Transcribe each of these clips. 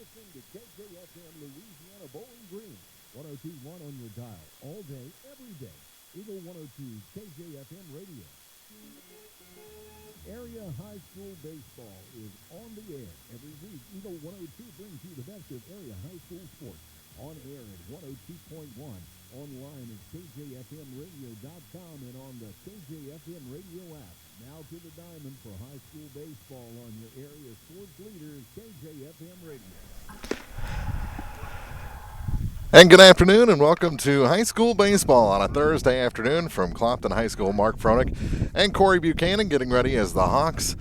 listen to KJFM Louisiana Bowling Green. 102.1 on your dial. All day, every day. Eagle 102 KJFM Radio. Area high school baseball is on the air. Every week, Eagle 102 brings you the best of area high school sports. On air at 102.1. Online at KJFMradio.com and on the KJFM radio app. Now to the diamond for high school baseball on your area sports leader, KJFM Radio. And good afternoon and welcome to high school baseball on a Thursday afternoon from Clopton High School. Mark Froelich and Corey Buchanan getting ready as the Hawks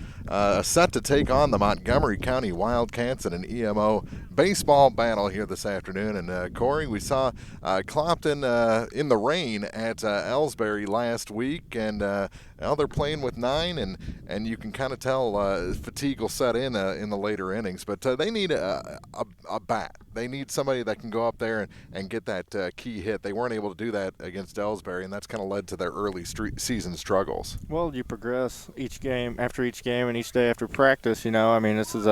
set to take on the Montgomery County Wildcats in an EMO baseball battle here this afternoon. And Corey, we saw Clopton in the rain at Ellsbury last week, and now they're playing with 9, and you can kind of tell fatigue will set in the later innings. But they need a bat. They need somebody that can go up there and get that key hit. They weren't able to do that against Ellsbury, and that's kind of led to their early season struggles. Well, you progress each game after each game and each day after practice. I mean, this is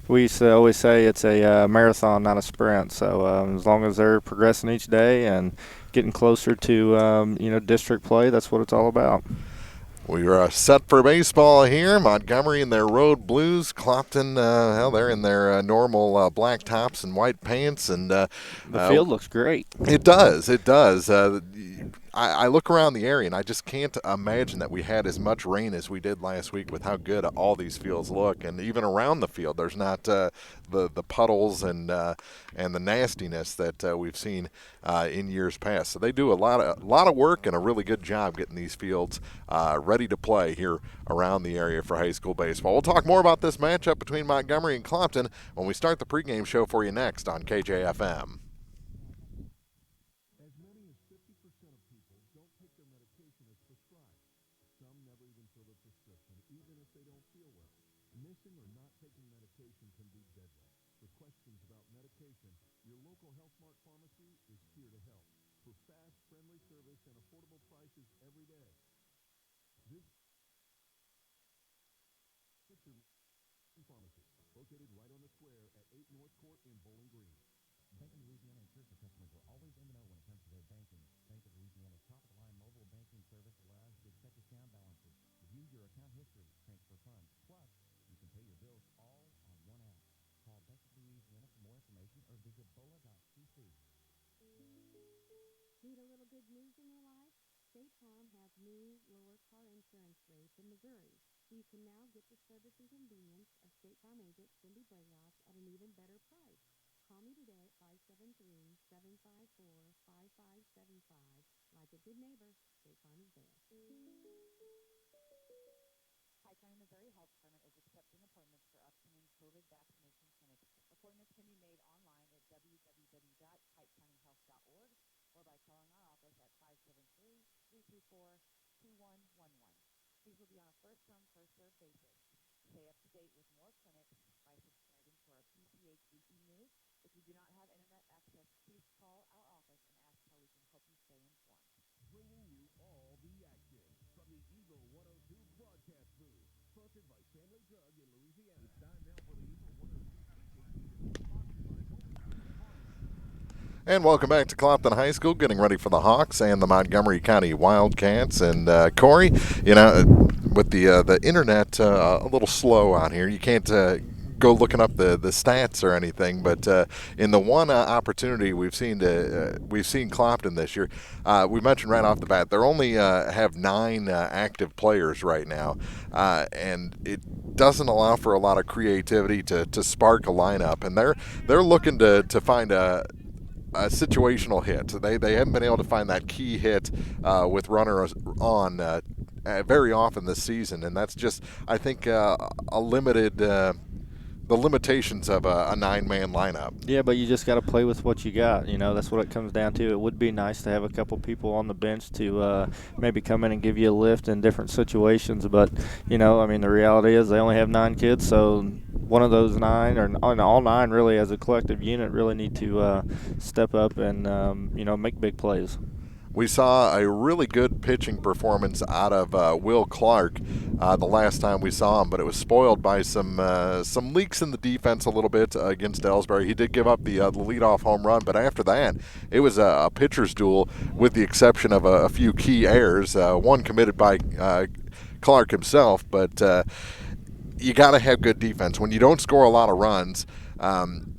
we used to always say it's a marathon, not a sprint. So as long as they're progressing each day and getting closer to district play, that's what it's all about. We're set for baseball here. Montgomery in their road blues. Clopton, they're in their normal black tops and white pants. And the field looks great. It does. It does. I look around the area, and I just can't imagine that we had as much rain as we did last week with how good all these fields look. And even around the field, there's not the puddles and the nastiness that we've seen in years past. So they do a lot of work and a really good job getting these fields ready to play here around the area for high school baseball. We'll talk more about this matchup between Montgomery and Clopton when we start the pregame show for you next on KJFM. Located right on the square at 8 North Court in Bowling Green. Bank of Louisiana Insurance customers will always M&O when it comes to their banking. Bank of Louisiana's top-of-the-line mobile banking service allows you to check account balances, review your account history, transfer funds. Plus, you can pay your bills all on one app. Call Bank of Louisiana for more information or visit bola.cc. Need a little good news in your life? State Farm has new, lower car insurance rates in Missouri, so you can now get the service and convenience of State Farm agent Cindy Brayloff at an even better price. Call me today at 573-754-5575. Like a good neighbor, State Farm is there. Pike County, Missouri Health Department is accepting appointments for upcoming COVID vaccination clinics. Appointments can be made online at www.pikecountyhealth.org or by calling our office at 573-324-2111. These will be on a first-come, first-served basis. Stay up to date with more clinics by subscribing to our PCH Weekly News. If you do not have internet access, please call our office and ask how we can help you stay informed. Bringing you all the action from the Eagle 102 broadcast booth. Sponsored by Family Drug in Louisiana. It's time now for the Eagle 102. And welcome back to Clopton High School, getting ready for the Hawks and the Montgomery County Wildcats. And Corey, with the internet a little slow on here, you can't go looking up the stats or anything. But in the one opportunity we've seen Clopton this year, we mentioned right off the bat they're only have 9 active players right now, and it doesn't allow for a lot of creativity to spark a lineup. And they're looking to find a situational hit. They haven't been able to find that key hit with runners on very often this season, and that's just, I think, a limited the limitations of a 9-man lineup. Yeah, but you just got to play with what you got. That's what it comes down to. It would be nice to have a couple people on the bench to maybe come in and give you a lift in different situations. But, the reality is they only have 9 kids, so one of those 9, or all 9 really as a collective unit, really need to step up and, make big plays. We saw a really good pitching performance out of Will Clark the last time we saw him, but it was spoiled by some leaks in the defense a little bit against Ellsbury. He did give up the leadoff home run, but after that, it was a pitcher's duel with the exception of a few key errors, one committed by Clark himself, but you got to have good defense. When you don't score a lot of runs,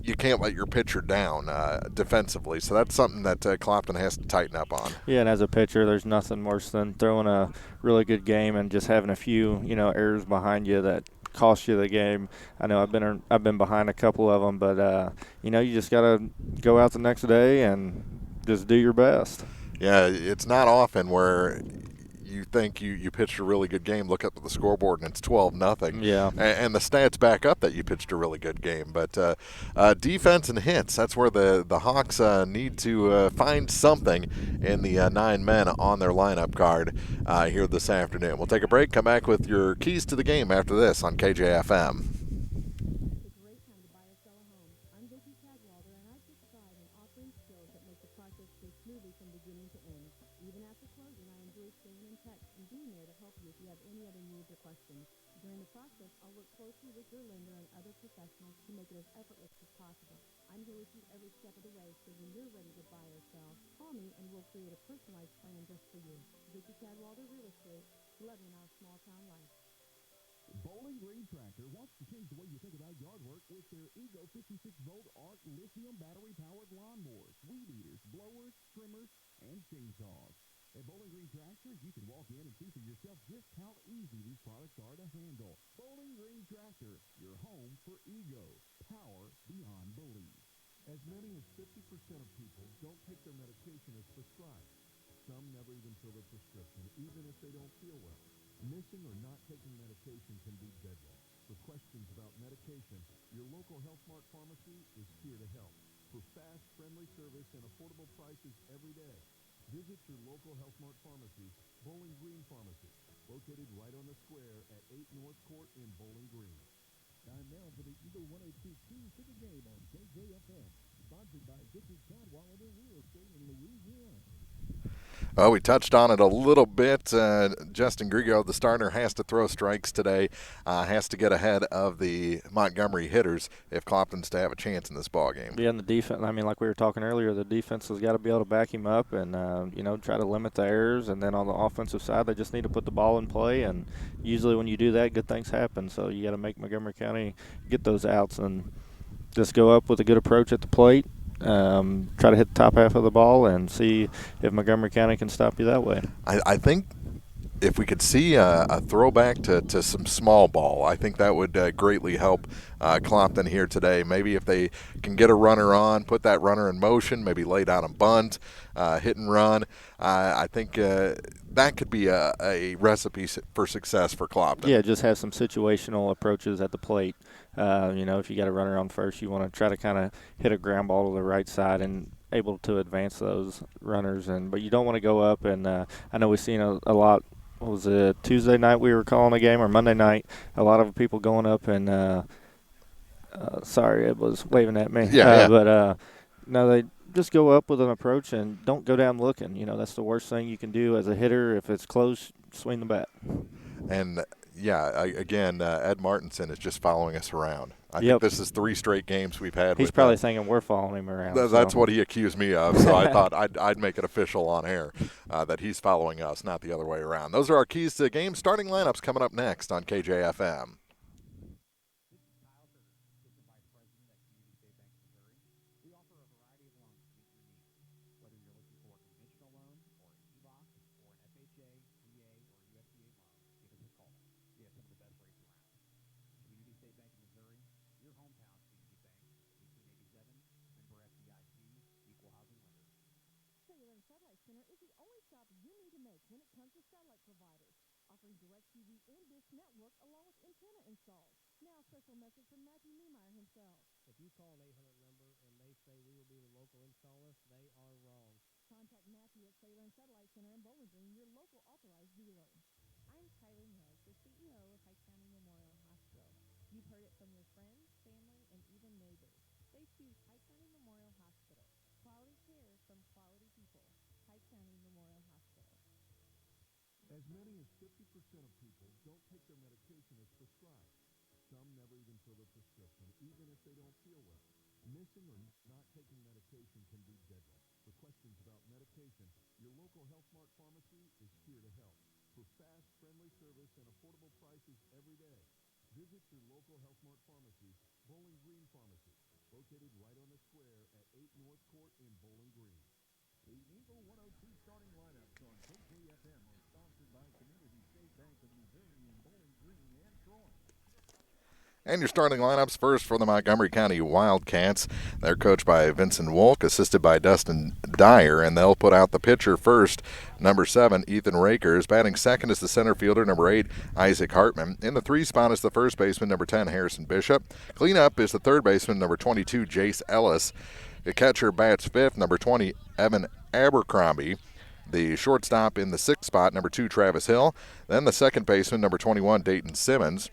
you can't let your pitcher down defensively. So that's something that Clopton has to tighten up on. Yeah, and as a pitcher, there's nothing worse than throwing a really good game and just having a few, errors behind you that cost you the game. I know I've been behind a couple of them, but you just got to go out the next day and just do your best. Yeah, it's not often where you think you pitched a really good game, look up at the scoreboard, and it's 12-0. Yeah. And the stats back up that you pitched a really good game. But defense and hits, that's where the Hawks need to find something in the 9 men on their lineup card here this afternoon. We'll take a break, come back with your keys to the game after this on KJFM. It's a great time to buy or sell a home. I'm Vicki Cadwalder, and I take pride in offering skills that make the process go smoothly from beginning to end. Even after closing, I enjoy staying in touch and being there to help you if you have any other needs or questions. During the process, I'll work closely with your lender and other professionals to make it as effortless as possible. I'm here with you every step of the way, so when you're ready to buy or sell, call me and we'll create a personalized plan just for you. Vicki Cadwalder Real Estate, loving our small town life. Bowling Green Tractor wants to change the way you think about yard work with their Ego 56-volt ARC lithium battery-powered lawnmowers, weed eaters, blowers, trimmers, and chainsaws. At Bowling Green Tractor, you can walk in and see for yourself just how easy these products are to handle. Bowling Green Tractor, your home for Ego. Power beyond belief. As many as 50% of people don't take their medication as prescribed. Some never even fill a prescription, even if they don't feel well. Missing or not taking medication can be deadly. For questions about medication, your local Health Mart pharmacy is here to help. For fast, friendly service and affordable prices every day, visit your local Health Mart pharmacy, Bowling Green Pharmacy, located right on the square at 8 North Court in Bowling Green. Time now for the Eagle 102 Keys to the Game on KJFM, sponsored by Vicki Cadwalder Real Estate in Louisiana. Well, we touched on it a little bit. Justin Grigo, the starter, has to throw strikes today, has to get ahead of the Montgomery hitters if Clopton's to have a chance in this ballgame. Yeah, and the defense, like we were talking earlier, the defense has got to be able to back him up and, try to limit the errors. And then on the offensive side, they just need to put the ball in play. And usually when you do that, good things happen. So you got to make Montgomery County get those outs and just go up with a good approach at the plate. Try to hit the top half of the ball and see if Montgomery County can stop you that way. I think if we could see a throwback to some small ball, I think that would greatly help Clopton here today. Maybe if they can get a runner on, put that runner in motion, maybe lay down a bunt, hit and run, I think that could be a recipe for success for Clopton. Yeah, just have some situational approaches at the plate. If you got a runner on first, you want to try to kind of hit a ground ball to the right side and able to advance those runners. But you don't want to go up. And I know we've seen a lot. What was it, Tuesday night we were calling a game, or Monday night? A lot of people going up and sorry, it was waving at me. Yeah. But no, they just go up with an approach and don't go down looking. That's the worst thing you can do as a hitter. If it's close, swing the bat. And yeah, again, Ed Martinson is just following us around. I Yep. think this is 3 straight games we've had. He's probably thinking we're following him around. That's what he accused me of, so I thought I'd make it official on air that he's following us, not the other way around. Those are our keys to the game. Starting lineups coming up next on KJFM. Satellite Center is the only stop you need to make when it comes to satellite providers, offering DirecTV and Dish Network along with antenna installs. Now, a special message from Matthew Niemeyer himself. If you call an 800 number and they say we will be the local installer, they are wrong. Contact Matthew at Sailor and Satellite Center in Bowling Green, your local authorized dealer. I'm Kylie Mills, the CEO of Pike County Memorial Hospital. You've heard it from your friends, family, and even neighbors. They choose Pike County Memorial Hospital. Quality care from quality people. Pike County Memorial Hospital. As many as 50% of people don't take their medication as prescribed. Some never even fill a prescription, even if they don't feel well. Missing or not taking medication can be deadly. For questions about medication, your local Health Mart pharmacy is here to help. For fast, friendly service and affordable prices every day, visit your local Health Mart pharmacy, Bowling Green Pharmacy, located right on the square at 8 North Court in Bowling Green. The Eagle 102 starting lineups on KKFM are sponsored by Community State Bank of Missouri in Bowling Green and Troy. And your starting lineups first for the Montgomery County Wildcats. They're coached by Vincent Wolk, assisted by Dustin Dyer, and they'll put out the pitcher first, number 7, Ethan Rakers. Batting second is the center fielder, number 8, Isaac Hartman. In the 3 spot is the first baseman, number 10, Harrison Bishop. Cleanup is the third baseman, number 22, Jace Ellis. The catcher bats fifth, number 20, Evan Abercrombie. The shortstop in the 6th spot, number 2, Travis Hill. Then the second baseman, number 21, Dayton Simmons.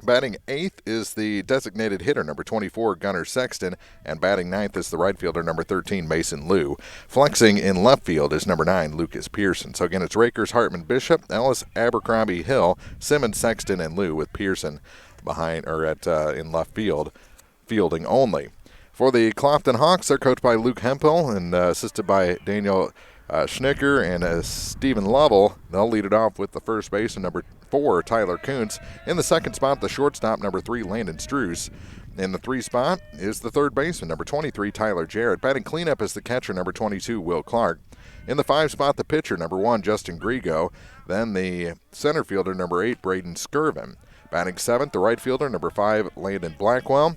Batting 8th is the designated hitter, number 24, Gunnar Sexton, and batting 9th is the right fielder, number 13, Mason Liu. Flexing in left field is number 9, Lucas Pearson. So again, it's Rakers, Hartman, Bishop, Ellis, Abercrombie, Hill, Simmons, Sexton, and Liu, with Pearson behind or in left field, fielding only. For the Clopton Hawks, they're coached by Luke Hempel and assisted by Daniel Schnicker and Stephen Lovell. They'll lead it off with the first baseman, number 4, Tyler Kuntz. In the second spot, the shortstop, number 3, Landon Struess. In the 3 spot is the third baseman, number 23, Tyler Jarrett. Batting cleanup is the catcher, number 22, Will Clark. In the 5 spot, the pitcher, number 1, Justin Grigo. Then the center fielder, number 8, Braden Skirvin. Batting 7th, the right fielder, number 5, Landon Blackwell.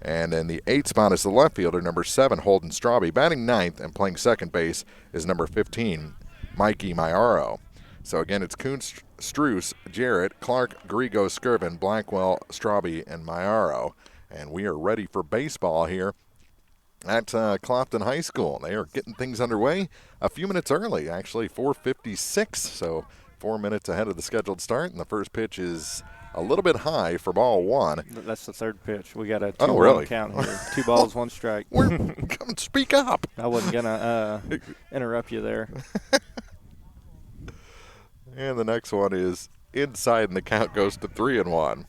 And in the 8th spot is the left fielder, number 7, Holden Strawby. Batting 9th and playing second base is number 15, Mikey Maiaro. So again, it's Kuntz, Struess, Jarrett, Clark, Grigo, Skirvin, Blackwell, Strawby, and Maiaro. And we are ready for baseball here at Clopton High School. They are getting things underway a few minutes early, actually 4:56, so 4 minutes ahead of the scheduled start. And the first pitch is a little bit high for ball 1. That's the third pitch. We got a 2-1 really? count here. 2 balls, 1 strike. Come speak up. I wasn't going to interrupt you there. And the next one is inside, and the count goes to 3-1.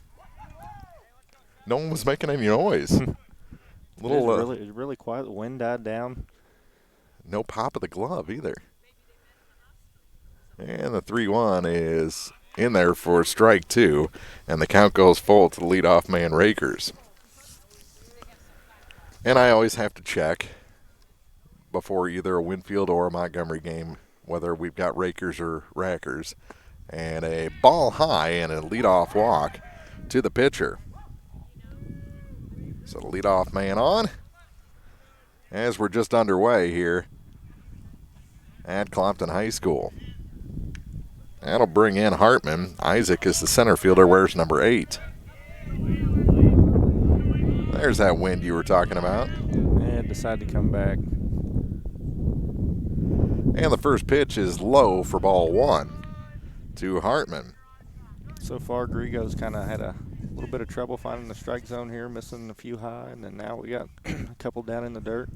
No one was making any noise. It's really quiet. The wind died down. No pop of the glove either. And the 3-1 is in there for strike 2, and the count goes full to the leadoff man, Rakers. And I always have to check before either a Winfield or a Montgomery game whether we've got Rakers or Rackers. And a ball high and a leadoff walk to the pitcher. So the leadoff man on as we're just underway here at Clopton High School. That'll bring in Hartman. Isaac is the center fielder, wears number 8. There's that wind you were talking about. And decided to come back. And the first pitch is low for ball 1 to Hartman. So far, Grigo's kind of had a little bit of trouble finding the strike zone here, missing a few high, and then now we got a couple down in the dirt.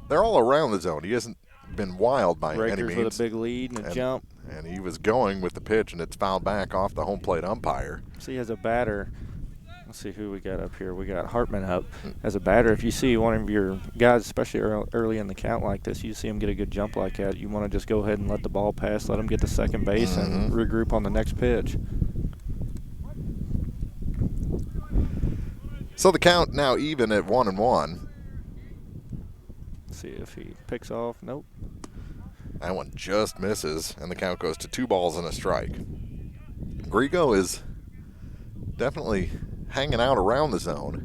They're all around the zone. He hasn't been wild by any Rakers means. with a big lead and a jump. And he was going with the pitch, and it's fouled back off the home plate umpire. See, as a batter, let's see who we got up here. We got Hartman up. As a batter, if you see one of your guys, especially early in the count like this, you see him get a good jump like that, you want to just go ahead and let the ball pass, let him get to second base, and regroup on the next pitch. So the count now even at 1-1. See if he picks off. Nope. That one just misses, and the count goes to 2 balls and a strike. Grigo is definitely hanging out around the zone.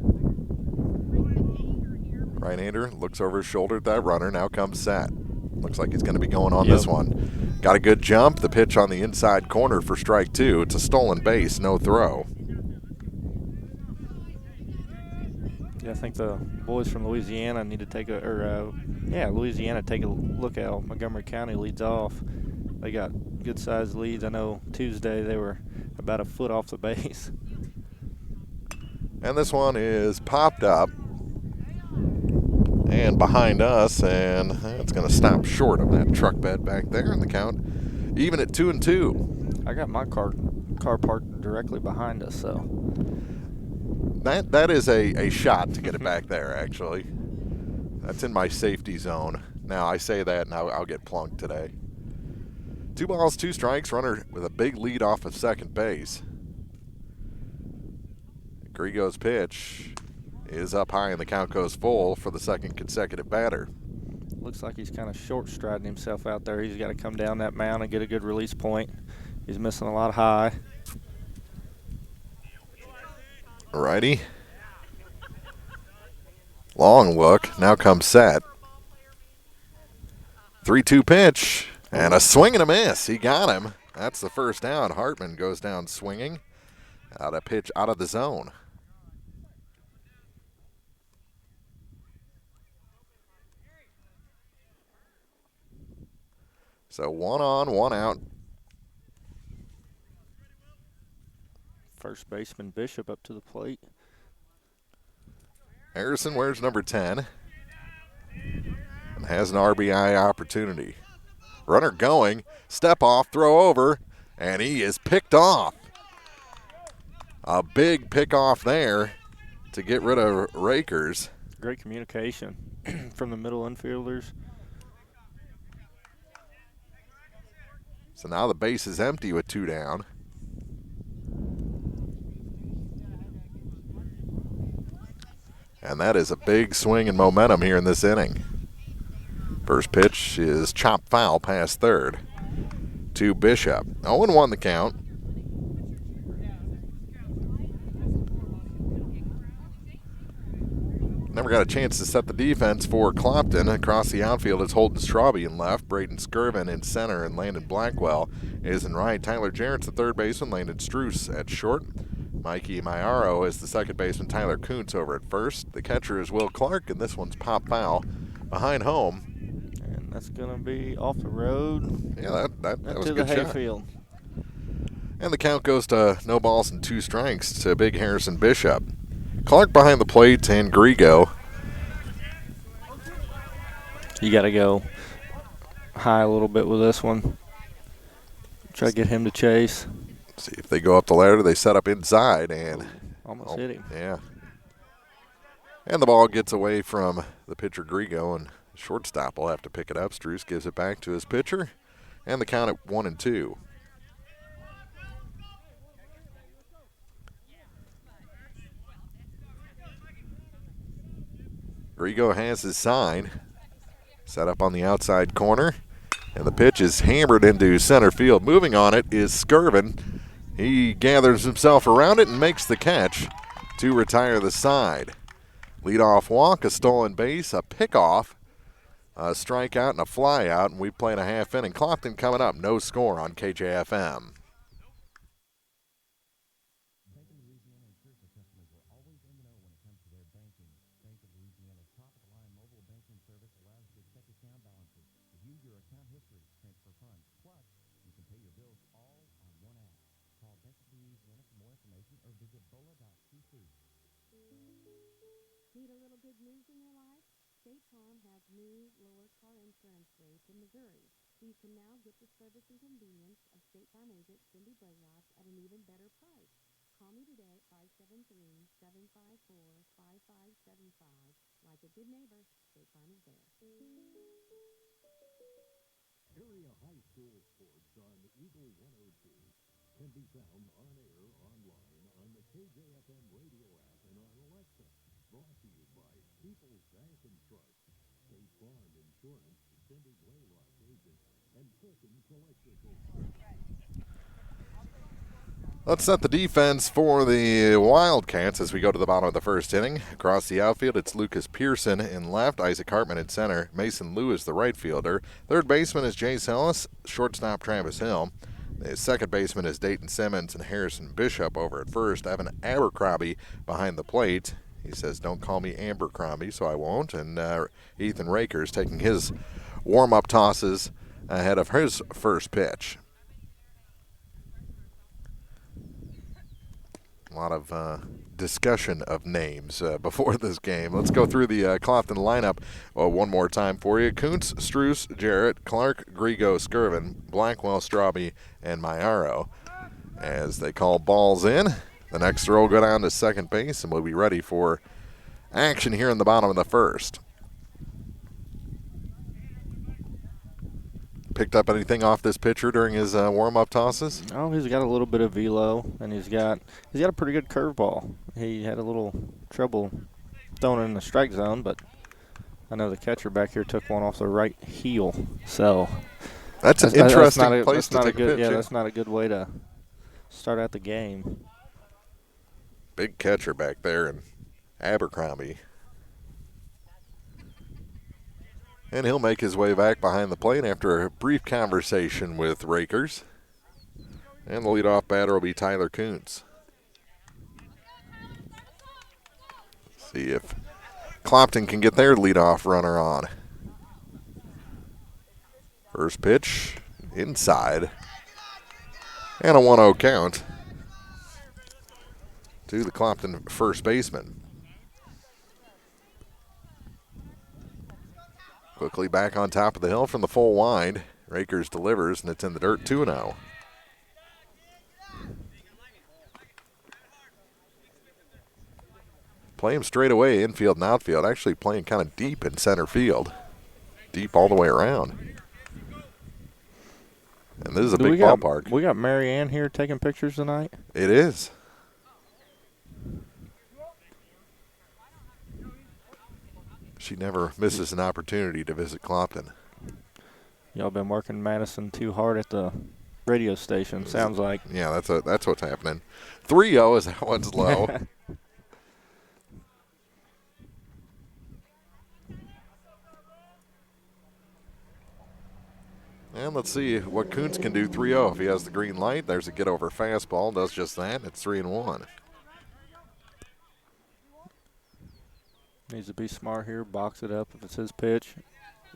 Right-hander looks over his shoulder at that runner. Now comes set. Looks like he's going to be going on this one. Got a good jump. The pitch on the inside corner for strike 2. It's a stolen base, no throw. Yeah, I think the boys from Louisiana need to take Louisiana take a look at how Montgomery County leads off. They got good-sized leads. I know Tuesday they were about a foot off the base. And this one is popped up. and behind us, and it's going to stop short of that truck bed back there, and the count even at 2-2. I got my car parked directly behind us, so that is a shot to get it back there, actually. That's in my safety zone. Now, I say that, and I'll get plunked today. 2 balls, 2 strikes, runner with a big lead off of second base. Grigo's pitch is up high, and the count goes full for the second consecutive batter. looks like he's kind of short striding himself out there. He's got to come down that mound and get a good release point. He's missing a lot high. Righty. Long look. Now comes set. 3-2 pitch. And a swing and a miss. He got him. That's the first down. Hartman goes down swinging. Out of pitch, out of the zone. So 1 on, 1 out. First baseman Bishop up to the plate. Harrison wears number 10 and has an RBI opportunity. Runner going, step off, throw over, and he is picked off. A big pick off there to get rid of Rakers. Great communication from the middle infielders. So now the base is empty with 2 down. And that is a big swing and momentum here in this inning. First pitch is chopped foul past third to Bishop. 0-1 the count. Never got a chance to set the defense for Clopton. Across the outfield, it's Holden Straube in left, Braden Skirvin in center, and Landon Blackwell is in right. Tyler Jarrett's the third baseman, Landon Struess at short. Mikey Mayaro is the second baseman, Tyler Kuntz over at first. The catcher is Will Clark, and this one's pop foul behind home. And that's going to be off the road. Yeah, that was a to the good shot. hayfield. And the count goes to no balls and 2 strikes to Big Harrison Bishop. Clark behind the plate and Grigo. You got to go high a little bit with this one. Try to get him to chase. See if they go up the ladder. They set up inside and Almost hit him. Yeah. And the ball gets away from the pitcher Grigo, and shortstop will have to pick it up. Struess gives it back to his pitcher, and the count at 1-2. Grigo has his sign set up on the outside corner, and the pitch is hammered into center field. Moving on it is Skirvin. He gathers himself around it and makes the catch to retire the side. Leadoff walk, a stolen base, a pickoff, a strikeout, and a flyout, and we played a half inning. Clopton coming up, no score on KJFM. Need a little good news in your life? State Farm has new lower car insurance rates in Missouri, so you can now get the service and convenience of State Farm agent Cindy Braylock at an even better price. Call me today at 573-754-5575. Like a good neighbor, State Farm is there. Area high school sports on Eagle 102 can be found on air, online, on the KJFM radio app, and on Alexa. Brought to you by People's Bank and Trust, State Farm Insurance, Cindy Blaylock agent, and Perkins Electrical. Let's set the defense for the Wildcats as we go to the bottom of the first inning. Across the outfield, it's Lucas Pearson in left, Isaac Hartman in center, Mason Lewis the right fielder. Third baseman is Jace Ellis, shortstop Travis Hill. The second baseman is Dayton Simmons and Harrison Bishop over at first. Evan Abercrombie behind the plate. He says, don't call me Abercrombie, so I won't. And Ethan Rakers taking his warm-up tosses ahead of his first pitch. lot of discussion of names before this game. Let's go through the Clopton lineup one more time for you. Kuntz, Struess, Jarrett, Clark, Grigo, Skirvin, Blackwell, Straube, and Mayaro. As they call balls in, the next throw will go down to second base, and we'll be ready for action here in the bottom of the first. Picked up anything off this pitcher during his warm-up tosses? Oh, he's got a little bit of velo, and he's got a pretty good curveball. He had a little trouble throwing it in the strike zone, but I know the catcher back here took one off the right heel. So that's an interesting place to take a pitch. Yeah, that's not a good way to start out the game. Big catcher back there in Abercrombie. And he'll make his way back behind the plate after a brief conversation with Rakers. And the leadoff batter will be Tyler Kuntz. See if Clopton can get their leadoff runner on. First pitch, inside. And a 1-0 count to the Clopton first baseman. Quickly back on top of the hill from the full wind. Rakers delivers, and it's in the dirt, 2-0. Play him straight away, infield and outfield. Actually playing kind of deep in center field. Deep all the way around. And this is a big ballpark. We got Mary Ann here taking pictures tonight? It is. She never misses an opportunity to visit Clopton. Y'all been working Madison too hard at the radio station, sounds like. Yeah, that's what's happening. 3-0 as that one's low. And let's see what Kuntz can do. 3-0 if he has the green light. There's a get-over fastball. Does just that. It's 3-1. Needs to be smart here. Box it up if it's his pitch.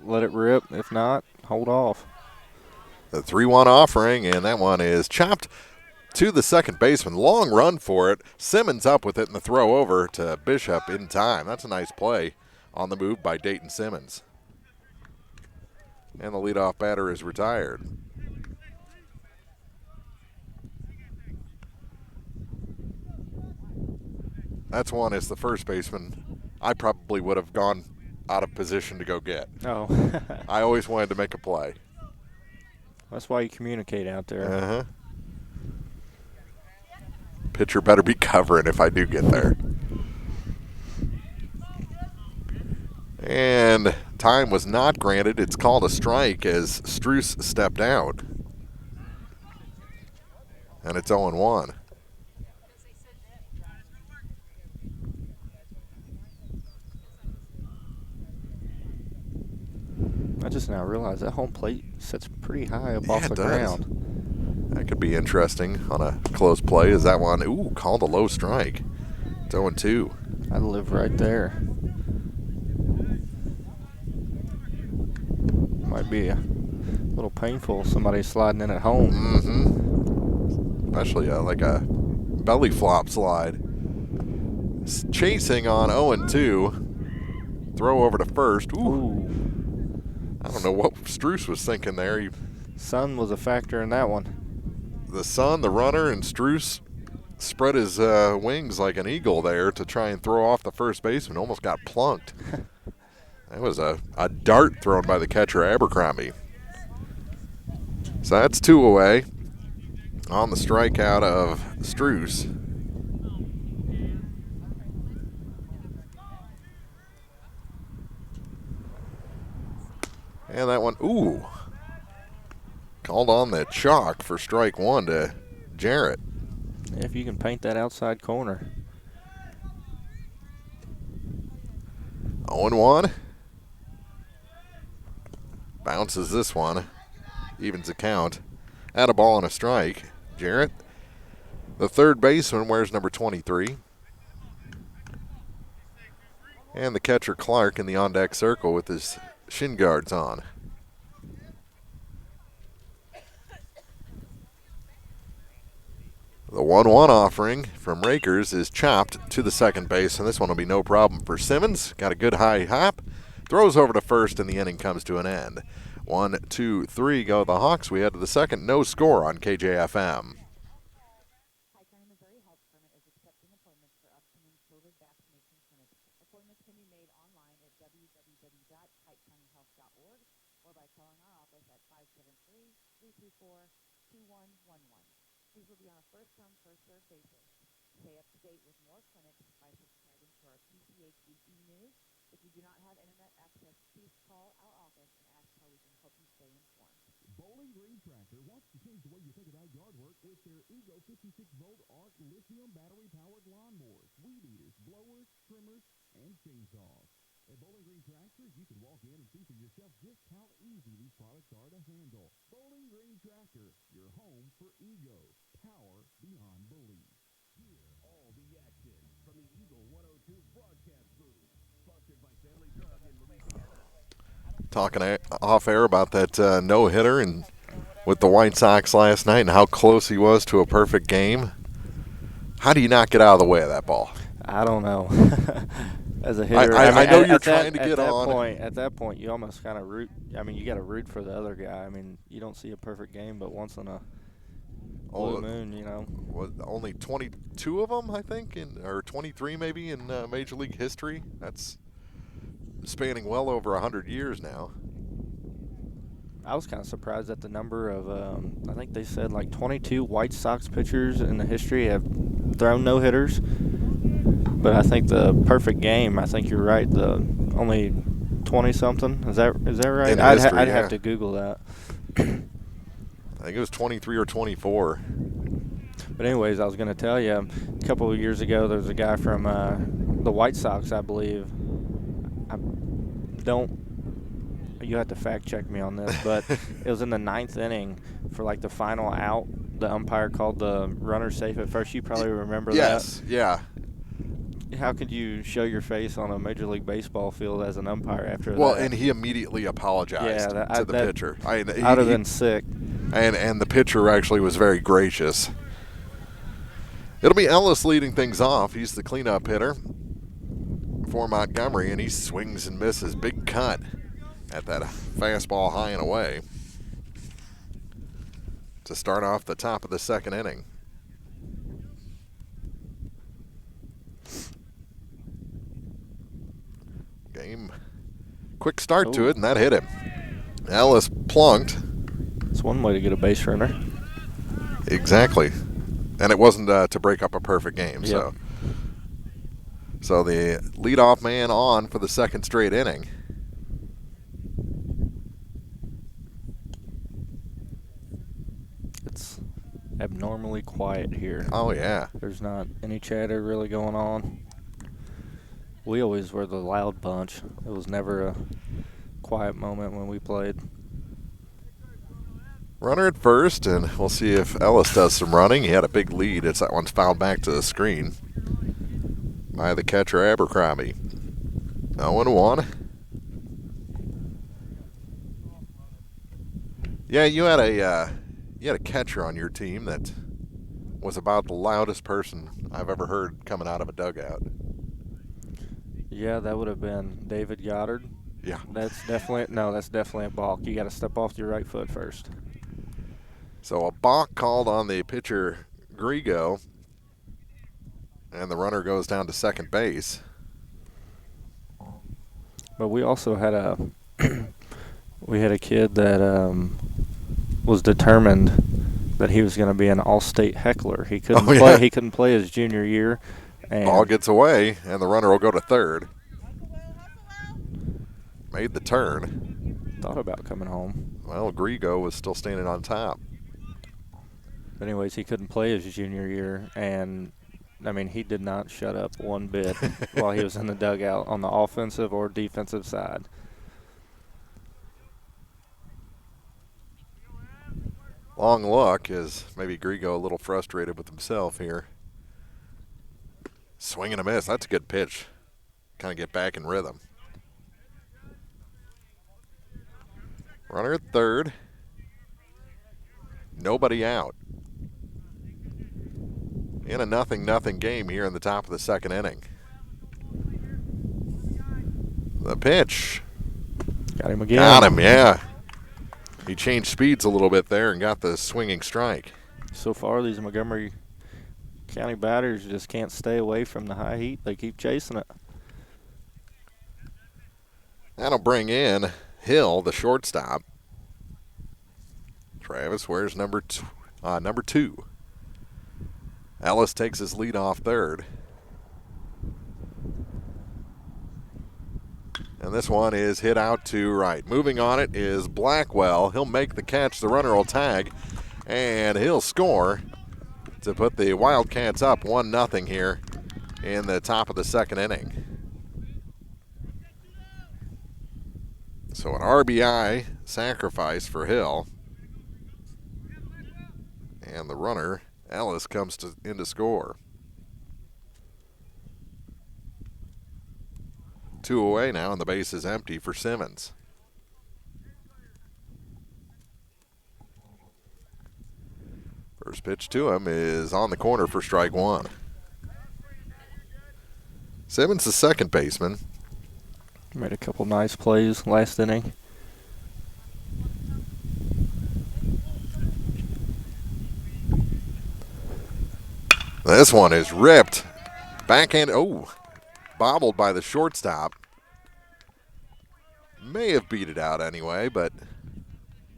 Let it rip. If not, hold off. The 3-1 offering, and that one is chopped to the second baseman. Long run for it. Simmons up with it, and the throw over to Bishop in time. That's a nice play on the move by Dayton Simmons. And the leadoff batter is retired. That's one as the first baseman I probably would have gone out of position to go get. Oh. I always wanted to make a play. That's why you communicate out there. Uh-huh. Pitcher better be covering if I do get there. And time was not granted. It's called a strike as Struess stepped out. And it's 0-1. I just now realized that home plate sits pretty high up off the ground. That could be interesting on a close play. Is that one? Ooh, called a low strike. It's 0-2. I live right there. Might be a little painful. Somebody sliding in at home. Mm-hmm. Especially like a belly flop slide. Chasing on 0-2. Throw over to first. Ooh. I don't know what Struess was thinking there. Sun was a factor in that one. The sun, the runner, and Struess spread his wings like an eagle there to try and throw off the first baseman. Almost got plunked. That was a dart thrown by the catcher, Abercrombie. So that's 2 away on the strikeout of Struess. And that one, ooh, called on the chalk for strike one to Jarrett. If you can paint that outside corner. 0-1. Bounces this one. Evens the count. Add a ball and a strike. Jarrett, the third baseman, wears number 23. And the catcher Clark in the on-deck circle with his shin guards on. The 1-1 offering from Rakers is chopped to the second base, and this one will be no problem for Simmons. Got a good high hop. Throws over to first, and the inning comes to an end. 1, 2, 3 go the Hawks. We head to the second. No score on KJFM. Pike County, Missouri Health Department is accepting appointments for upcoming COVID vaccination clinics. Appointments can be made online at www.pikecountyhealth.org or by calling our office at 573-324-2111. These will be on a first-come, first-served basis. Stay up to date with more clinics by subscribing to our PCH Weekly News. If you do not have internet access, please call our office and ask how we can help you stay informed. Bowling Green Tractor wants to change the way you think about yard work with their Ego 56-volt ARC lithium battery-powered lawnmowers, weed eaters, blowers, trimmers, and chainsaws. At Bowling Green Tractor, you can walk in and see for yourself just how easy these products are to handle. Bowling Green Tractor, your home for Ego. Power beyond belief. Hear all the action from the Eagle 102 broadcast booth. Sponsored by Family Drug in Louisiana. Talking off air about that no-hitter and with the White Sox last night and how close he was to a perfect game. How do you not get out of the way of that ball? I don't know. As a hitter, I know you're trying to get on. At that point, you almost kind of root. I mean, you got to root for the other guy. I mean, you don't see a perfect game, but once in a blue moon, you know. Only 22 of them, I think, or 23 maybe in Major League history. That's spanning well over 100 years now. I was kind of surprised at the number of, I think they said like 22 White Sox pitchers in the history have thrown no-hitters. But I think the perfect game, I think you're right, the only 20-something. Is that right? In I'd history, have to Google that. I think it was 23 or 24. But anyways, I was going to tell you, a couple of years ago, there was a guy from the White Sox, I believe. You have to fact check me on this, but it was in the 9th inning for like the final out. The umpire called the runner safe at first. You probably remember that. Yes, yeah. How could you show your face on a Major League Baseball field as an umpire after that? Well, and he immediately apologized to the pitcher. I'd have been sick. And the pitcher actually was very gracious. It'll be Ellis leading things off. He's the cleanup hitter for Montgomery, and he swings and misses. Big cut at that fastball high and away to start off the top of the second inning. Game, quick start to it, and that hit him. Ellis plunked. It's one way to get a base runner. Exactly. And it wasn't to break up a perfect game. Yep. So the leadoff man on for the second straight inning. It's abnormally quiet here. Oh, yeah. There's not any chatter really going on. We always were the loud bunch. It was never a quiet moment when we played. Runner at first, and we'll see if Ellis does some running. He had a big lead. That one's fouled back to the screen by the catcher, Abercrombie. 0-1. Yeah, you had a catcher on your team that was about the loudest person I've ever heard coming out of a dugout. Yeah, that would have been David Goddard. Yeah. That's definitely a balk. You got to step off your right foot first. So a balk called on the pitcher, Grigo, and the runner goes down to second base. But we also had a kid that was determined that he was going to be an all-state heckler. He couldn't play. He couldn't play his junior year. And ball gets away, and the runner will go to third. Made the turn. Thought about coming home. Well, Grigo was still standing on top. But anyways, he couldn't play his junior year, and I mean, he did not shut up one bit while he was in the dugout on the offensive or defensive side. Long look is maybe Grigo a little frustrated with himself here. Swing and a miss. That's a good pitch. Kind of get back in rhythm. Runner at third. Nobody out. in a 0-0 game here in the top of the second inning. The pitch. Got him again. Got him, yeah. He changed speeds a little bit there and got the swinging strike. So far, these Montgomery County batters just can't stay away from the high heat. They keep chasing it. That'll bring in Hill, the shortstop. Travis wears number 2. Ellis takes his lead off third. And this one is hit out to right. Moving on it is Blackwell. He'll make the catch. The runner will tag, and he'll score to put the Wildcats up 1-0 here in the top of the second inning. So an RBI sacrifice for Hill. And the runner, Ellis, comes in to score. 2 away now, and the base is empty for Simmons. First pitch to him is on the corner for strike 1. Simmons, the second baseman. Made a couple nice plays last inning. This one is ripped. Backhand, bobbled by the shortstop. May have beat it out anyway, but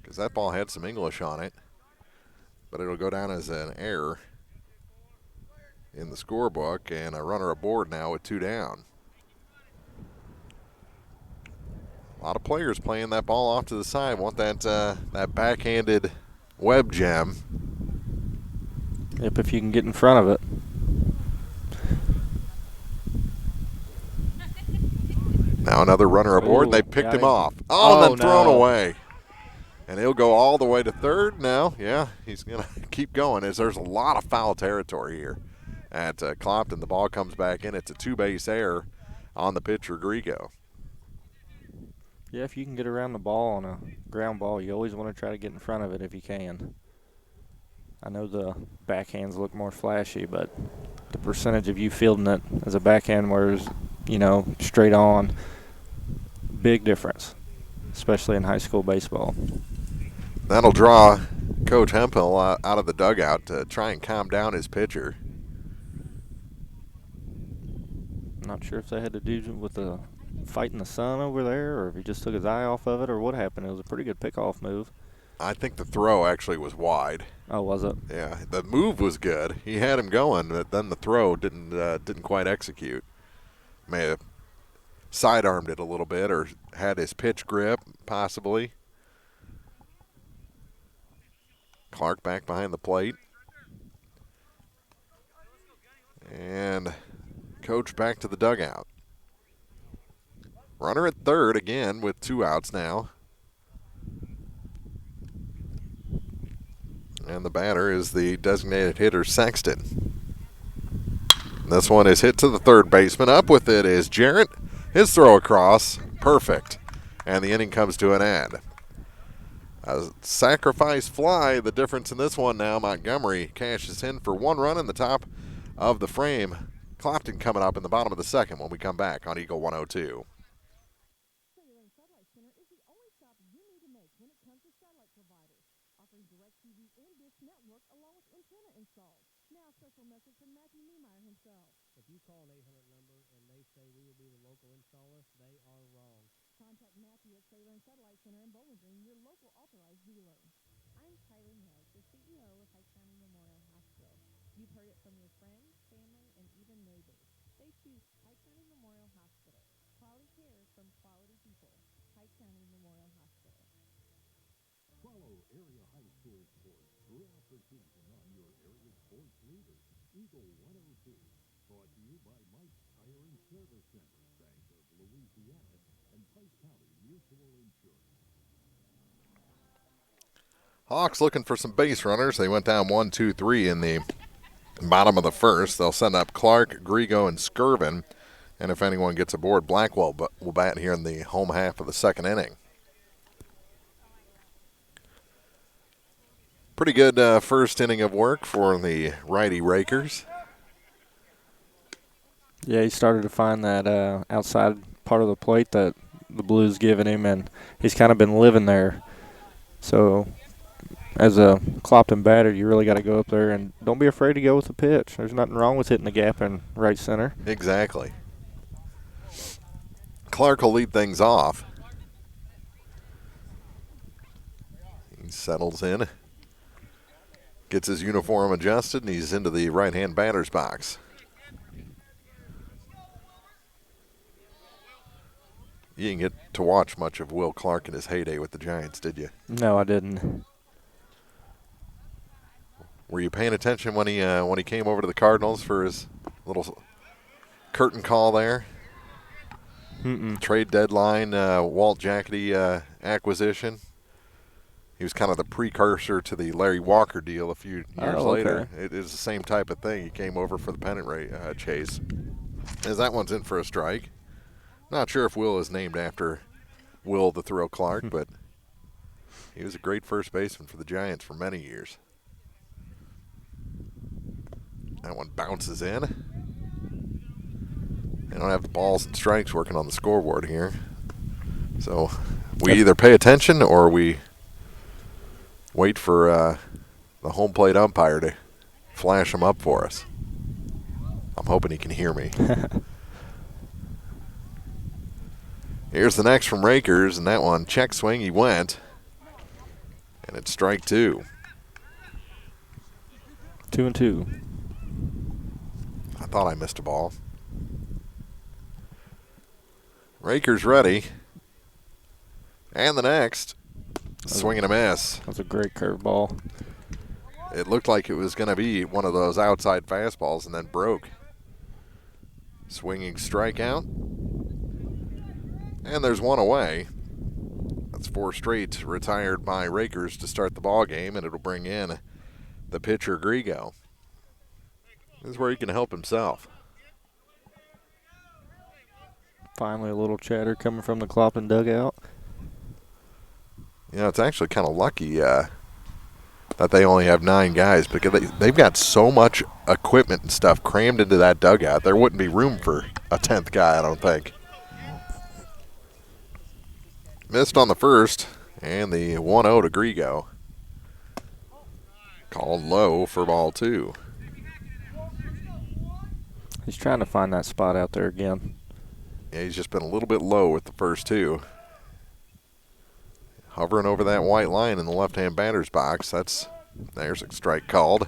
because that ball had some English on it. But it'll go down as an error in the scorebook, and a runner aboard now with 2 down. A lot of players playing that ball off to the side. Want that backhanded web gem. Yep, if you can get in front of it. Now another runner aboard. Ooh, They picked him him. off. And then thrown no. away. And he'll go all the way to third now. Yeah, he's going to keep going as there's a lot of foul territory here at Clopton. The ball comes back in. It's a 2-base error on the pitcher, Grigo. Yeah, if you can get around the ball on a ground ball, you always want to try to get in front of it if you can. I know the backhands look more flashy, but the percentage of you fielding it as a backhand where it's, straight on, big difference, especially in high school baseball. That'll draw Coach Hemphill out of the dugout to try and calm down his pitcher. Not sure if they had to do with the fight in the sun over there, or if he just took his eye off of it, or what happened. It was a pretty good pickoff move. I think the throw actually was wide. Oh, was it? Yeah, the move was good. He had him going, but then the throw didn't quite execute. May have sidearmed it a little bit, or had his pitch grip, possibly. Clark back behind the plate. And Coach back to the dugout. Runner at third again with 2 outs now. And the batter is the designated hitter, Sexton. This one is hit to the third baseman. Up with it is Jarrett. His throw across, perfect. And the inning comes to an end. A sacrifice fly, the difference in this one now. Montgomery cashes in for 1 run in the top of the frame. Clopton coming up in the bottom of the second when we come back on Eagle 102. Satellite Center is the only stop you need to make when it comes to satellite providers, offering DirecTV and Dish Network along with antenna installs. Now, special message from Matthew Niemeyer himself. If you call an 800 number and they say we will be the local installer, they are wrong. Contact Matthew at Sailor and Satellite Center in Bowling Green, your local authorized dealer. I'm Kylie Mills, the CEO of High County Memorial Hospital. You've heard it from your friends, family, and even neighbors. They choose High County Memorial Hospital. Quality care from quality people. High County Memorial Hospital. Follow area high school sports throughout the season on your area sports leader, Eagle 102. Brought to you by Mike's Tire and Service Center, Bank of Louisiana, and Pike County Mutual Insurance. Hawks looking for some base runners. They went down 1-2-3 in the bottom of the first. They'll send up Clark, Grigo, and Skirvin. And if anyone gets aboard, Blackwell will bat here in the home half of the second inning. Pretty good first inning of work for the righty Rakers. Yeah, he started to find that outside part of the plate that the Blues given him, and he's kind of been living there. So as a Clopton batter, you really got to go up there and don't be afraid to go with the pitch. There's nothing wrong with hitting the gap in right center. Exactly. Clark will lead things off. He settles in, gets his uniform adjusted, and he's into the right-hand batter's box. You didn't get to watch much of Will Clark in his heyday with the Giants, did you? No, I didn't. Were you paying attention when he came over to the Cardinals for his little curtain call there? Mm-mm. Trade deadline, Walt Jackety acquisition. He was kind of the precursor to the Larry Walker deal a few years later. It is the same type of thing. He came over for the pennant chase. As that one's in for a strike. Not sure if Will is named after Will the Thrill Clark, but he was a great first baseman for the Giants for many years. That one bounces in. They don't have the balls and strikes working on the scoreboard here. So we either pay attention or we wait for the home plate umpire to flash them up for us. I'm hoping he can hear me. Here's the next from Rakers, and that one, check swing, he went. And it's strike two. 2-2. I thought I missed a ball. Rakers ready. And the next, swing and a miss. That's a great curveball. It looked like it was going to be one of those outside fastballs and then broke. Swinging strikeout. And there's one away. That's 4 straight retired by Rakers to start the ball game, and it'll bring in the pitcher Grigo. This is where he can help himself. Finally a little chatter coming from the Clopton dugout. You know, it's actually kind of lucky that they only have 9 guys because they've got so much equipment and stuff crammed into that dugout. There wouldn't be room for a 10th guy, I don't think. Missed on the first, and the 1-0 to Grigo. Called low for ball 2. He's trying to find that spot out there again. Yeah, he's just been a little bit low with the first 2. Hovering over that white line in the left-hand batter's box. There's a strike called.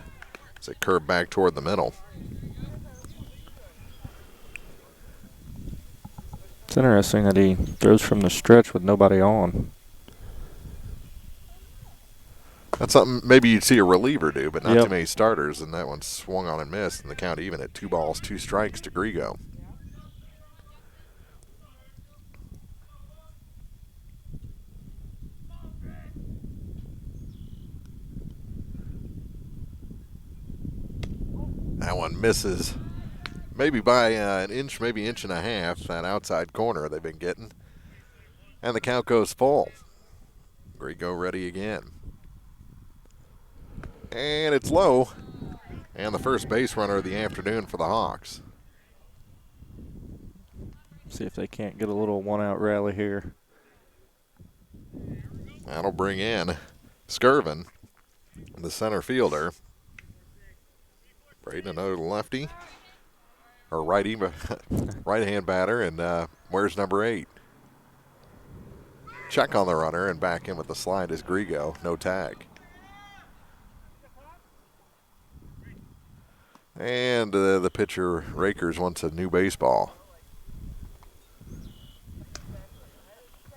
It's a curve back toward the middle. It's interesting that he throws from the stretch with nobody on. That's something maybe you'd see a reliever do, but not Yep. too many starters, and that one swung on and missed, and the count even at 2 balls, 2 strikes to Grigo. That one misses maybe by an inch, maybe inch and a half, that outside corner they've been getting. And the count goes full. Grigo ready again. And it's low. And the first base runner of the afternoon for the Hawks. See if they can't get a little one-out rally here. That'll bring in Skirvin, the center fielder. Braden, another lefty. Or righty, right-hand batter. And where's number 8? Check on the runner, and back in with the slide is Grigo. No tag. And the pitcher, Rakers, wants a new baseball.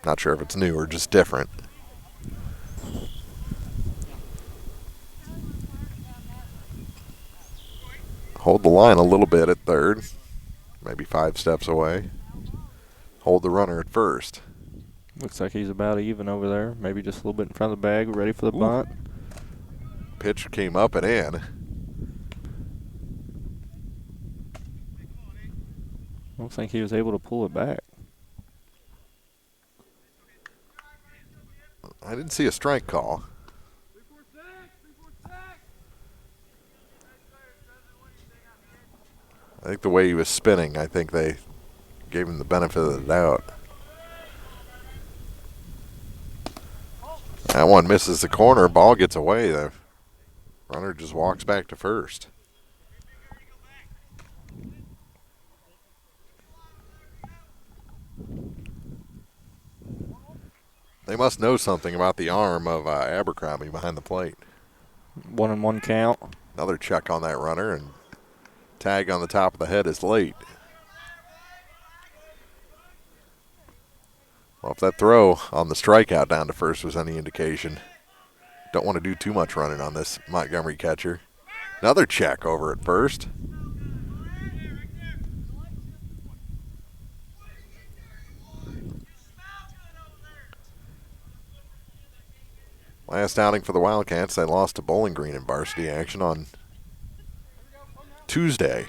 Not sure if it's new or just different. Hold the line a little bit at third. Maybe 5 steps away. Hold the runner at first. Looks like he's about even over there. Maybe just a little bit in front of the bag, ready for the bunt. Pitch came up and in. I don't think he was able to pull it back. I didn't see a strike call. think the way he was spinning, I think they gave him the benefit of the doubt. That one misses the corner. Ball gets away. The runner just walks back to first. They must know something about the arm of Abercrombie behind the plate. 1-1 count. Another check on that runner, and tag on the top of the head is late. Well, if that throw on the strikeout down to first was any indication, don't want to do too much running on this Montgomery catcher. Another check over at first. Last outing for the Wildcats, they lost to Bowling Green in varsity action on Tuesday.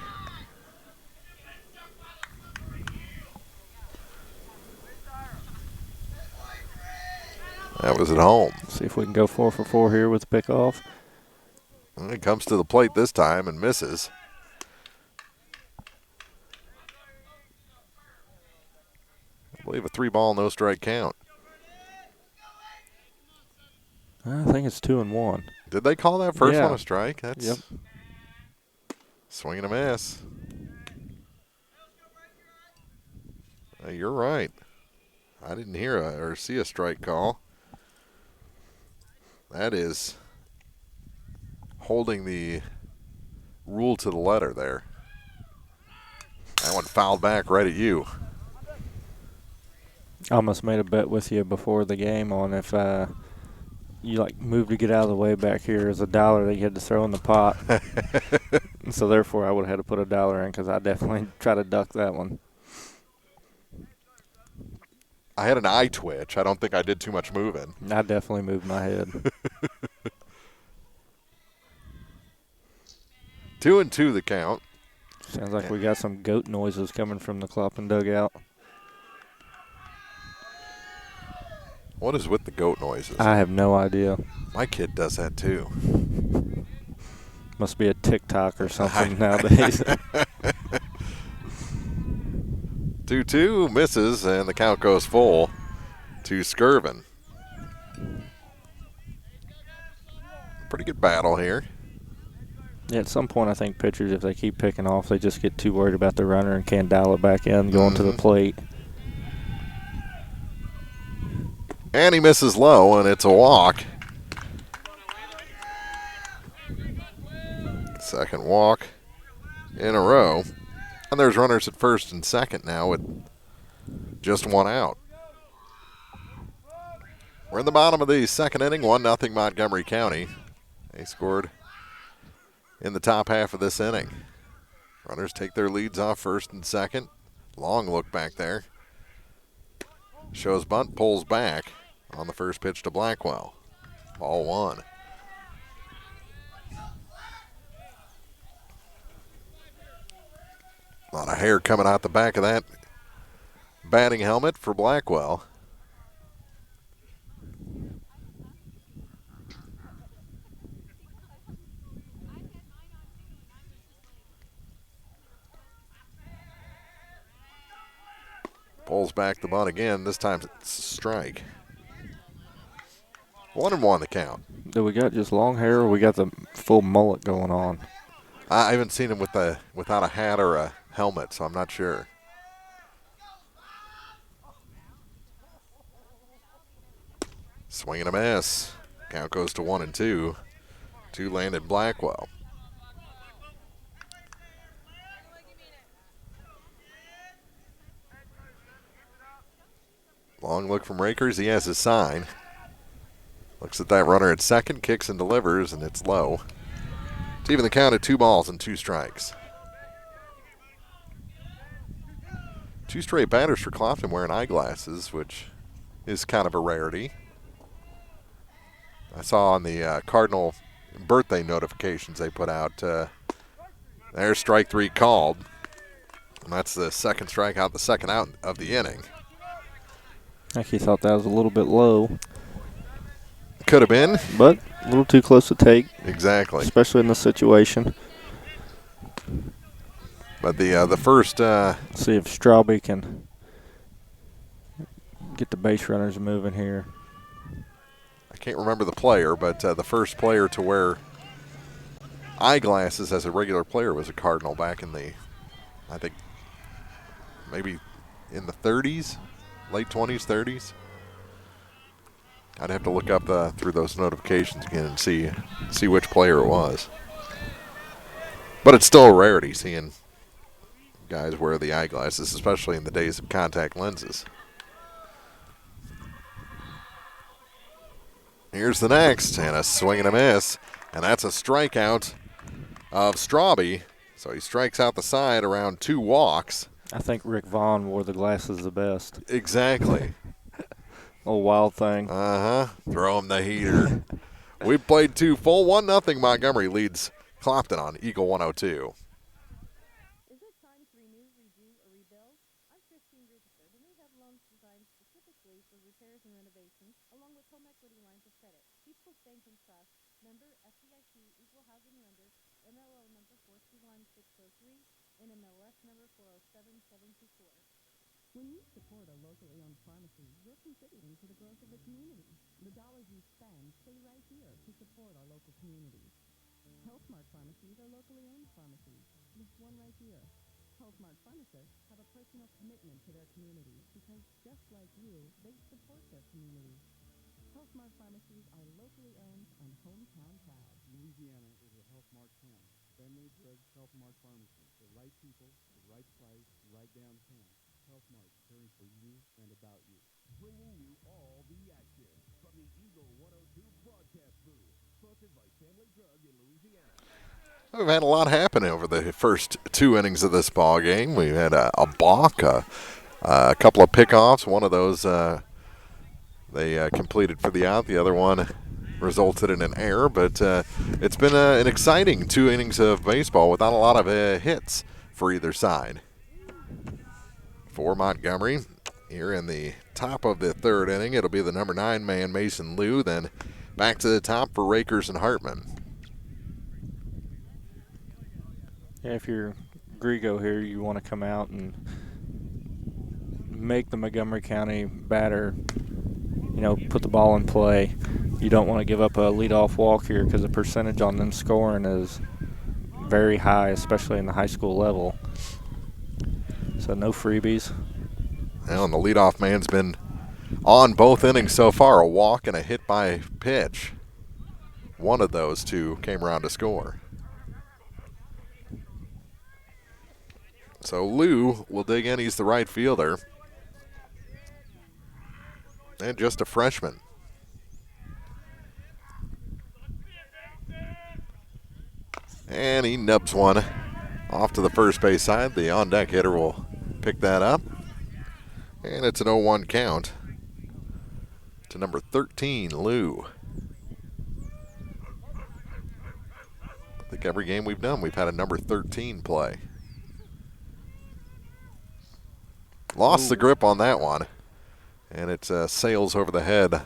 That was at home. See if we can go 4 for 4 here with the pickoff. And he comes to the plate this time and misses. I believe a 3-ball, no strike count. I think it's 2-1. Did they call that first Yeah. one a strike? That's Yep. Swing and a miss. You're right. I didn't hear or see a strike call. That is holding the rule to the letter there. That one fouled back right at you. I almost made a bet with you before the game on if you like move to get out of the way back here is $1 that you had to throw in the pot. And so therefore I would have had to put $1 in because I definitely try to duck that one. I had an eye twitch. I don't think I did too much moving. I definitely moved my head. 2-2 the count. Sounds like we got some goat noises coming from the Clopton dugout. What is with the goat noises? I have no idea. My kid does that too. Must be a TikTok or something nowadays. 2-2 misses, and the count goes full to Skirvin. Pretty good battle here. Yeah, at some point I think pitchers, if they keep picking off, they just get too worried about the runner and can't dial it back in going to the plate. And he misses low, and it's a walk. Second walk in a row. And there's runners at first and second now with just one out. We're in the bottom of the second inning, 1-0 Montgomery County. They scored in the top half of this inning. Runners take their leads off first and second. Long look back there. Shows bunt, pulls back on the first pitch to Blackwell. Ball 1. A lot of hair coming out the back of that batting helmet for Blackwell. Pulls back the bunt again. This time it's a strike. 1-1 the count. Do we got just long hair or we got the full mullet going on? I haven't seen him without a hat or a helmet, so I'm not sure. Swing and a miss. Count goes to 1-2. 2 landed Blackwell. Long look from Rakers. He has his sign. Looks at that runner at second, kicks and delivers, and it's low. It's even the count at 2 balls and 2 strikes. 2 straight batters for Clopton wearing eyeglasses, which is kind of a rarity. I saw on the Cardinal birthday notifications they put out, there's strike 3 called. And that's the second strikeout, the second out of the inning. I actually thought that was a little bit low. Could have been. But a little too close to take. Exactly. Especially in this situation. But the first See if Strawby can get the base runners moving here. I can't remember the player, but the first player to wear eyeglasses as a regular player was a Cardinal back in the, I think, maybe in the 30s, late 20s, 30s. I'd have to look up through those notifications again and see which player it was. But it's still a rarity seeing guys wear the eyeglasses, especially in the days of contact lenses. Here's the next, and a swing and a miss, and that's a strikeout of Strawby. So he strikes out the side around 2 walks. I think Rick Vaughn wore the glasses the best. Exactly. Old Wild thing. Throw him the heater. We've played 2 full. 1-0 Montgomery leads Clopton on Eagle 102. Is it time to renew, redo, or rebuild? I'm Christine Rutherford, and we have loans designed specifically for repairs and renovations, along with home equity lines of credit. Equals Bank and Trust, member FDIC, Equal Housing Lender, MLO number 421603, and MLS number 407724. When you support a locally owned pharmacy, you're contributing to the growth of the community. The dollars you spend stay right here to support our local communities. HealthMart pharmacies are locally owned pharmacies. This one right here. HealthMart pharmacists have a personal commitment to their communities because, just like you, they support their communities. HealthMart pharmacies are locally owned and hometown proud. Louisiana is a HealthMart town. Family Brooks HealthMart Pharmacy. The right people, the right price, right downtown. HealthMart, caring for you and about you. Bringing you all the action from the Eagle 102 broadcast booth. Sponsored by Family Drug in Louisiana. We've had a lot happen over the first 2 innings of this ball game. We've had a balk, a couple of pickoffs. One of those they completed for the out. The other one resulted in an error. But it's been an exciting 2 innings of baseball without a lot of hits for either side. For Montgomery, here in the top of the 3rd inning, it'll be the number 9 man, Mason Liu. Then back to the top for Rakers and Hartman. Yeah, if you're Grigo here, you want to come out and make the Montgomery County batter, put the ball in play. You don't want to give up a leadoff walk here because the percentage on them scoring is very high, especially in the high school level. So no freebies. Well, and the leadoff man's been on both innings so far, a walk and a hit by pitch. One of those 2 came around to score. So Lou will dig in. He's the right fielder. And just a freshman. And he nubs one off to the first base side. The on-deck hitter will pick that up. And it's an 0-1 count to number 13, Lou. I think every game we've done, we've had a number 13 play. Lost the grip on that one. And it sails over the head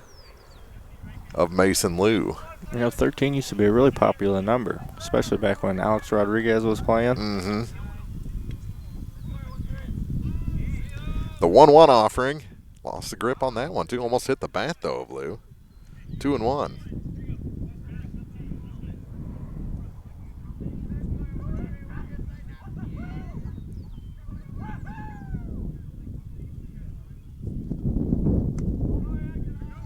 of Mason Liu. 13 used to be a really popular number, especially back when Alex Rodriguez was playing. The 1-1 offering. Lost the grip on that one, too. Almost hit the bat, though, of Liu. 2-1.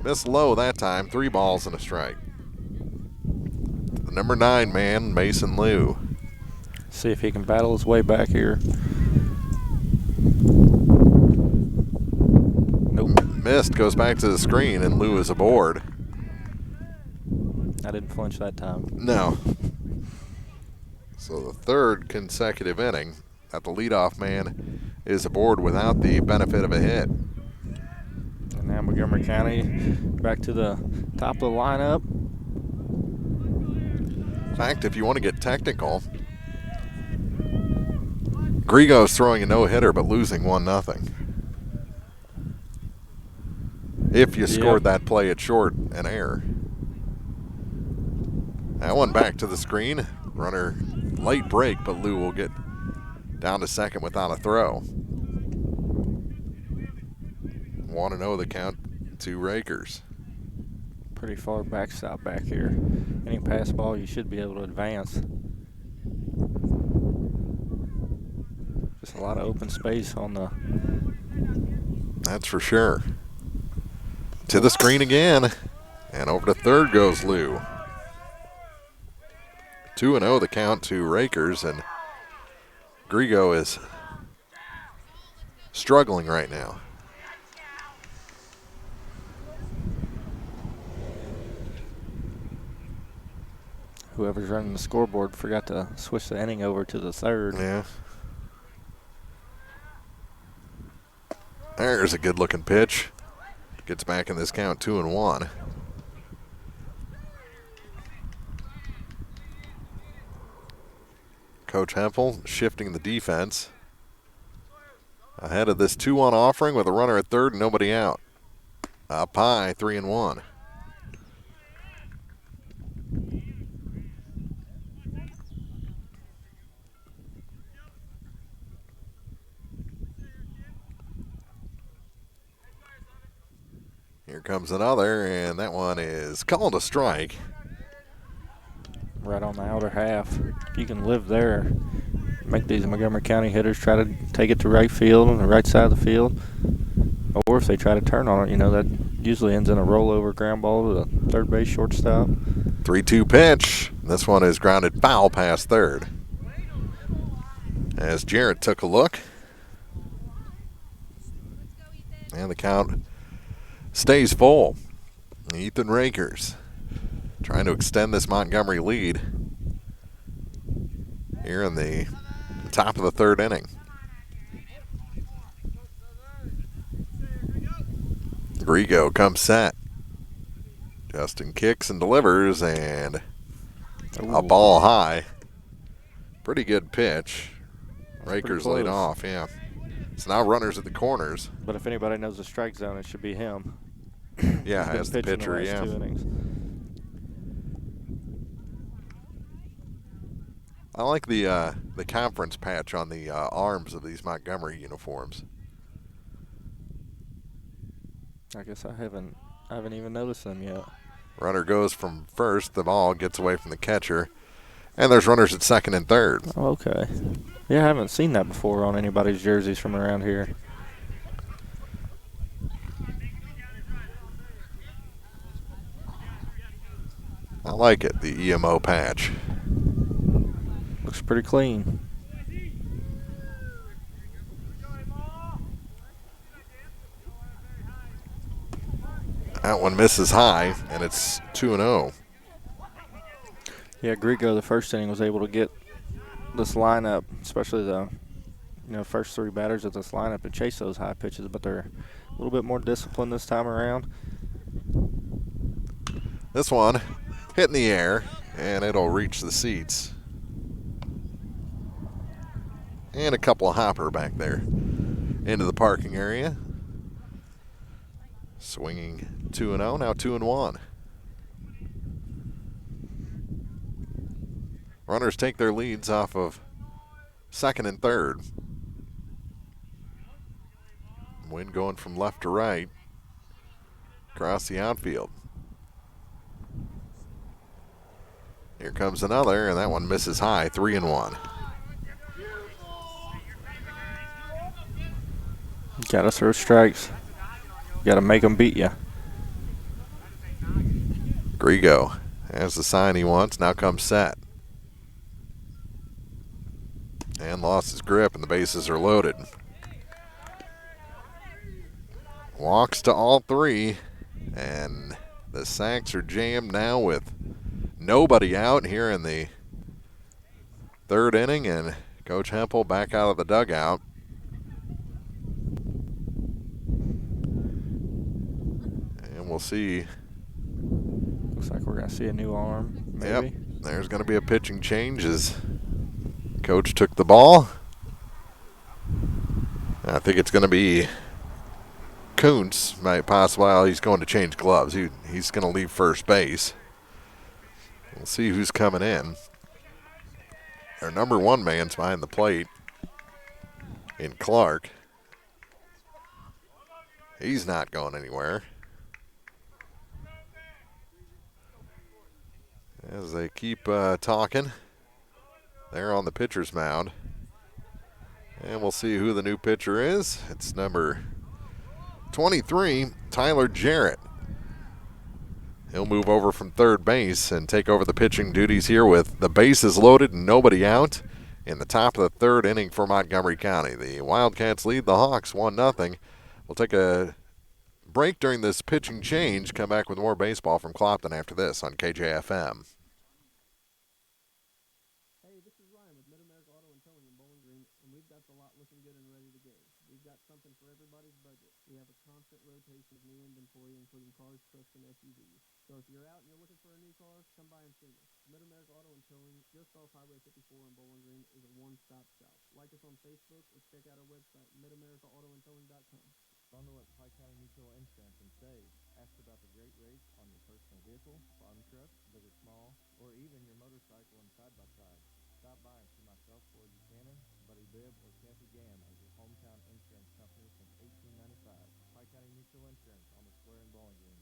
Missed low that time. 3 balls and a strike. The number 9 man, Mason Liu. See if he can battle his way back here. Nope. Missed, goes back to the screen, and Liu is aboard. I didn't flinch that time. No. So the 3rd consecutive inning that the leadoff man is aboard without the benefit of a hit. And now Montgomery County back to the top of the lineup. In fact, if you want to get technical, Grigo's throwing a no-hitter but losing 1-0. If you scored that play at short, an error. That one back to the screen. Runner late break, but Lou will get Down to second without a throw. 1-0 the count to Rakers. Pretty far backstop back here. Any pass ball, you should be able to advance. Just a lot of open space on the. That's for sure. To the screen again. And over to third goes Lou. 2-0 the count to Rakers, and Grigo is struggling right now. Whoever's running the scoreboard forgot to switch the inning over to the third. Yeah. There's a good-looking pitch. Gets back in this count 2-1. Coach Hempel shifting the defense. Ahead of this 2-1 offering with a runner at third and nobody out. Up high, 3-1. Here comes another, and that one is called a strike. Right on the outer half. If you can live there, make these Montgomery County hitters try to take it to right field on the right side of the field. Or if they try to turn on it, that usually ends in a rollover ground ball to the third base shortstop. 3-2 pitch. This one is grounded foul past third. As Jarrett took a look. And the count stays full. Ethan Rakers trying to extend this Montgomery lead here in the top of the third inning. Grigo comes set. Justin kicks and delivers, and a ball high. Pretty good pitch. Rakers laid off, yeah. So now runners at the corners. But if anybody knows the strike zone, it should be him. Yeah, as the pitcher, yeah. 2 innings. I like the conference patch on the arms of these Montgomery uniforms. I guess I haven't even noticed them yet. Runner goes from first, the ball gets away from the catcher, and there's runners at second and third. Oh, okay. Yeah, I haven't seen that before on anybody's jerseys from around here. I like it, the EMO patch. Looks pretty clean. That one misses high, and it's 2-0. Yeah, Grigo, the first inning, was able to get this lineup, especially the first three batters of this lineup, to chase those high pitches, but they're a little bit more disciplined this time around. This one hit in the air, and it'll reach the seats. And a couple of hopper back there into the parking area. Swinging 2-0, now 2-1. Runners take their leads off of second and third. Wind going from left to right across the outfield. Here comes another, and that one misses high, 3-1. Got to throw strikes. Got to make them beat you. Grigo has the sign he wants, now comes set. And lost his grip, and the bases are loaded. Walks to all three, and the sacks are jammed now with nobody out here in the third inning, and Coach Hempel back out of the dugout. And we'll see. Looks like we're going to see a new arm, maybe. Yep, there's going to be a pitching change as Coach took the ball. I think it's going to be Kuntz, might possibly. Well, he's going to change gloves. He's going to leave first base. We'll see who's coming in. Our number one man's behind the plate. in Clark. He's not going anywhere. As they keep talking, they're on the pitcher's mound. And we'll see who the new pitcher is. It's number 23, Tyler Jarrett. He'll move over from third base and take over the pitching duties here with the bases loaded and nobody out in the top of the third inning for Montgomery County. The Wildcats lead the Hawks 1-0. We'll take a break during this pitching change. Come back with more baseball from Clopton after this on KJFM. Hey, this is Ryan with Mid-America Auto and Towing in Bowling Green, and we've got the lot looking good and ready to go. We've got something for everybody's budget. We have a constant rotation of new inventory, including cars, trucks, and SUVs. So if you're out and you're looking for a new car, come by and see me. Mid-America Auto and Towing, just off Highway 54 in Bowling Green, is a one-stop shop. Like us on Facebook or check out our website, midamericaautoandtowing.com. Bundle at Pike County Mutual Insurance and save. Ask about the great rates on your personal vehicle, farm truck, big or small, or even your motorcycle and side-by-side. Stop by and see myself, Ford Buchanan, Buddy Bibb, or Kathy Gam as your hometown insurance company since 1895. Pike County Mutual Insurance on the square in Bowling Green.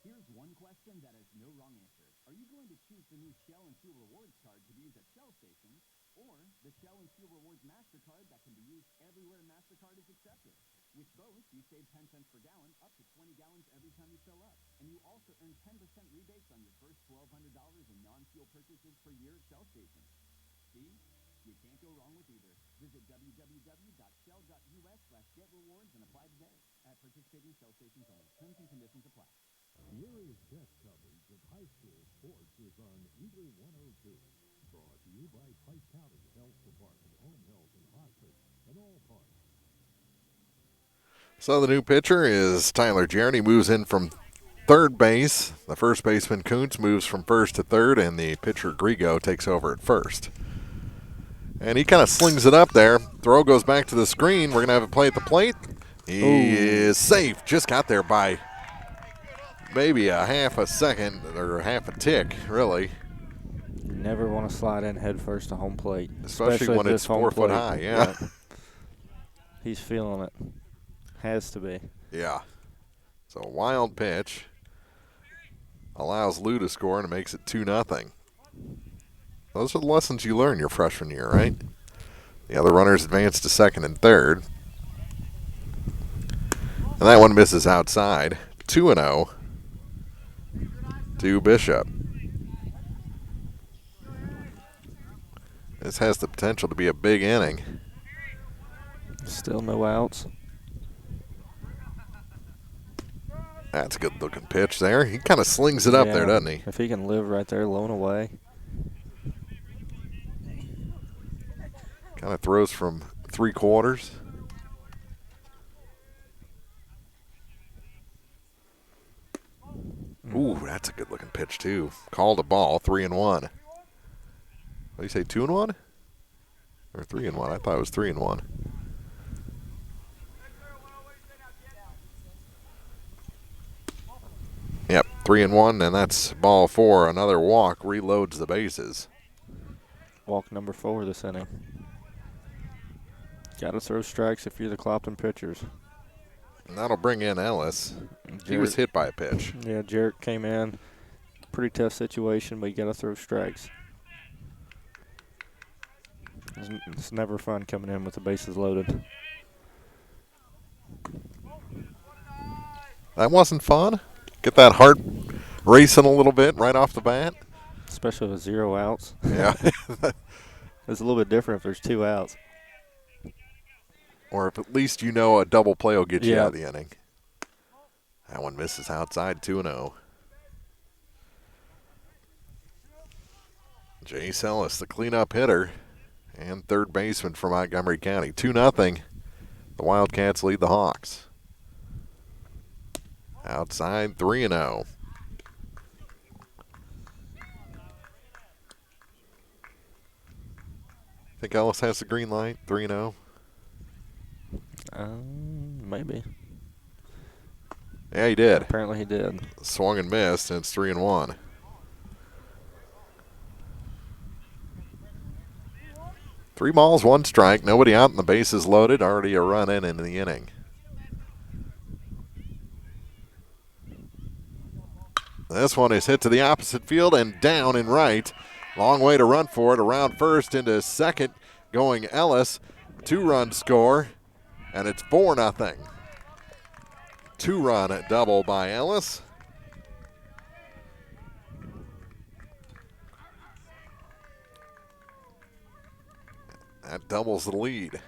Here's one question that has no wrong answer. Are you going to choose the new Shell and Fuel Rewards card to be used at Shell stations, or the Shell and Fuel Rewards MasterCard that can be used everywhere MasterCard is accepted? With both, you save 10 cents per gallon, up to 20 gallons every time you fill up. And you also earn 10% rebates on your first $1,200 in non-fuel purchases per year at Shell stations. See? You can't go wrong with either. Visit www.shell.us/getrewards and apply today. At participating Shell stations only. Terms and conditions apply. The area's best coverage of high school sports is on Eagle 102. Brought to you by Pike County Health Department, Home Health and Hospice, and all parts. So the new pitcher is Tyler Jarrett. He moves in from third base. The first baseman, Kuntz, moves from first to third, and the pitcher, Grigo, takes over at first. And he kind of slings it up there. Throw goes back to the screen. We're going to have a play at the plate. He is safe. Just got there by maybe a half a second or half a tick, really. You never want to slide in head first to home plate. Especially when it's 4 foot high, yeah. He's feeling it. Has to be. Yeah. So a wild pitch. Allows Lou to score and it makes it 2-0. Those are the lessons you learn your freshman year, right? The other runners advance to second and third. And that one misses outside. 2-0 to Bishop. This has the potential to be a big inning. Still no outs. That's a good-looking pitch there. He kind of slings it up there, doesn't he? If he can live right there, blown away. Kind of throws from 3/4. Ooh, that's a good-looking pitch, too. Called a ball, 3-1. What do you say, 2-1? Or 3-1? I thought it was 3-1. Yep, 3-1, and that's ball 4. Another walk reloads the bases. Walk number 4 this inning. Got to throw strikes if you're the Clopton pitchers. And that'll bring in Ellis. He was hit by a pitch. Yeah, Jarrett came in. Pretty tough situation, but you got to throw strikes. It's never fun coming in with the bases loaded. That wasn't fun. Get that heart racing a little bit right off the bat. Especially with 0 outs. Yeah. It's a little bit different if there's 2 outs. Or if at least you know a double play will get you out of the inning. That one misses outside, 2-0. Jace Ellis, the cleanup hitter and third baseman for Montgomery County. 2-0. The Wildcats lead the Hawks. Outside, 3-0. Think Ellis has the green light, 3-0? Maybe. Yeah, he did. Apparently he did. Swung and missed, and it's 3-1. 3 balls, 1 strike. Nobody out and the bases loaded. Already a run in the inning. This one is hit to the opposite field and down in right. Long way to run for it. Around first into second going Ellis. 2-run score, and it's 4-0. 2-run double by Ellis. That doubles the lead.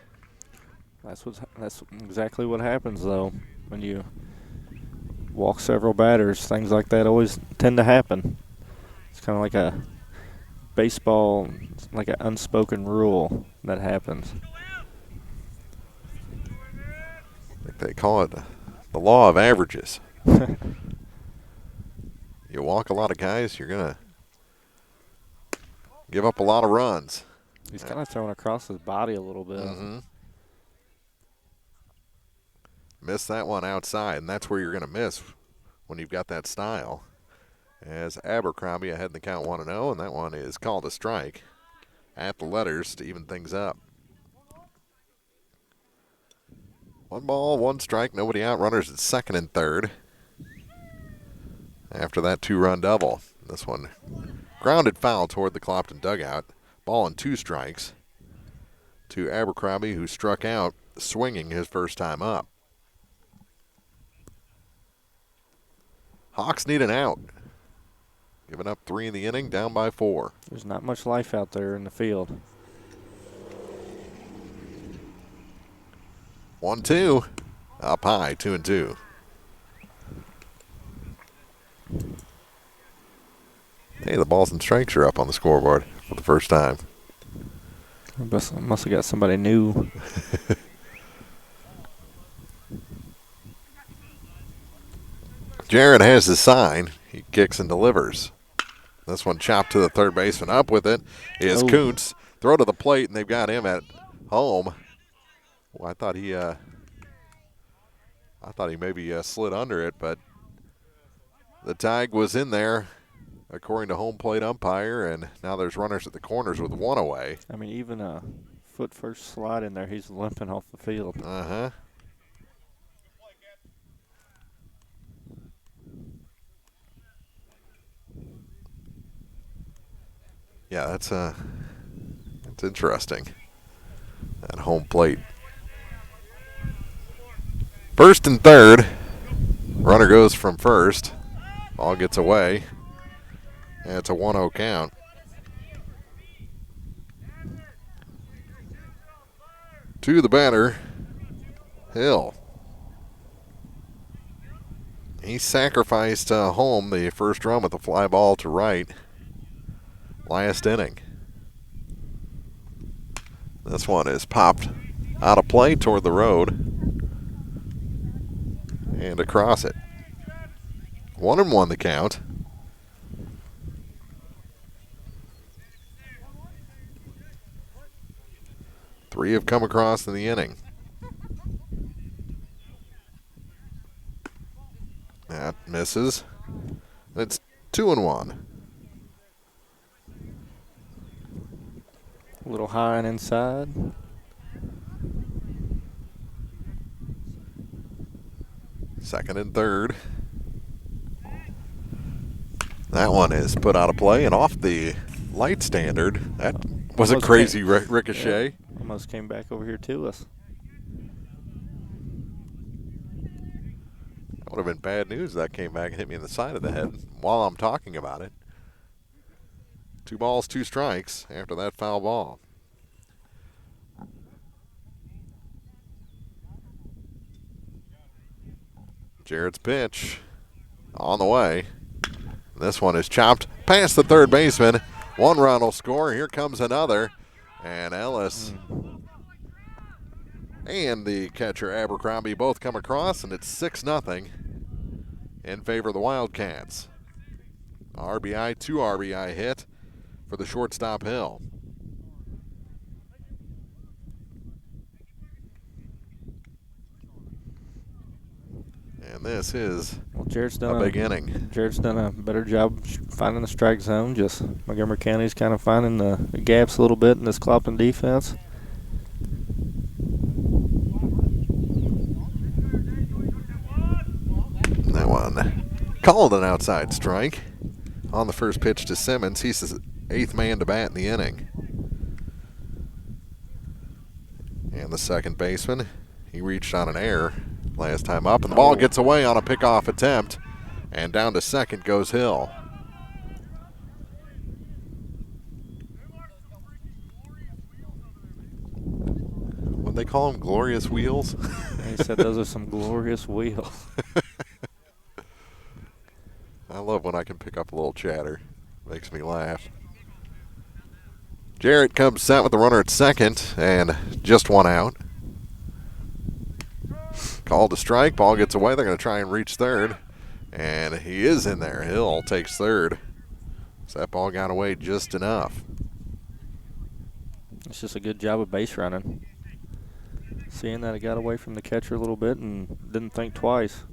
That's exactly what happens, though, when you walk several batters. Things like that always tend to happen. It's kind of like a baseball, like an unspoken rule that happens. I think they call it the law of averages. You walk a lot of guys, you're going to give up a lot of runs. He's kind of throwing across his body a little bit. Mm-hmm. Missed that one outside, and that's where you're going to miss when you've got that style. As Abercrombie ahead in the count 1-0, and that one is called a strike at the letters to even things up. 1 ball, 1 strike, nobody out. Runners at second and third after that 2-run double. This one grounded foul toward the Clopton dugout. Ball and 2 strikes to Abercrombie, who struck out swinging his first time up. Hawks need an out. Giving up 3 in the inning, down by 4. There's not much life out there in the field. 1-2. Up high, 2-2. Hey, the balls and strikes are up on the scoreboard for the first time. Must have got somebody new. Jared has his sign. He kicks and delivers. This one chopped to the third baseman. Up with it is Kuntz. Throw to the plate, and they've got him at home. Well, I thought he maybe slid under it, but the tag was in there, according to home plate umpire, and now there's runners at the corners with 1 away. I mean, even a foot first slide in there, he's limping off the field. Uh-huh. Yeah, that's interesting. At home plate. First and third. Runner goes from first. Ball gets away. And it's a 1-0 count. To the batter, Hill. He sacrificed home the first run with a fly ball to right last inning. This one is popped out of play toward the road and across it. 1-1 the count. Three have come across in the inning. That misses. It's 2-1. A little high and inside. Second and third. That one is put out of play and off the light standard. That was a crazy ricochet. Yeah, almost came back over here to us. That would have been bad news if that came back and hit me in the side of the head while I'm talking about it. 2 balls, 2 strikes after that foul ball. Jared's pitch on the way. This one is chopped past the third baseman. 1 run will score. Here comes another. And Ellis and the catcher Abercrombie both come across, and it's 6-0 in favor of the Wildcats. RBI, 2 RBI hit for the shortstop Hill. And this is Well, Jarrett's a done big inning. Jarrett's done a better job finding the strike zone. Just Montgomery County's kind of finding the gaps a little bit in this Clopton defense. That one called an outside strike on the first pitch to Simmons. He's the 8th man to bat in the inning. And the second baseman, he reached on an error last time up, and the ball gets away on a pickoff attempt, and down to second goes Hill. What'd they call them, glorious wheels? He said those are some glorious wheels. I love when I can pick up a little chatter. Makes me laugh. Jarrett comes set with the runner at second, and just one out. Called a strike, ball gets away. They're going to try and reach third, and he is in there. Hill takes third. So that ball got away just enough. It's just a good job of base running. Seeing that it got away from the catcher a little bit and didn't think twice.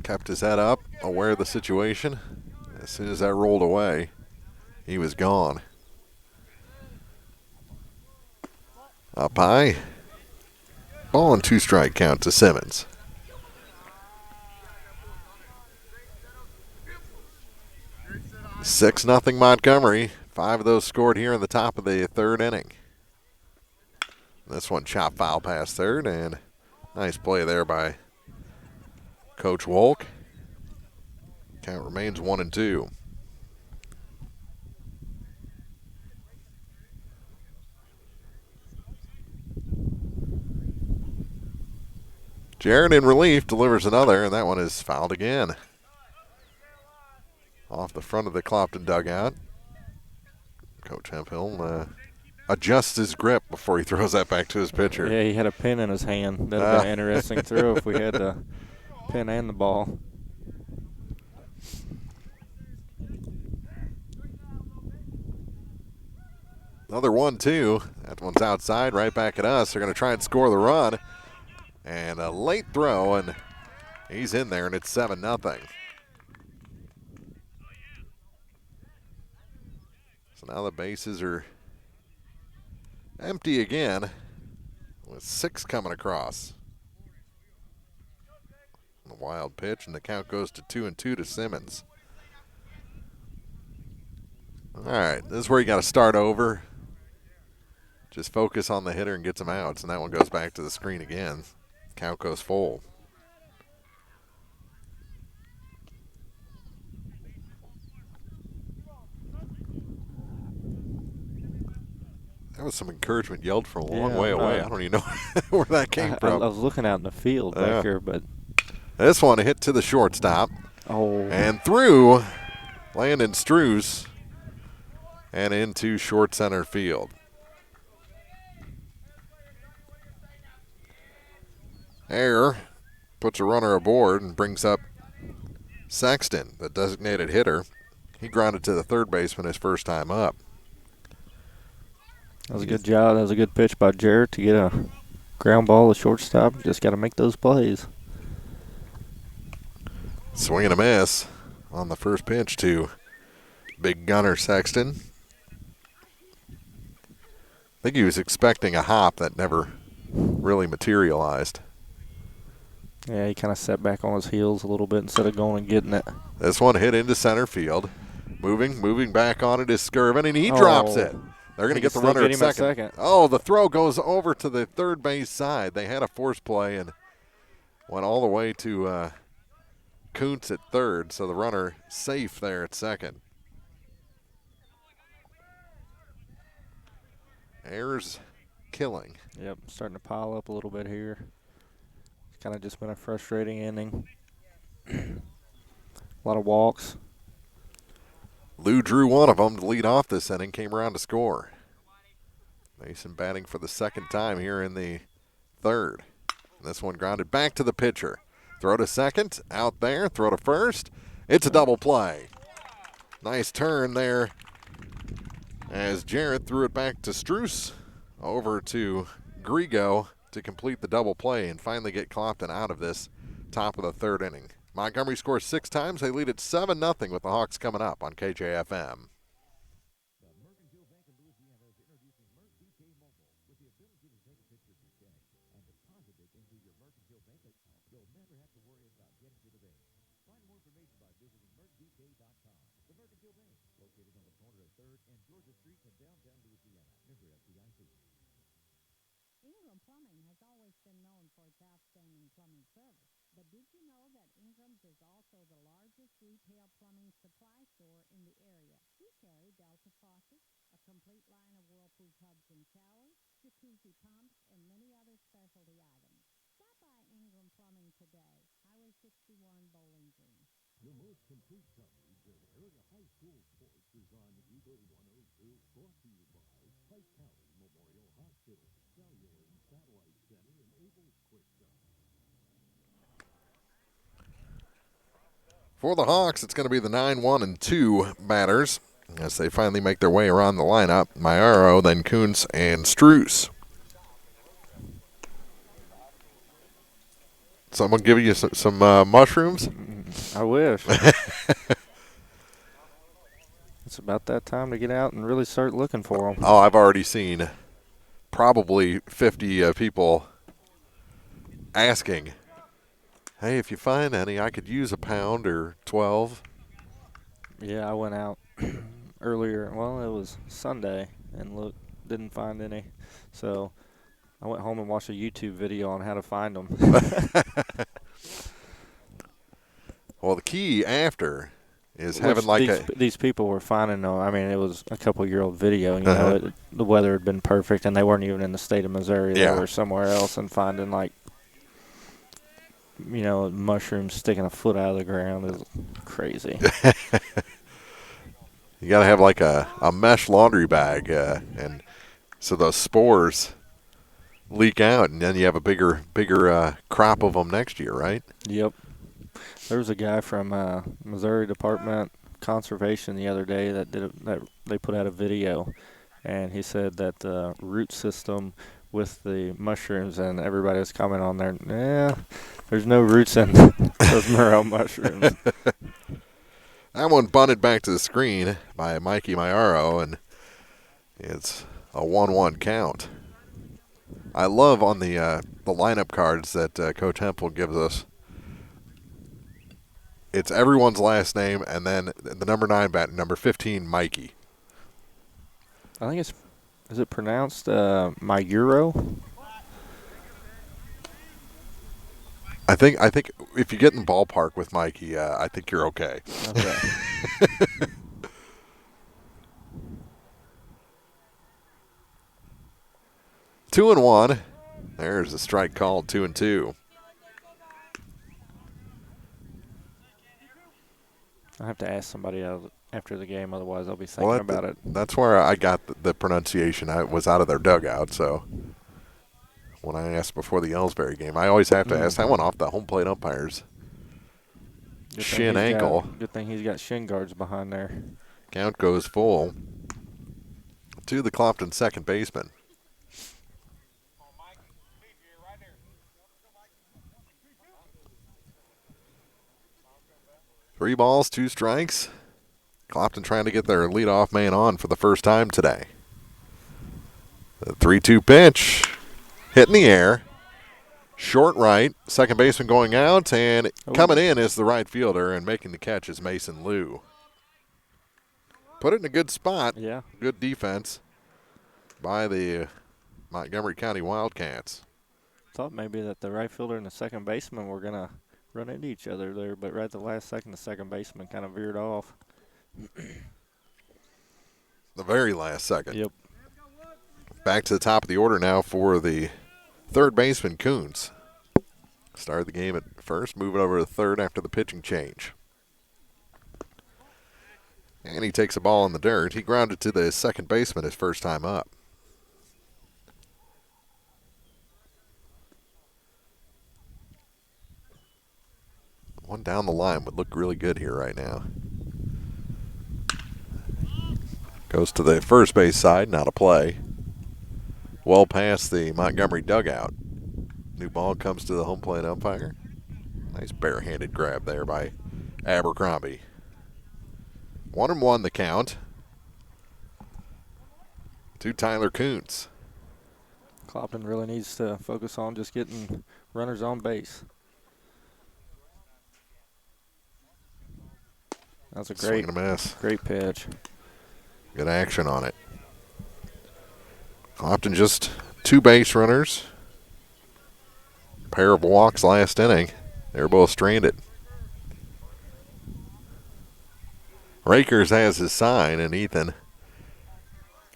Kept his head up, aware of the situation. As soon as that rolled away, he was gone. Up high. Ball and 2-strike count to Simmons. Six nothing Montgomery. 5 of those scored here in the top of the third inning. This one chopped foul past third, and nice play there by Coach Wolk. Count remains 1-2. Jarrett in relief delivers another, and that one is fouled again. Off the front of the Clopton dugout. Coach Hemphill adjusts his grip before he throws that back to his pitcher. Yeah, he had a pin in his hand. That would have been an interesting throw if we had the pin and the ball. Another 1-2. That one's outside, right back at us. They're going to try and score the run. And a late throw, and he's in there, and it's 7-0. So now the bases are empty again, with 6 coming across. The wild pitch, and the count goes to 2-2 to Simmons. All right, this is where you got to start over. Just focus on the hitter and get some outs, and that one goes back to the screen again. Count goes full. That was some encouragement yelled from a long way away. I don't even know where that came from. I was looking out in the field back here, but this one hit to the shortstop. Oh. And through Landon Struce and into short center field. Error puts a runner aboard and brings up Sexton, the designated hitter. He grounded to the third baseman his first time up. That was a good job. That was a good pitch by Jarrett to get a ground ball to shortstop. Just got to make those plays. Swing and a miss on the first pitch to big gunner Sexton. I think he was expecting a hop that never really materialized. Yeah, he kind of sat back on his heels a little bit instead of going and getting it. This one hit into center field. Moving back on it is Skirvin, and he drops it. They're going to get the runner at second. Oh, the throw goes over to the third base side. They had a force play and went all the way to Kuntz at third, so the runner safe there at second. Errors killing. Yep, starting to pile up a little bit here. It's kind of just been a frustrating inning. A lot of walks. Lou drew one of them to lead off this inning, came around to score. Mason batting for the second time here in the third. And this one grounded back to the pitcher. Throw to second, out there, throw to first. It's a double play. Nice turn there as Jarrett threw it back to Struce, over to Grigo to complete the double play and finally get Clopton out of this top of the third inning. Montgomery scores 6 times. They lead at 7-0 with the Hawks coming up on KJFM. The Mercantile Bank of Louisiana is introducing Merc BK Mobile with the ability to take a picture of your check and deposit it into your Mercantile Bank account. You'll never have to worry about getting to the bank. Find more information by visiting mercbk.com. The Mercantile Bank, located on the corner of 3rd and Georgia Street in downtown Louisiana. Member FDIC. Ingram Plumbing has always been known for its outstanding plumbing service. But did you know that Ingram's is also the largest retail plumbing supply store in the area? We carry Delta faucets, a complete line of Whirlpool tubs and showers, jacuzzi pumps, and many other specialty items. Stop by Ingram Plumbing today, Highway 61, Bowling Green. The most complete coverage of area high school sports is on Eagle 102. Brought to you by Pike County Memorial Hospital, Cellular and Satellite Center, and Abel's Quick Shop. For the Hawks, it's going to be the 9-1-2 batters as they finally make their way around the lineup. Mayaro, then Kuntz, and Struce. Someone give you some mushrooms? I wish. It's about that time to get out and really start looking for them. Oh, I've already seen probably 50 people asking, hey, if you find any, I could use a pound or 12. Yeah, I went out earlier. Well, it was Sunday and didn't find any. So I went home and watched a YouTube video on how to find them. Well, the key after is having these people were finding them. I mean, it was a couple-year-old video. You know, the weather had been perfect, and they weren't even in the state of Missouri. They were somewhere else and finding, like, you know, mushrooms sticking a foot out of the ground. It was crazy. You got to have like a mesh laundry bag, and so those spores leak out, and then you have a bigger crop of them next year, right? Yep. There was a guy from Missouri Department Conservation the other day that they put out a video, and he said that the root system with the mushrooms, and everybody was commenting on there, there's no roots in those Murrow mushrooms. That one bunted back to the screen by Mikey Mayaro, and it's a 1-1 count. I love on the lineup cards that Coach Hempel gives us. It's everyone's last name and then the number 9 bat, number 15, Mikey. I think is it pronounced Mayuro? I think if you get in the ballpark with Mikey, I think you're okay. Okay. 2-1. There's a strike called. 2-2. I have to ask somebody after the game, otherwise I'll be thinking about it. That's where I got the pronunciation. I was out of their dugout, so when I asked before the Ellsbury game, I always have to ask that one off the home plate umpire's shin ankle. Good thing he's got shin guards behind there. Count goes full to the Clopton second baseman. Three balls, 2 strikes. Clopton trying to get their leadoff man on for the first time today. The 3-2 pitch. Hit in the air. Short right. Second baseman going out, and coming in is the right fielder, and making the catch is Mason Liu. Put it in a good spot. Yeah. Good defense by the Montgomery County Wildcats. Thought maybe that the right fielder and the second baseman were going to run into each other there, but right at the last second, the second baseman kind of veered off. The very last second. Yep. Back to the top of the order now for the third baseman, Kuntz. Started the game at first, moving over to third after the pitching change. And he takes a ball in the dirt. He grounded to the second baseman his first time up. One down the line would look really good here right now. Goes to the first base side, not a play. Well past the Montgomery dugout. New ball comes to the home plate umpire. Nice barehanded grab there by Abercrombie. 1-1 the count to Tyler Kuntz. Clopton really needs to focus on just getting runners on base. That's a Swing and a miss. great pitch. Good action on it. Clopton just 2 base runners. Pair of walks last inning. They were both stranded. Rakers has his sign, and Ethan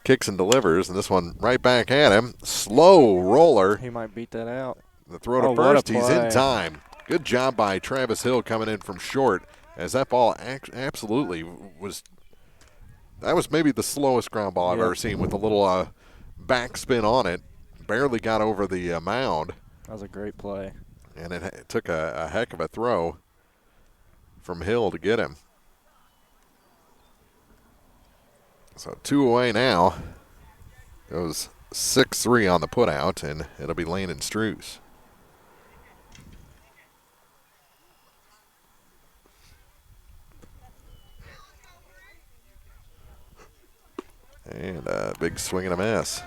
kicks and delivers, and this one right back at him. Slow roller. He might beat that out. The throw to first. He's in time. Good job by Travis Hill coming in from short, as that ball absolutely was. That was maybe the slowest ground ball I've ever seen, with a little backspin on it. Barely got over the mound. That was a great play. And it took a heck of a throw from Hill to get him. So 2 away now. Goes 6-3 on the putout, and it'll be Landon Struess. And a big swing and a miss.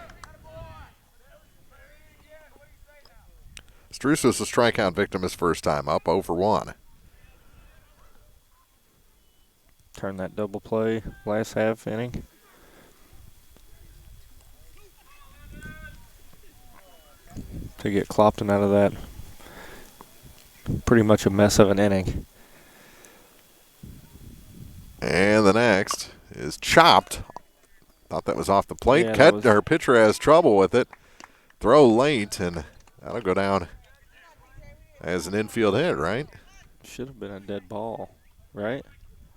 Struess was the strikeout victim his first time up, 0 for 1. Turned that double play last half inning. To get Clopton out of that pretty much a mess of an inning. And the next is chopped. Thought that was off the plate. Yeah, Our pitcher has trouble with it. Throw late, and that'll go down as an infield hit, right? Should have been a dead ball, right?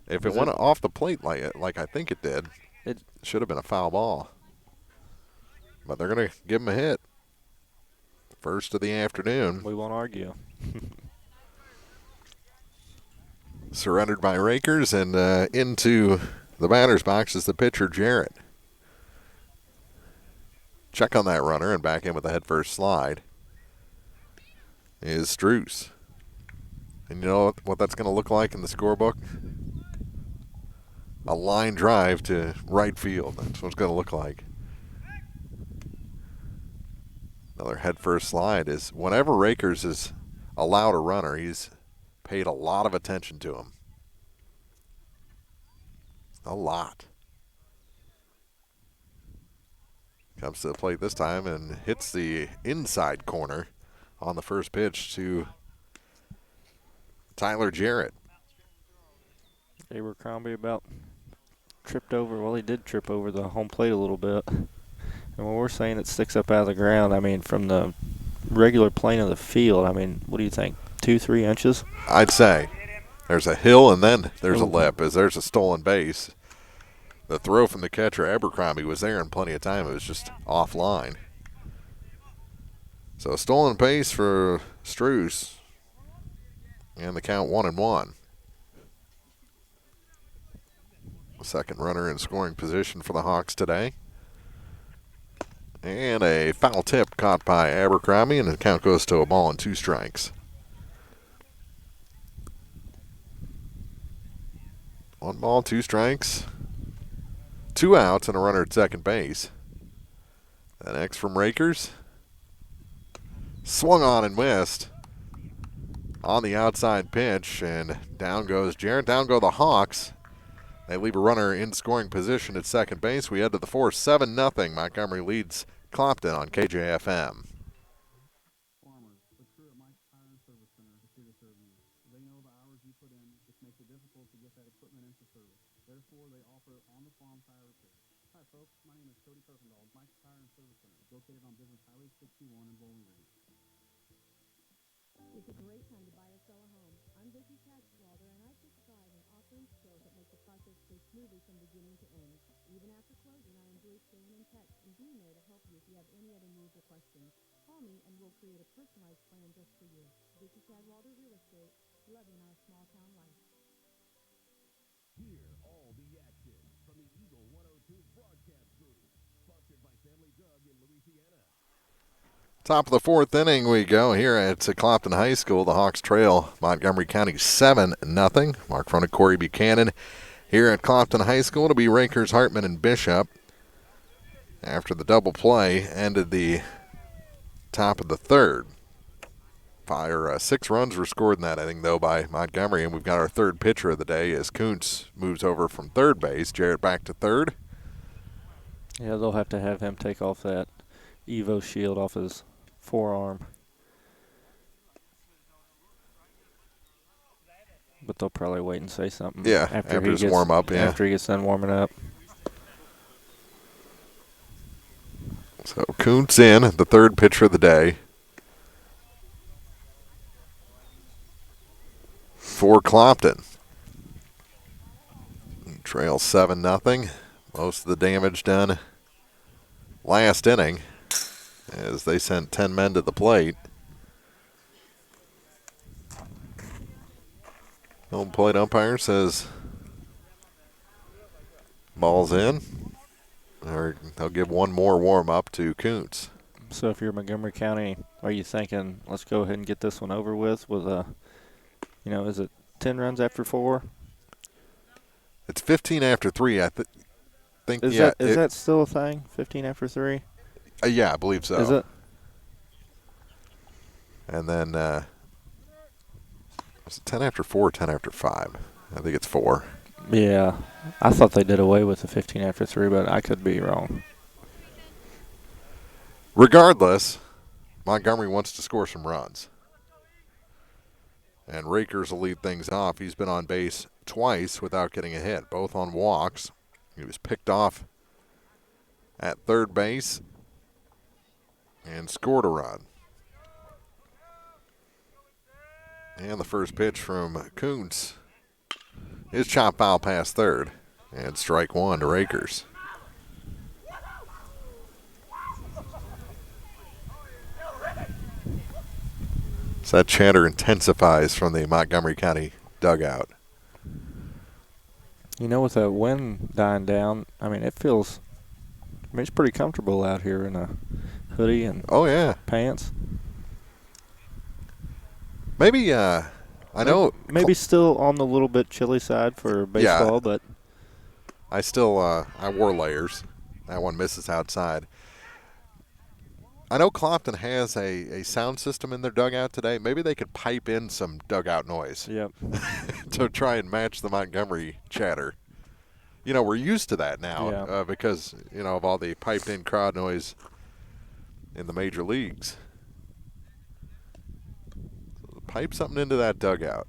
If it went off the plate like I think it did, it should have been a foul ball. But they're going to give him a hit. First of the afternoon. We won't argue. Surrendered by Rakers, and into the batter's box is the pitcher, Jarrett. Check on that runner, and back in with a head-first slide is Struess. And you know what that's going to look like in the scorebook? A line drive to right field. That's what it's going to look like. Another head-first slide is whenever Rakers is allowed a runner, he's paid a lot of attention to him. A lot. Comes to the plate this time and hits the inside corner on the first pitch to Tyler Jarrett. Abercrombie about tripped over. Well, he did trip over the home plate a little bit. And when we're saying it sticks up out of the ground, I mean, from the regular plane of the field, I mean, what do you think, 2-3 inches? I'd say. There's a hill and then there's a lip, as there's a stolen base. The throw from the catcher, Abercrombie, was there in plenty of time. It was just offline. So a stolen base for Struess. And the count 1-1. Second runner in scoring position for the Hawks today. And a foul tip caught by Abercrombie, and the count goes to a ball and 2 strikes. 1 ball, 2 strikes. 2 outs and a runner at second base. The next from Rakers. Swung on and missed on the outside pitch, and down goes Jarrett. Down go the Hawks. They leave a runner in scoring position at second base. We head to the 4th, 7-0. Montgomery leads Clopton on KJFM. Farmers, the crew at Mike's Tire and Service Center is here to serve you. They know the hours you put in, which makes it difficult to get that equipment into service. Therefore, they offer on-the-farm tire repair. Hi, folks. My name is Cody Kirkendall, Mike's Tire and Service Center, located on Business Highway 61 in Bowling Green. It's a great time to buy or sell a home. I'm Vicki Cadwalder, and I take pride in offering skills that make the process go smoothly from beginning to end. Even after closing, I enjoy staying in touch and being there to help you if you have any other needs or questions. Call me, and we'll create a personalized plan just for you. Vicki Cadwalder Real Estate, loving our small-town life. Hear all the action from the Eagle 102 broadcast booth, sponsored by Family Drug in Louisiana. Top of the fourth inning we go here at Clopton High School. The Hawks trail Montgomery County 7-0. Mark front of Corey Buchanan here at Clopton High School. It'll be Rakers, Hartman, and Bishop. After the double play, ended the top of the third. 6 runs were scored in that inning, though, by Montgomery, and we've got our third pitcher of the day as Kuntz moves over from third base. Jarrett back to third. Yeah, they'll have to have him take off that Evo shield off his forearm. But they'll probably wait and say something. Yeah, after his warm-up, yeah. After he gets done warming up. So Kuntz in, the third pitcher of the day. For Clopton. Trail 7-0. Most of the damage done last inning as they sent 10 men to the plate. Home plate umpire says ball's in. Or they'll give one more warm-up to Kuntz. So if you're Montgomery County, are you thinking, let's go ahead and get this one over with a, is it 10 runs after 4? It's 15 after 3. I think. Is that still a thing? 15 after 3? Yeah, I believe so. Is it? And then was it 10 after 4 or 10 after 5? I think it's 4. Yeah, I thought they did away with the 15 after 3, but I could be wrong. Regardless, Montgomery wants to score some runs. And Rakers will lead things off. He's been on base twice without getting a hit, both on walks. He was picked off at third base and scored a run. And the first pitch from Kuntz is chop foul past third. And strike one to Rakers. So that chatter intensifies from the Montgomery County dugout. With that wind dying down, it's pretty comfortable out here in a hoodie and pants. Maybe, I know. Maybe still on the little bit chilly side for baseball, but. I still, I wore layers. That one misses outside. I know Clopton has a sound system in their dugout today. Maybe they could pipe in some dugout noise. Yep. To try and match the Montgomery chatter. We're used to that now because, of all the piped-in crowd noise in the major leagues. So pipe something into that dugout.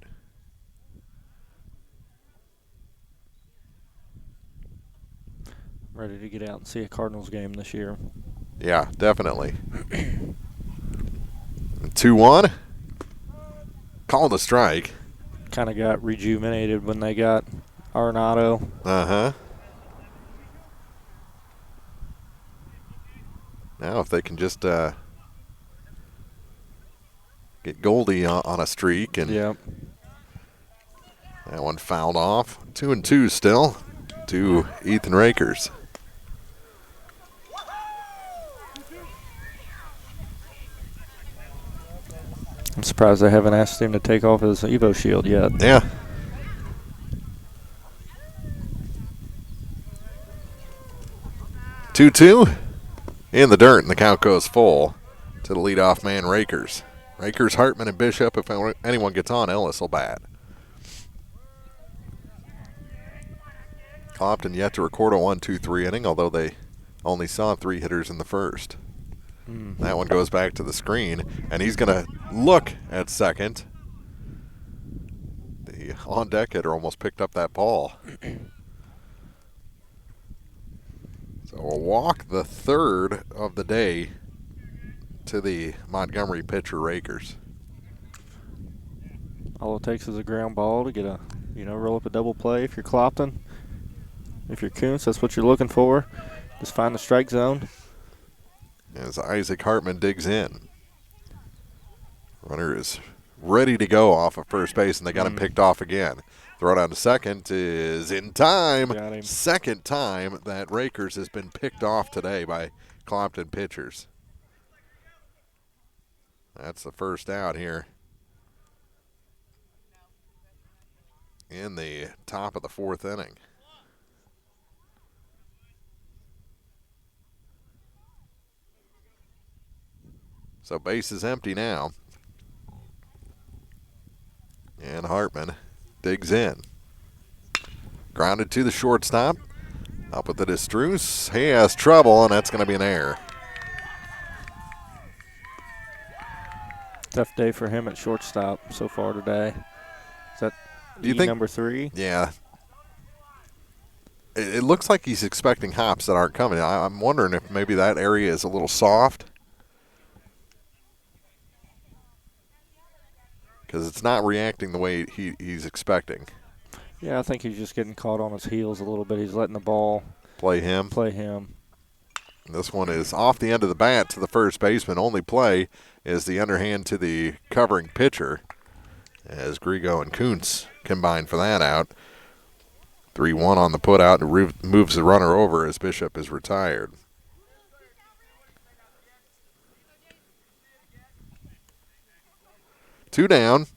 Ready to get out and see a Cardinals game this year. Yeah, definitely. 2-1. Called a strike. Kind of got rejuvenated when they got Arenado. Uh-huh. Now if they can just get Goldie on a streak. And yep. That one fouled off. 2-2 still to Ethan Rakers. I'm surprised they haven't asked him to take off his Evo shield yet. Yeah. Two in the dirt, and the count goes full to the leadoff man, Rakers. Rakers, Hartman, and Bishop. If anyone gets on, Ellis will bat. Clopton yet to record a 1-2-3 inning, although they only saw 3 hitters in the first. That one goes back to the screen, and he's going to look at second. The on-deck hitter almost picked up that ball. So a walk, the third of the day to the Montgomery pitcher, Rakers. All it takes is a ground ball to get roll up a double play if you're Clopton. If you're Kuntz, that's what you're looking for. Just find the strike zone. As Isaac Hartman digs in. Runner is ready to go off of first base, and they got him picked off again. Throw down to second is in time. Got him. Second time that Rakers has been picked off today by Clopton pitchers. That's the first out here in the top of the 4th inning. So base is empty now. And Hartman digs in. Grounded to the shortstop. Up with it is Struce. He has trouble, and that's going to be an error. Tough day for him at shortstop so far today. Is that Do you think, number 3? Yeah. It looks like he's expecting hops that aren't coming. I'm wondering if maybe that area is a little soft. Because it's not reacting the way he's expecting. Yeah, I think he's just getting caught on his heels a little bit. He's letting the ball play him. This one is off the end of the bat to the first baseman. Only play is the underhand to the covering pitcher as Grigo and Kuntz combine for that out. 3-1 on the put out and moves the runner over as Bishop is retired. Two down.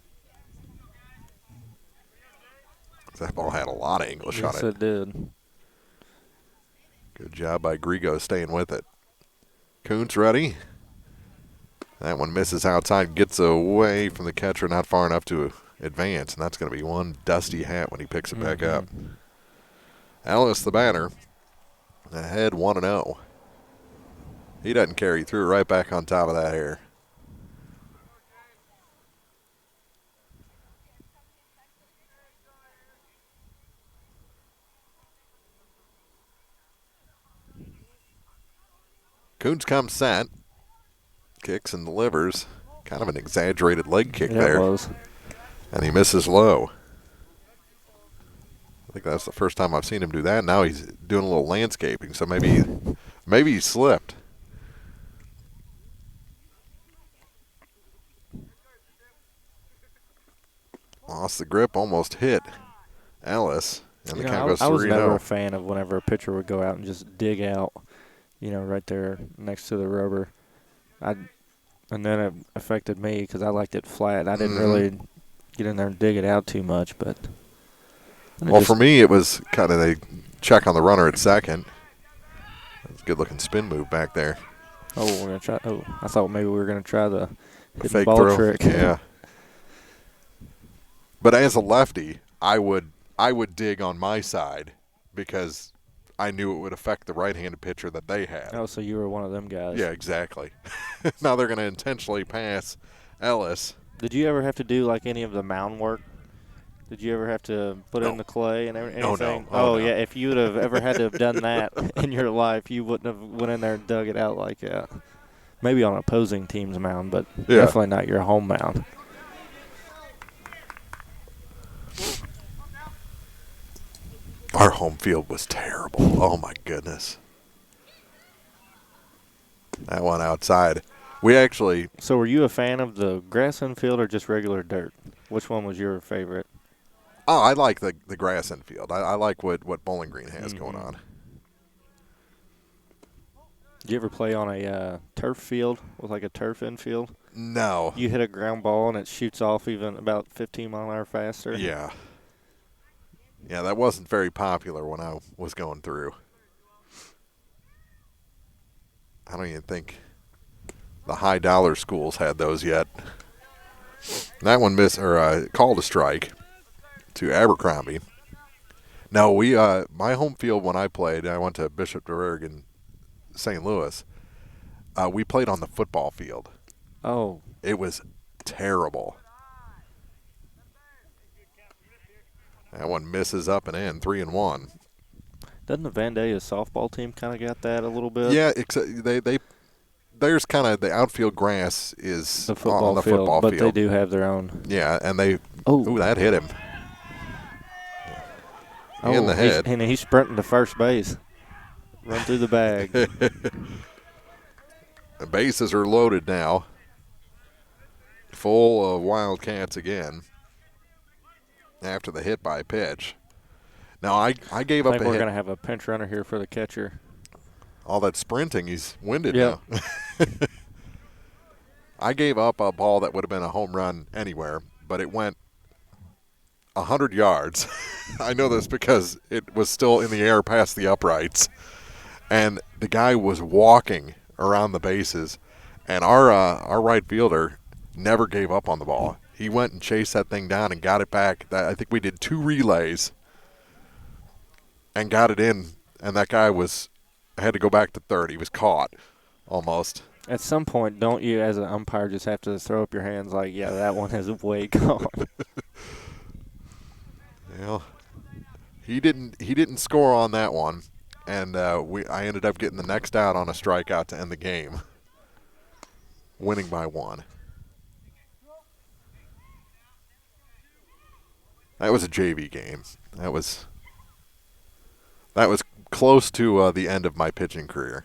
That ball had a lot of English on it. Yes, it did. Good job by Grigo staying with it. Kuntz ready. That one misses outside, gets away from the catcher, not far enough to advance, and that's going to be one dusty hat when he picks it back up. Ellis, the batter, ahead 1-0. He doesn't carry through, right back on top of that here. Kuntz comes set, kicks and delivers. Kind of an exaggerated leg kick there. It was. And he misses low. I think that's the first time I've seen him do that. Now he's doing a little landscaping, so maybe he slipped. Lost the grip, almost hit Ellis, and the count goes 3-0. I was never a fan of whenever a pitcher would go out and just dig out, right there next to the rubber. And then it affected me because I liked it flat. I didn't really get in there and dig it out too much. But for me, it was kind of a check on the runner at second. It's a good-looking spin move back there. Oh, we're gonna try. Oh, I thought maybe we were gonna try the fake ball throw trick. Yeah. But as a lefty, I would dig on my side because I knew it would affect the right-handed pitcher that they had. Oh, so you were one of them guys. Yeah, exactly. Now they're going to intentionally pass Ellis. Did you ever have to do like any of the mound work? Did you ever have to put in the clay and anything? No. Yeah, if you would have ever had to have done that in your life, you wouldn't have went in there and dug it out like that. Maybe on an opposing team's mound, but definitely not your home mound. Our home field was terrible. Oh, my goodness. That one outside. We actually... So were you a fan of the grass infield or just regular dirt? Which one was your favorite? Oh, I like the grass infield. I like what Bowling Green has going on. Did you ever play on a turf field with like a turf infield? No. You hit a ground ball and it shoots off even about 15 mile an hour faster? Yeah. Yeah, that wasn't very popular when I was going through. I don't even think the high dollar schools had those yet. That one called a strike to Abercrombie. No, my home field when I played, I went to Bishop DeRerg in St. Louis. We played on the football field. Oh. It was terrible. That one misses up and in, 3-1. Doesn't the Vandalia softball team kind of got that a little bit? Yeah, except there's kind of the outfield grass is the football on the field, football but field. They do have their own. Yeah, and they. Oh, that hit him. In the head. He's sprinting to first base. Run through the bag. The bases are loaded now. Full of Wildcats again. After the hit by pitch. Now, I gave up a hit. We're going to have a pinch runner here for the catcher. All that sprinting, he's winded now. I gave up a ball that would have been a home run anywhere, but it went 100 yards. I know this because it was still in the air past the uprights, and the guy was walking around the bases, and our right fielder never gave up on the ball. He went and chased that thing down and got it back. I think we did 2 relays and got it in, and that guy had to go back to third. He was caught almost. At some point, don't you, as an umpire, just have to throw up your hands like, yeah, that one is way gone? Well, he didn't score on that one, and I ended up getting the next out on a strikeout to end the game, winning by 1. That was a JV game. That was close to the end of my pitching career.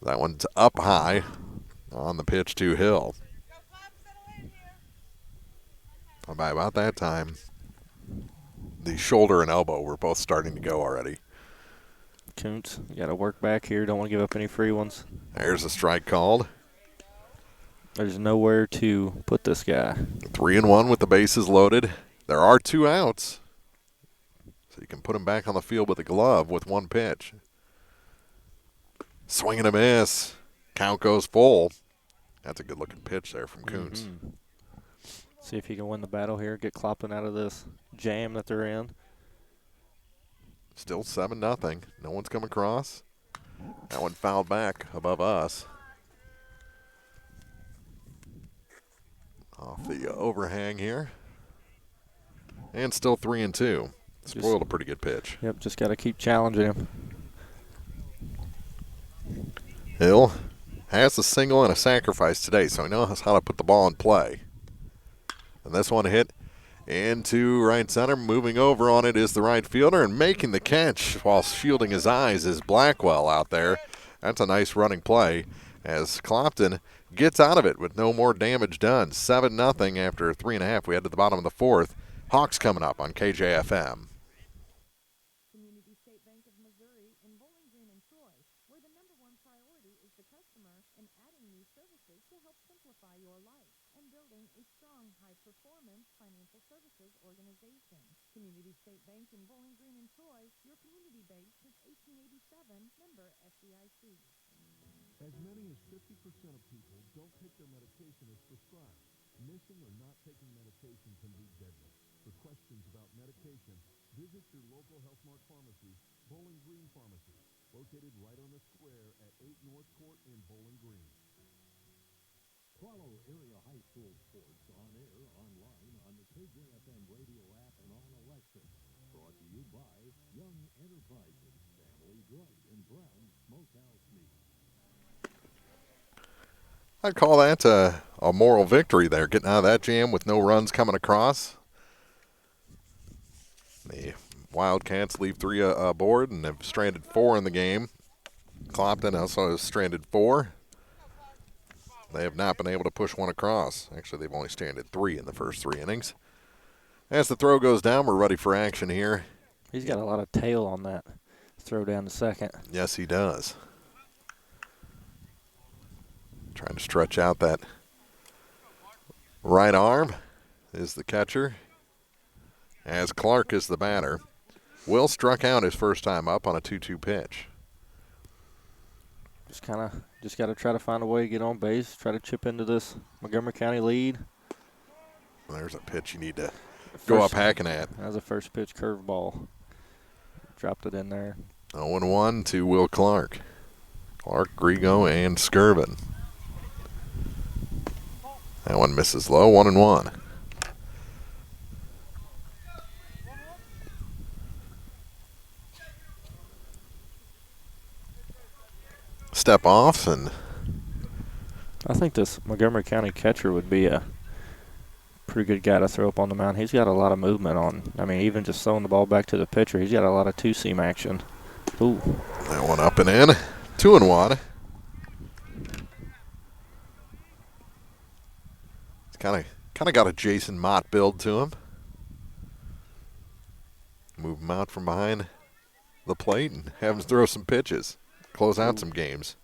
That one's up high on the pitch to Hill. By about that time, the shoulder and elbow were both starting to go already. Kuntz, you got to work back here. Don't want to give up any free ones. There's a strike called. There's nowhere to put this guy. 3-1 with the bases loaded. There are 2 outs. So you can put him back on the field with a glove with 1 pitch. Swing and a miss. Count goes full. That's a good-looking pitch there from Kuntz. Mm-hmm. See if he can win the battle here, get Clopton out of this jam that they're in. Still 7-0. No one's come across. That one fouled back above us. Off the overhang here. And still 3-2. Spoiled a pretty good pitch. Yep, just got to keep challenging him. Hill has a single and a sacrifice today, so he knows how to put the ball in play. And this one hit into right center. Moving over on it is the right fielder, and making the catch while shielding his eyes is Blackwell out there. That's a nice running play as Clopton gets out of it with no more damage done. 7-0 after 3.5. We head to the bottom of the 4th. Hawks coming up on KJFM. Community State Bank of Missouri in Bowling Green and Troy, where the #1 priority is the customer and adding new services to help simplify your life and building a strong, high-performance financial services organization. Community State Bank in Bowling Green and Troy, your community bank since 1887, member FDIC. As many as 50% of people don't take their medication as prescribed. Missing or not taking medication can be deadly. For questions about medication, visit your local Health Mart pharmacy, Bowling Green Pharmacy, located right on the square at 8 North Court in Bowling Green. Follow area high school sports on air, online, on the KJFM radio app, and on Alexa. Brought to you by Young Enterprises, family drug and brown smokehouse meat. I'd call that a moral victory there, getting out of that jam with no runs coming across. The Wildcats leave 3 aboard and have stranded 4 in the game. Clopton also has stranded 4. They have not been able to push one across. Actually, they've only stranded 3 in the first 3 innings. As the throw goes down, we're ready for action here. He's got a lot of tail on that throw down to second. Yes, he does. Trying to stretch out that right arm is the catcher, as Clark is the batter. Will struck out his first time up on a 2-2 pitch. Just got to try to find a way to get on base, try to chip into this Montgomery County lead. There's a pitch you need to go up hacking at. That was a first pitch curveball. Dropped it in there. 0-1 to Will Clark. Clark, Grigo, and Skirvin. That one misses low, 1-1. Step off, and I think this Montgomery County catcher would be a pretty good guy to throw up on the mound. He's got a lot of movement on. I mean, even just throwing the ball back to the pitcher, he's got a lot of two-seam action. Ooh. That one up and in. 2-1. It's kind of got a Jason Mott build to him. Move him out from behind the plate and have him throw some pitches. Close out some games.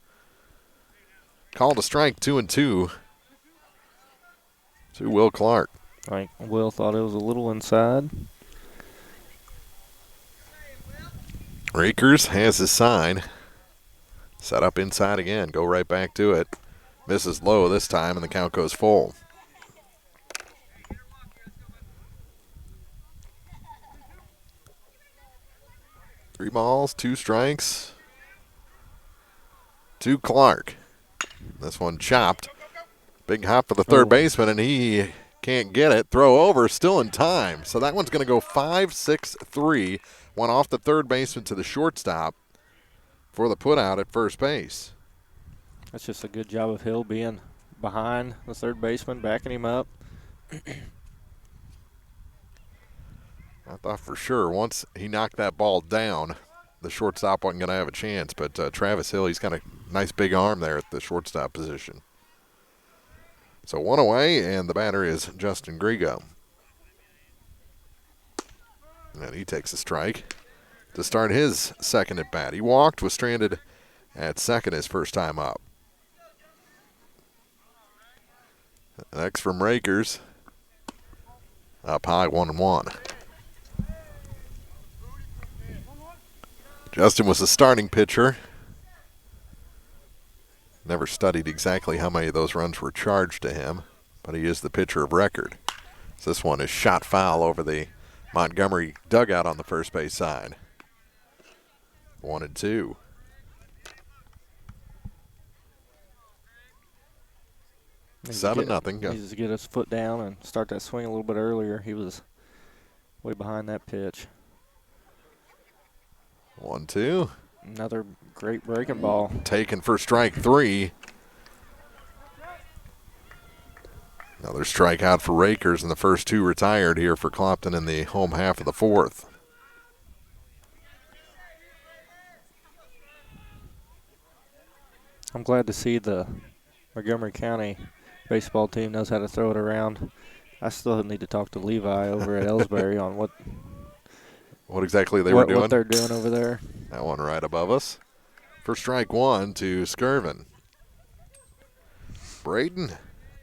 Called a strike, 2-2. To Will Clark. I think Will thought it was a little inside. Rakers has his sign. Set up inside again. Go right back to it. Misses low this time, and the count goes full. Three balls, 2 strikes. To Clark. This one chopped. Big hop for the third baseman, and he can't get it. Throw over, still in time. So that one's going to go 5-6-3. One off the third baseman to the shortstop for the putout at first base. That's just a good job of Hill being behind the third baseman, backing him up. I thought for sure once he knocked that ball down, the shortstop wasn't going to have a chance. But Travis Hill, he's got a nice big arm there at the shortstop position. So 1 away, and the batter is Justin Grigo. And he takes a strike to start his second at bat. He walked, was stranded at second his first time up. Next from Rakers, up high 1-1. Justin was the starting pitcher. Never studied exactly how many of those runs were charged to him, but he is the pitcher of record. So this one is shot foul over the Montgomery dugout on the first base side. 1-2. Seven nothing. He needs to get his foot down and start that swing a little bit earlier. He was way behind that pitch. 1-2. Another great breaking ball. Taken for strike 3. Another strikeout for Rakers, and the first 2 retired here for Clopton in the home half of the 4th. I'm glad to see the Montgomery County baseball team knows how to throw it around. I still need to talk to Levi over at Ellsbury on what exactly they were doing. What they're doing over there. That one right above us. For strike 1 to Skirvin. Braden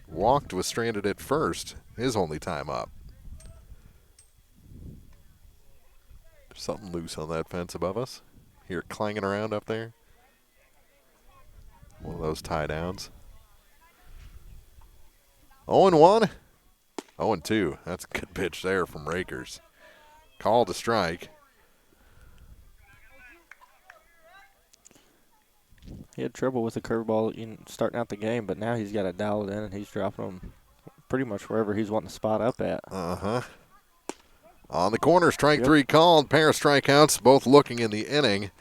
walked, was stranded at first, his only time up. There's something loose on that fence above us. Hear it clanging around up there. One of those tie downs. 0-1. 0-2. That's a good pitch there from Rakers. Called a strike. He had trouble with the curveball starting out the game, but now he's got it dialed in, and he's dropping them pretty much wherever he's wanting to spot up at. On the corner, strike 3 called. Pair of strikeouts, both looking in the inning.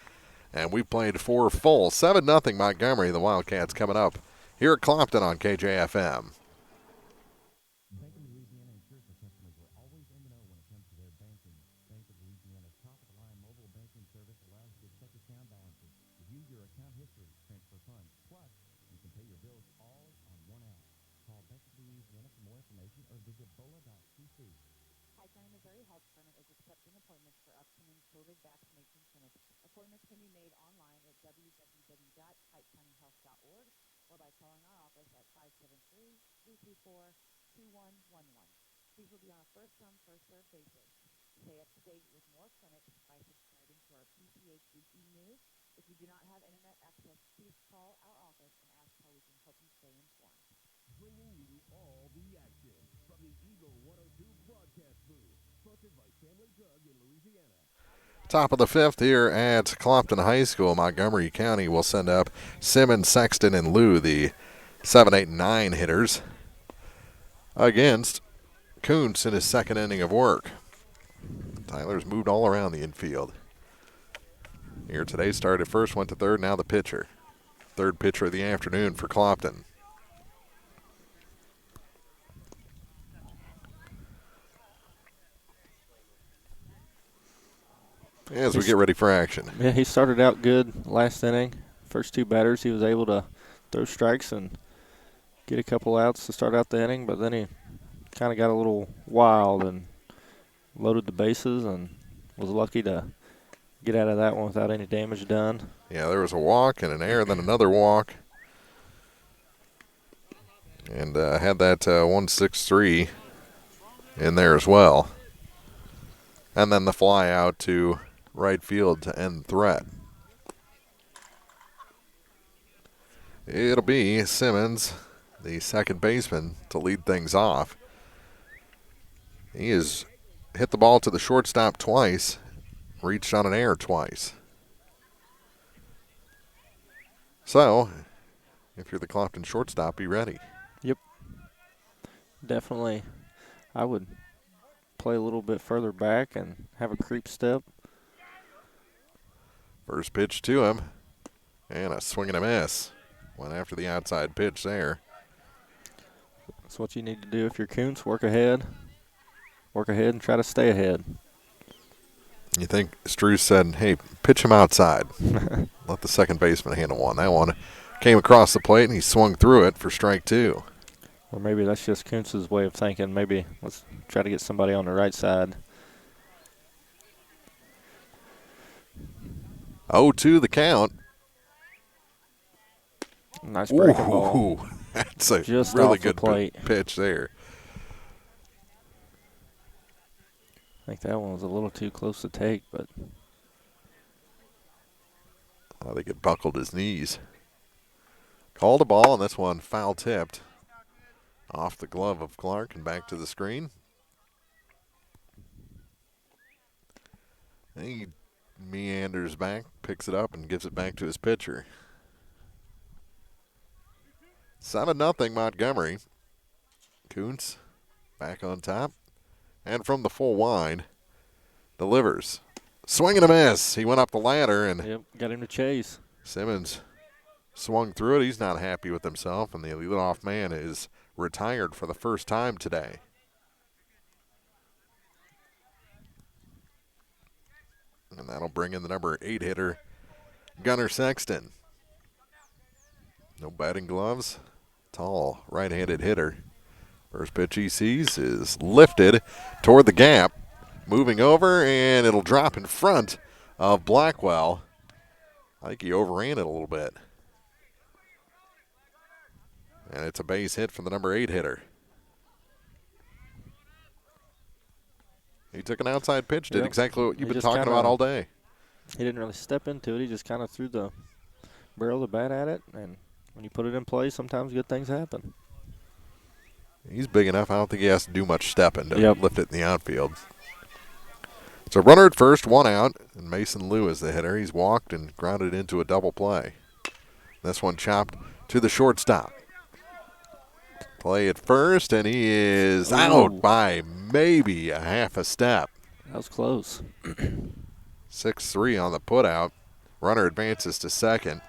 And we played 4 full. 7-0 Montgomery. The Wildcats coming up here at Clopton on KJFM. COVID vaccination clinics. Appointments can be made online at www.pikecountyhealth.org or by calling our office at 573-334-2111. These will be on a first-come, first-served basis. Stay up to date with more clinics by subscribing to our PCH Weekly News. If you do not have internet access, please call our office and ask how we can help you stay informed. Bringing you all the action from the Eagle 102 broadcast booth, sponsored by Family Drug in Louisiana. Top of the 5th here at Clopton High School. Montgomery County will send up Simmons, Sexton, and Lou, the 7, 8, and 9 hitters, against Kuntz in his second inning of work. Tyler's moved all around the infield. Here today, started first, went to third, now the pitcher. Third pitcher of the afternoon for Clopton. As we get ready for action. Yeah, he started out good last inning. First 2 batters, he was able to throw strikes and get a couple outs to start out the inning, but then he kind of got a little wild and loaded the bases and was lucky to get out of that one without any damage done. Yeah, there was a walk and an error, then another walk. And had that 1-6-3 in there as well. And then the fly out to right field to end threat. It'll be Simmons, the second baseman, to lead things off. He has hit the ball to the shortstop twice, reached on an error twice. So, if you're the Clopton shortstop, be ready. Yep. Definitely. I would play a little bit further back and have a creep step. First pitch to him, and a swing and a miss. Went after the outside pitch there. That's what you need to do if you're Kuntz. Work ahead and try to stay ahead. You think Struce said, hey, pitch him outside. Let the second baseman handle one. That one came across the plate, and he swung through it for strike 2. Or maybe that's just Kuntz's way of thinking. Maybe let's try to get somebody on the right side. 0-2 the count. Nice breaking ball. That's a just really off the good plate. pitch there. I think that one was a little too close to take, but I think it buckled his knees. Called a ball, and this one foul tipped off the glove of Clark and back to the screen. He meanders back, picks it up, and gives it back to his pitcher. 7-0 Montgomery. Kuntz back on top. And from the full wide, delivers. Swing and a miss. He went up the ladder, and got him to chase. Simmons swung through it. He's not happy with himself, and the leadoff man is retired for the first time today. And that'll bring in the number 8 hitter, Gunnar Sexton. No batting gloves. Tall right-handed hitter. First pitch he sees is lifted toward the gap. Moving over, and it'll drop in front of Blackwell. I think he overran it a little bit. And it's a base hit for the number 8 hitter. He took an outside pitch, did exactly what you've been talking about all day. He didn't really step into it. He just kind of threw the barrel of the bat at it, and when you put it in play, sometimes good things happen. He's big enough. I don't think he has to do much stepping to lift it in the outfield. So runner at first, 1 out, and Mason Liu is the hitter. He's walked and grounded into a double play. This one chopped to the shortstop. Play at first, and he is out by maybe a half a step. That was close. 6-3 on the putout. Runner advances to second,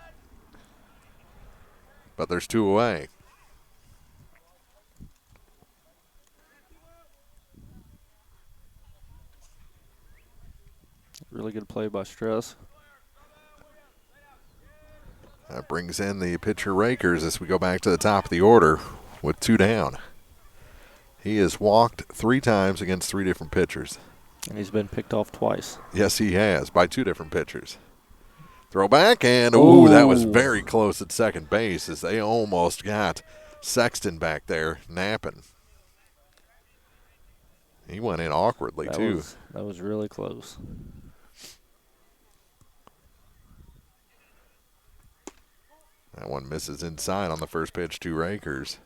but there's 2 away. Really good play by Struss. That brings in the pitcher Rakers as we go back to the top of the order with 2 down. He has walked 3 times against 3 different pitchers. And he's been picked off twice. Yes, he has, by 2 different pitchers. Throw back, and that was very close at second base as they almost got Sexton back there napping. He went in awkwardly, too. That was really close. That one misses inside on the first pitch to Rakers.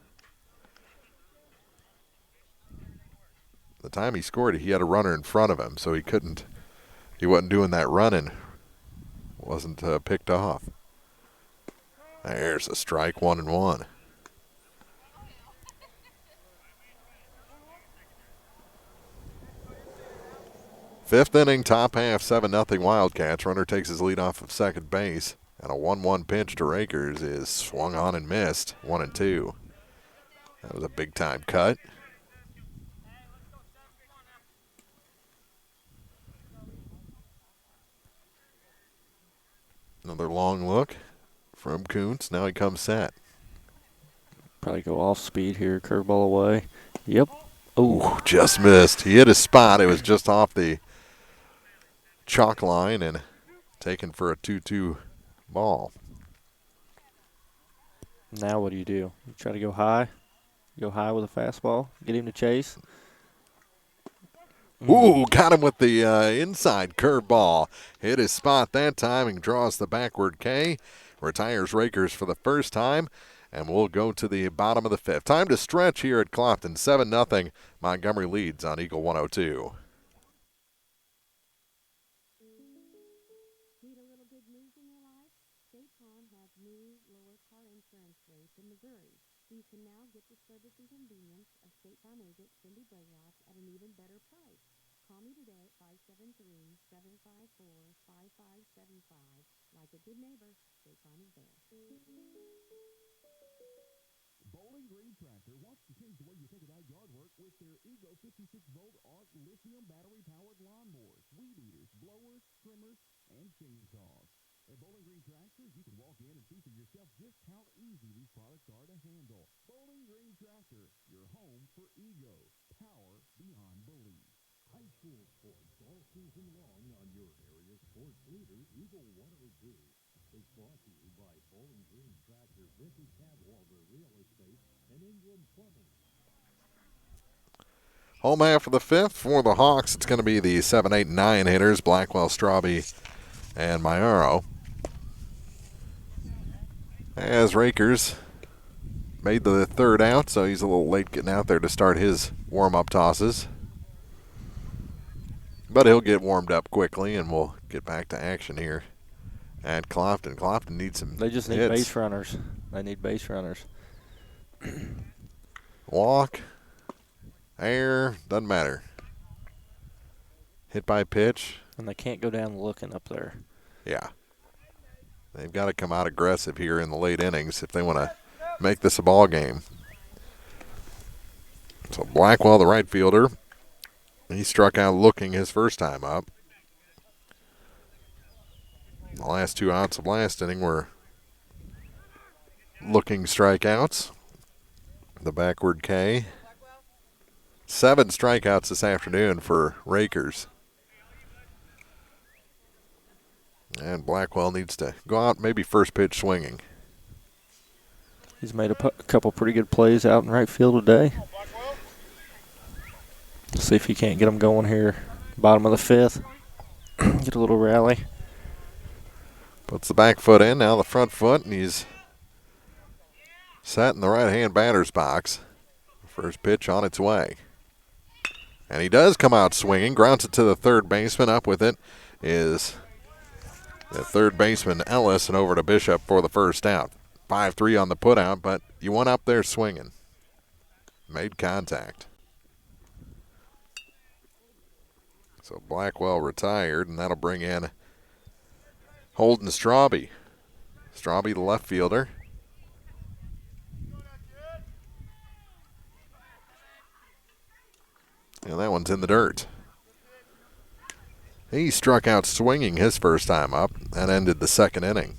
The time he scored, he had a runner in front of him, so he wasn't doing that running. Wasn't picked off. There's a strike, 1-1. Fifth inning, top half, 7-0 Wildcats. Runner takes his lead off of second base. And a 1-1 pitch to Rakers is swung on and missed, 1-2. That was a big-time cut. Another long look from Kuntz. Now he comes set. Probably go off speed here, curveball away. Yep. Ooh, just missed. He hit his spot. It was just off the chalk line and taken for a 2-2 ball. Now what do? You try to go high? Go high with a fastball. Get him to chase. Ooh, got him with the inside curveball. Hit his spot that time and draws the backward K. Retires Rakers for the first time, and we'll go to the bottom of the fifth. Time to stretch here at Clopton. 7-0. Montgomery leads on Eagle 102. Need a little good news in your life? State Farm has new lower car insurance rates in Missouri, so you can now get the service and convenience of State Farm agent Cindy Brayoff at an even better price. Call me today at 573-754-5575. Like a good neighbor, State Farm is there. Bowling Green Tractor wants to change the way you think about yard work with their Ego 56-volt ARC lithium battery-powered lawnmowers, weed eaters, blowers, trimmers, and chainsaws. At Bowling Green Tractor, you can walk in and see for yourself just how easy these products are to handle. Bowling Green Tractor, your home for Ego. Power beyond belief. High school sports all season long on your area sports leader, Eagle 102. Is brought to you by Bowling Green Tractor, Vicky Cadwalder Real Estate, and England Plumbing. Home half of the fifth for the Hawks. It's going to be the 7, 8, 9 hitters, Blackwell, Straube, and Mayaro. As Rakers made the third out, so he's a little late getting out there to start his warm-up tosses. But he'll get warmed up quickly, and we'll get back to action here at Clopton. Clopton needs some They just need hits. base runners. They need base runners. Walk, air, doesn't matter. Hit by pitch. And they can't go down looking up there. Yeah. They've got to come out aggressive here in the late innings if they want to make this a ball game. So Blackwell, the right fielder, he struck out looking his first time up. The last 2 outs of last inning were looking strikeouts. The backward K. 7 strikeouts this afternoon for Rakers. And Blackwell needs to go out maybe first pitch swinging. He's made a couple pretty good plays out in right field today. See if he can't get them going here. Bottom of the fifth. Get a little rally. Puts the back foot in, now the front foot, and he's sat in the right-hand batter's box. First pitch on its way. And he does come out swinging, grounds it to the third baseman. Up with it is the third baseman, Ellis, and over to Bishop for the first out. 5-3 on the putout, but you went up there swinging. Made contact. So Blackwell retired, and that'll bring in Holden Straube. Straube, the left fielder. And that one's in the dirt. He struck out swinging his first time up. That ended the second inning.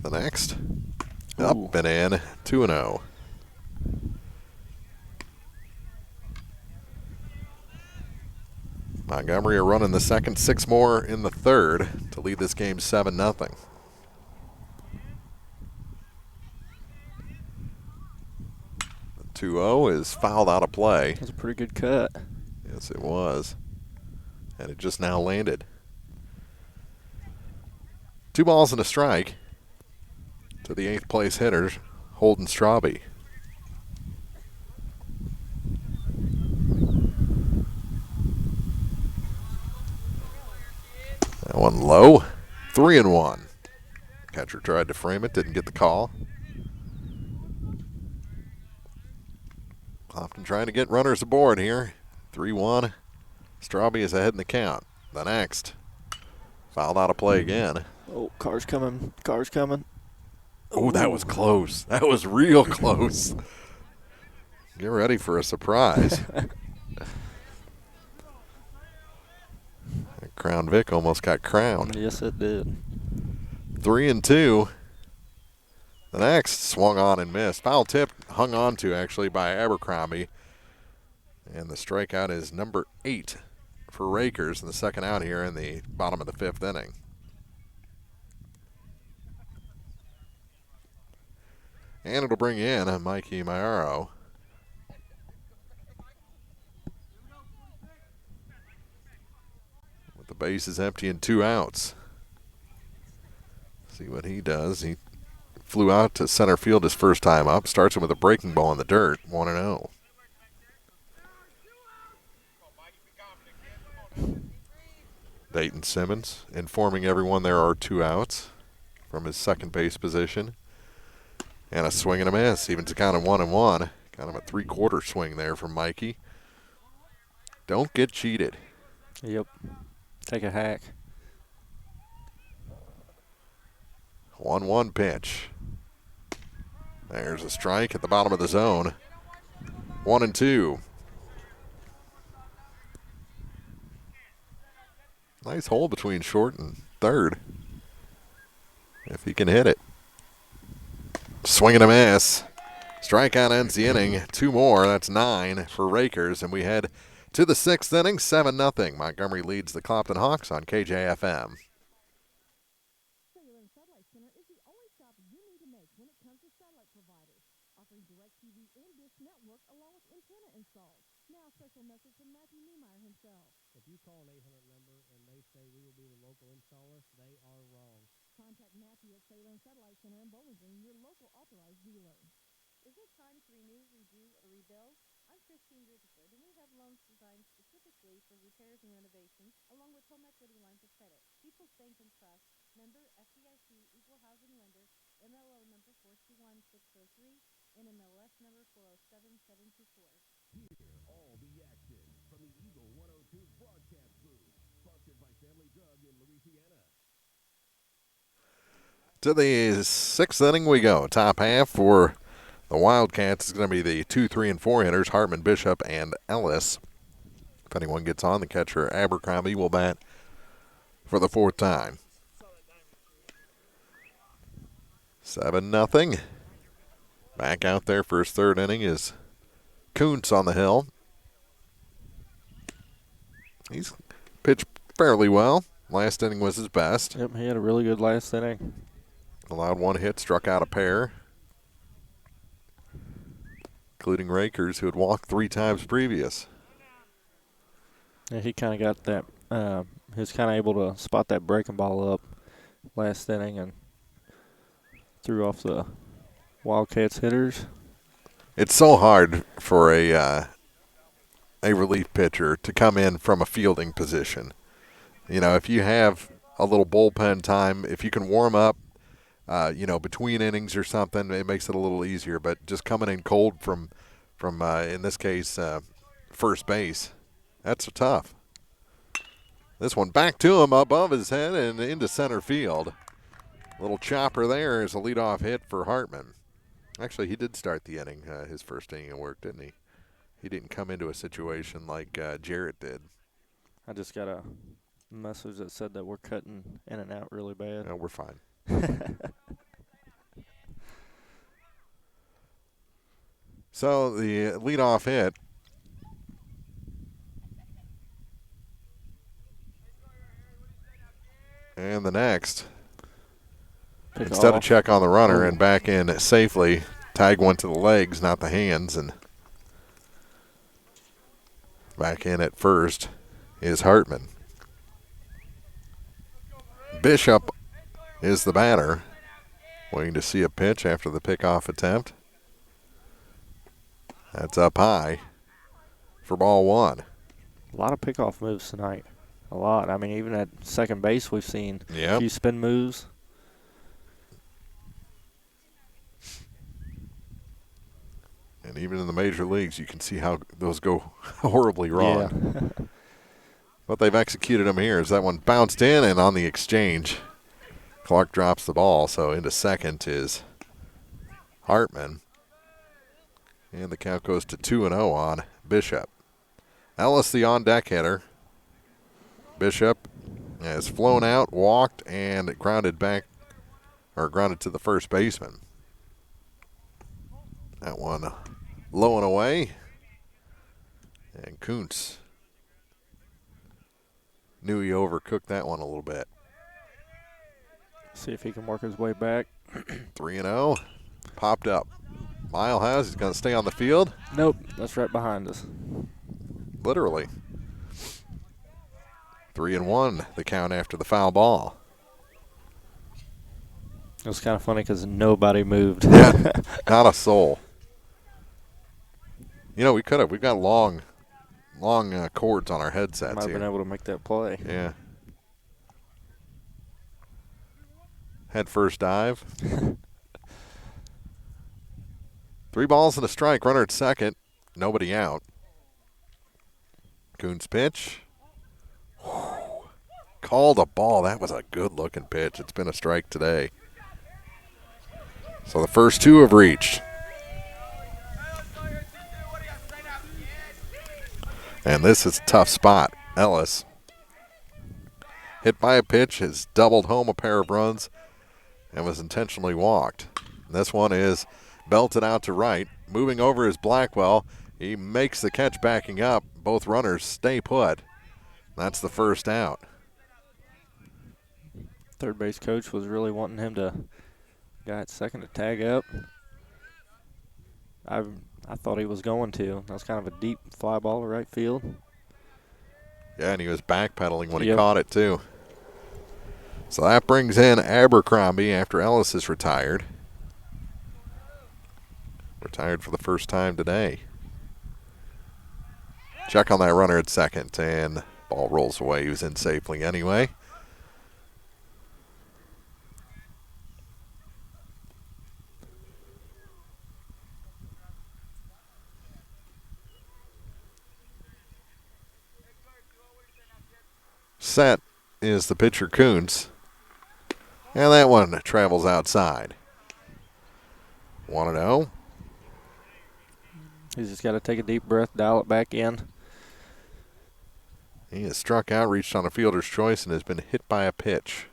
The next, up and in, 2-0. Montgomery are running the second, 6 more in the third to lead this game 7-0. The 2-0 is fouled out of play. That was a pretty good cut. Yes, it was. And it just now landed. 2 balls and a strike to the 8th place hitter, Holden Straube. That one low. 3-1. Catcher tried to frame it, didn't get the call. Clopton trying to get runners aboard here. 3-1. Straube is ahead in the count. The next. Fouled out of play again. Oh, car's coming. Car's coming. Oh, that was close. That was real close. Get ready for a surprise. Crown Vic almost got crowned. Yes, it did. 3-2. The next swung on and missed. Foul tip hung on to actually by Abercrombie. And the strikeout is number 8 for Rakers in the second out here in the bottom of the 5th inning. And it'll bring in Mikey Mayaro. With the base is empty and 2 outs. See what he does. He flew out to center field his first time up. Starts him with a breaking ball in the dirt. 1-0. Dayton Simmons informing everyone there are 2 outs from his second base position. And a swing and a miss. Even to count of 1-1. Kind of a 3/4 swing there from Mikey. Don't get cheated. Yep. Take a hack. 1-1 pitch. There's a strike at the bottom of the zone. 1-2. Nice hole between short and third. If he can hit it. Swing and a miss. Strikeout ends the inning. 2 more. That's 9 for Rakers. And we head to the 6th inning. 7-0. Montgomery leads the Clopton Hawks on KJFM. Cellular and Satellite Center is the only stop you need to make when it comes to satellite providers, offering DirecTV and Dish Network along with antenna installs. Now, special message from Matthew Niemeyer himself. If you call an 800 number and they say we will be the local installer, they are wrong. Contact Matthew at Cellular and Satellite Center in Bowling Green, your local authorized dealer. Is it time to renew, redo, or rebuild? I'm Christine Rutherford, and we have loans designed specifically for repairs and renovations, along with home equity lines of credit. People's Bank and Trust, member FDIC, equal housing lender, MLO number 421603, and MLS number 407724. Hear all the action from the Eagle 102 broadcast booth. Sponsored by Family Drug in Louisiana. To the 6th inning we go. Top half for the Wildcats is going to be the 2, 3, and 4 hitters, Hartman, Bishop, and Ellis. If anyone gets on, the catcher Abercrombie will bat for the 4th time. 7-0. Back out there for his 3rd inning is Kuntz on the hill. He's pitched fairly well. Last inning was his best. Yep, he had a really good last inning. Allowed 1 hit, struck out a pair, including Rakers, who had walked 3 times previous. Yeah, he kind of got that. He was kind of able to spot that breaking ball up last inning and threw off the Wildcats hitters. It's so hard for a relief pitcher to come in from a fielding position. You know, if you have a little bullpen time, if you can warm up, between innings or something, it makes it a little easier. But just coming in cold from in this case, first base, that's tough. This one back to him above his head and into center field. Little chopper there is a leadoff hit for Hartman. Actually, he did start the inning, his first inning of work, didn't he? He didn't come into a situation like Jarrett did. I just got a message that said that we're cutting in and out really bad. No, we're fine. So the leadoff hit. And the next. Instead of check on the runner and back in safely, tag one to the legs, not the hands, and back in at first is Hartman. Bishop is the batter, waiting to see a pitch after the pickoff attempt. That's up high for ball 1. A lot of pickoff moves tonight. A lot. I mean, even at second base, we've seen a few spin moves. And even in the major leagues, you can see how those go horribly wrong. Yeah. But they've executed them here as that one bounced in, and on the exchange, Clark drops the ball. So into second is Hartman. And the count goes to 2-0 on Bishop. Ellis, the on-deck hitter. Bishop has flown out, walked, and grounded to the first baseman. That one low and away. And Kuntz knew he overcooked that one a little bit. See if he can work his way back. 3-0. Popped up. Lyle has. He's going to stay on the field. Nope, that's right behind us. Literally. 3-1, the count after the foul ball. It was kind of funny because nobody moved. Yeah, not a soul. You know, we could have. We've got long cords on our headsets Might have here. been able to make that play. Yeah. Head first dive. 3 balls and a strike. Runner at second. Nobody out. Coons pitch. Whew. Called a ball. That was a good-looking pitch. It's been a strike today. So the first 2 have reached. And this is a tough spot. Ellis, hit by a pitch, has doubled home a pair of runs and was intentionally walked. This one is belted out to right. Moving over is Blackwell. He makes the catch backing up. Both runners stay put. That's the first out. Third base coach was really wanting him to guy at second to tag up. I thought he was going to. That was kind of a deep fly ball to right field. Yeah, and he was backpedaling when he Yep. caught it, too. So that brings in Abercrombie after Ellis is retired. Retired for the first time today. Check on that runner at second, and ball rolls away. He was in safely anyway. Set is the pitcher, Coons. And that one travels outside. 1-0. He's just got to take a deep breath, dial it back in. He has struck out, reached on a fielder's choice, and has been hit by a pitch.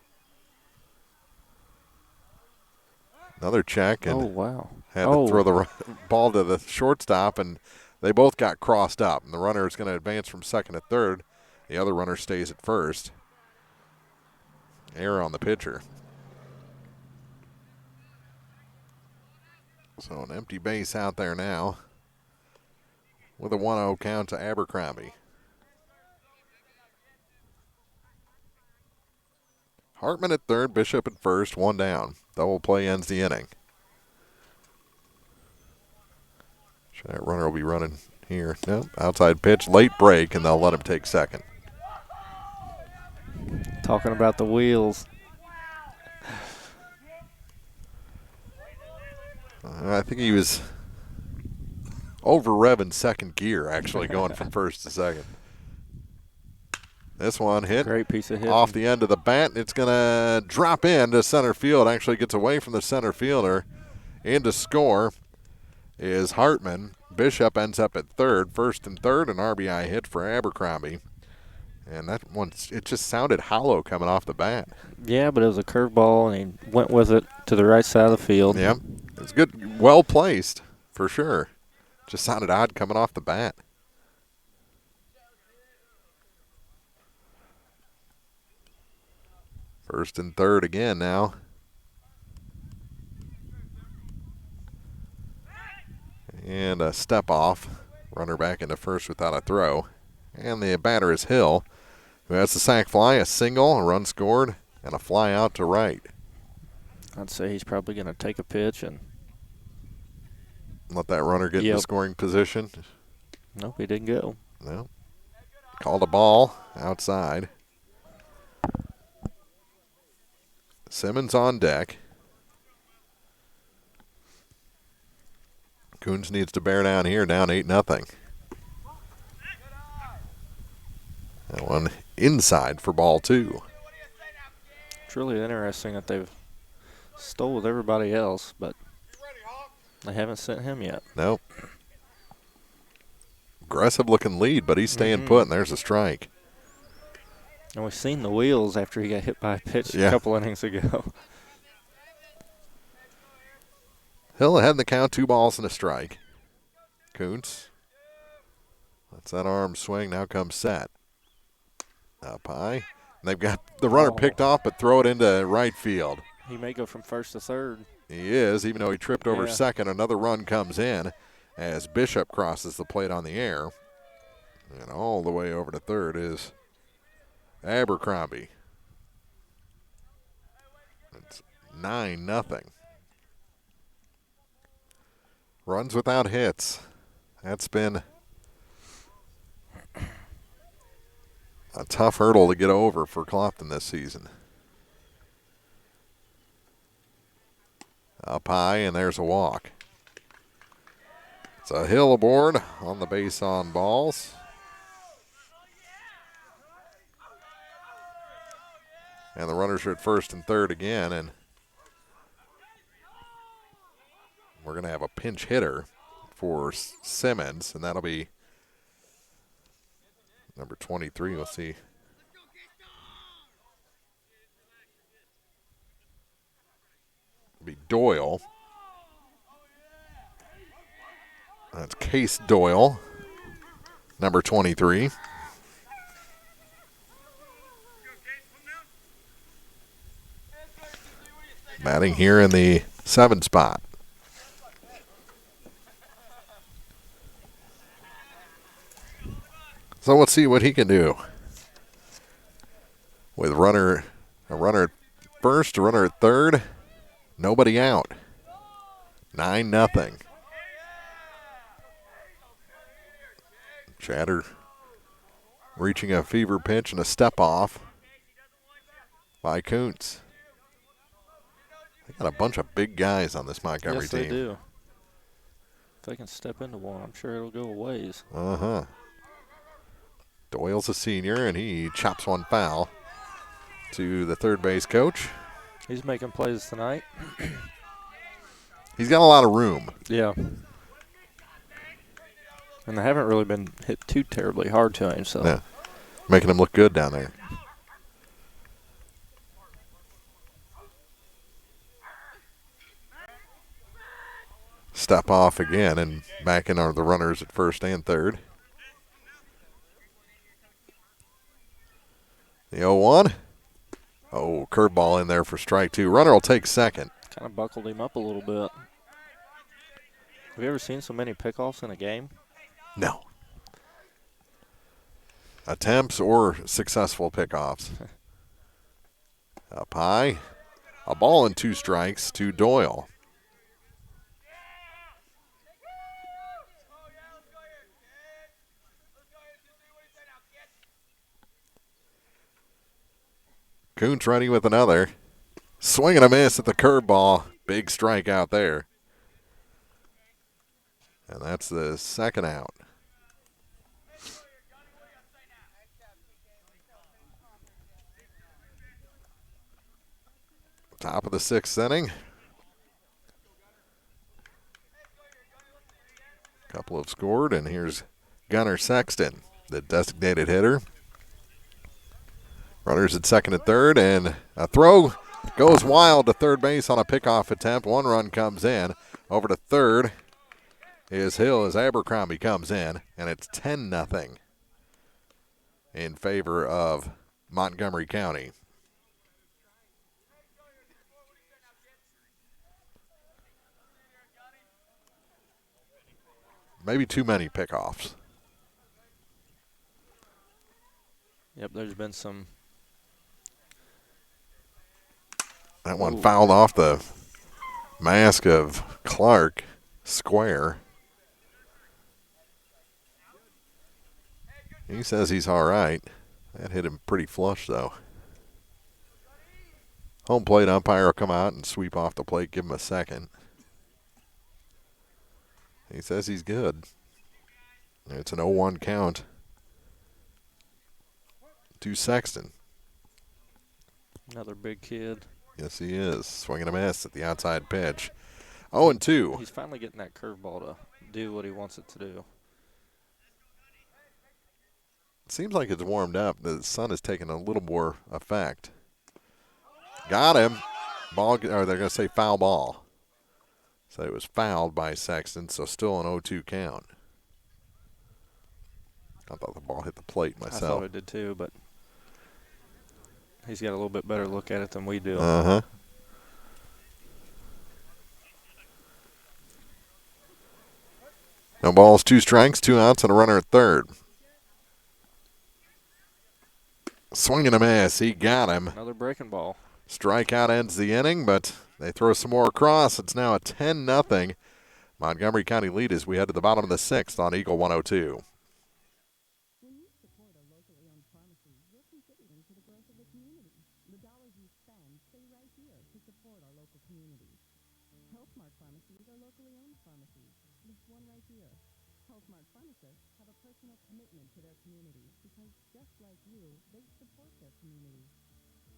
Another check, and Oh, wow. had to throw the ball to the shortstop, and they both got crossed up. And the runner is going to advance from second to third. The other runner stays at first. Error on the pitcher. So an empty base out there now with a 1-0 count to Abercrombie. Hartman at third, Bishop at first, 1 down. Double play ends the inning. Sure, that runner will be running here. Nope, outside pitch, late break, and they'll let him take second. Talking about the wheels. I think he was over-revving second gear, actually, going from first to second. This one hit Great piece of hit. off the end of the bat. It's going to drop into center field. Actually gets away from the center fielder. In to score is Hartman. Bishop ends up at third. First and third, an RBI hit for Abercrombie. And that one, it just sounded hollow coming off the bat. Yeah, but it was a curveball, and he went with it to the right side of the field. Yep. It's good, well placed, for sure. Just sounded odd coming off the bat. First and third again now. And a step off. Runner back into first without a throw. And the batter is Hill, who has the sac fly, a single, a run scored, and a fly out to right. I'd say he's probably going to take a pitch and let that runner get into scoring position. Nope, he didn't go. No. Called a ball outside. Simmons on deck. Coons needs to bear down here, down 8-0. That one inside for ball 2. It's really interesting that they've stole with everybody else, but they haven't sent him yet. Nope. Aggressive looking lead, but he's staying put, and there's a strike. And we've seen the wheels after he got hit by a pitch a couple innings ago. Hill ahead in the count, 2 balls and a strike. Kuntz lets that arm swing, now comes set. Up high. And they've got the runner picked off, but throw it into right field. He may go from first to third. He is, even though he tripped over Yeah. second. Another run comes in as Bishop crosses the plate on the air. And all the way over to third is Abercrombie. It's 9-0. Runs without hits. That's been a tough hurdle to get over for Clopton this season. Up high, and there's a walk. It's a Hill aboard on the base on balls. And the runners are at first and third again, and we're going to have a pinch hitter for Simmons, and that'll be number 23. Let's see. It'll be Doyle. That's Case Doyle, number 23. Batting here in the 7 spot. So let's see what he can do. With a runner at first, a runner at third, nobody out. 9-0. Chatter reaching a fever pitch and a step off by Kuntz. They got a bunch of big guys on this Montgomery team. Yes, they do. If they can step into one, I'm sure it'll go a ways. Uh-huh. Doyle's a senior, and he chops one foul to the third base coach. He's making plays tonight. He's got a lot of room. Yeah. And they haven't really been hit too terribly hard to him, so. Yeah. Making him look good down there. Step off again, and back in are the runners at first and third. The 0-1. Oh, curveball in there for strike 2. Runner will take second. Kind of buckled him up a little bit. Have you ever seen so many pickoffs in a game? No. Attempts or successful pickoffs. Up high. A ball and 2 strikes to Doyle. Kuntz ready with another. Swing and a miss at the curveball. Big strike out there. And that's the second out. Top of the 6th inning. Couple have scored, and here's Gunnar Sexton, the designated hitter. Runners at second and third, and a throw goes wild to third base on a pickoff attempt. 1 run comes in. Over to third is Hill as Abercrombie comes in, and it's 10-0 in favor of Montgomery County. Maybe too many pickoffs. Yep, there's been some. That one fouled off the mask of Clark, square. He says he's all right. That hit him pretty flush, though. Home plate umpire will come out and sweep off the plate, give him a second. He says he's good. It's an 0-1 count to Sexton. Another big kid. Yes, he is. Swinging a miss at the outside pitch. 0-2. He's finally getting that curveball to do what he wants it to do. It seems like it's warmed up. The sun is taking a little more effect. Got him. Ball, or they're going to say foul ball. So it was fouled by Sexton, so still an 0-2 count. I thought the ball hit the plate myself. I thought it did too, but he's got a little bit better look at it than we do. Uh-huh. No balls, 2 strikes, 2 outs, and a runner at third. Swing and a miss. He got him. Another breaking ball. Strikeout ends the inning, but they throw some more across. It's now a 10-0 Montgomery County lead as we head to the bottom of the 6th on Eagle 102. When you support a locally owned pharmacy, you're contributing to the growth of the community. The dollars you spend stay right here to support our local communities. HealthMart pharmacies are locally owned pharmacies. This one right here. HealthMart pharmacists have a personal commitment to their communities because, just like you, they support their communities.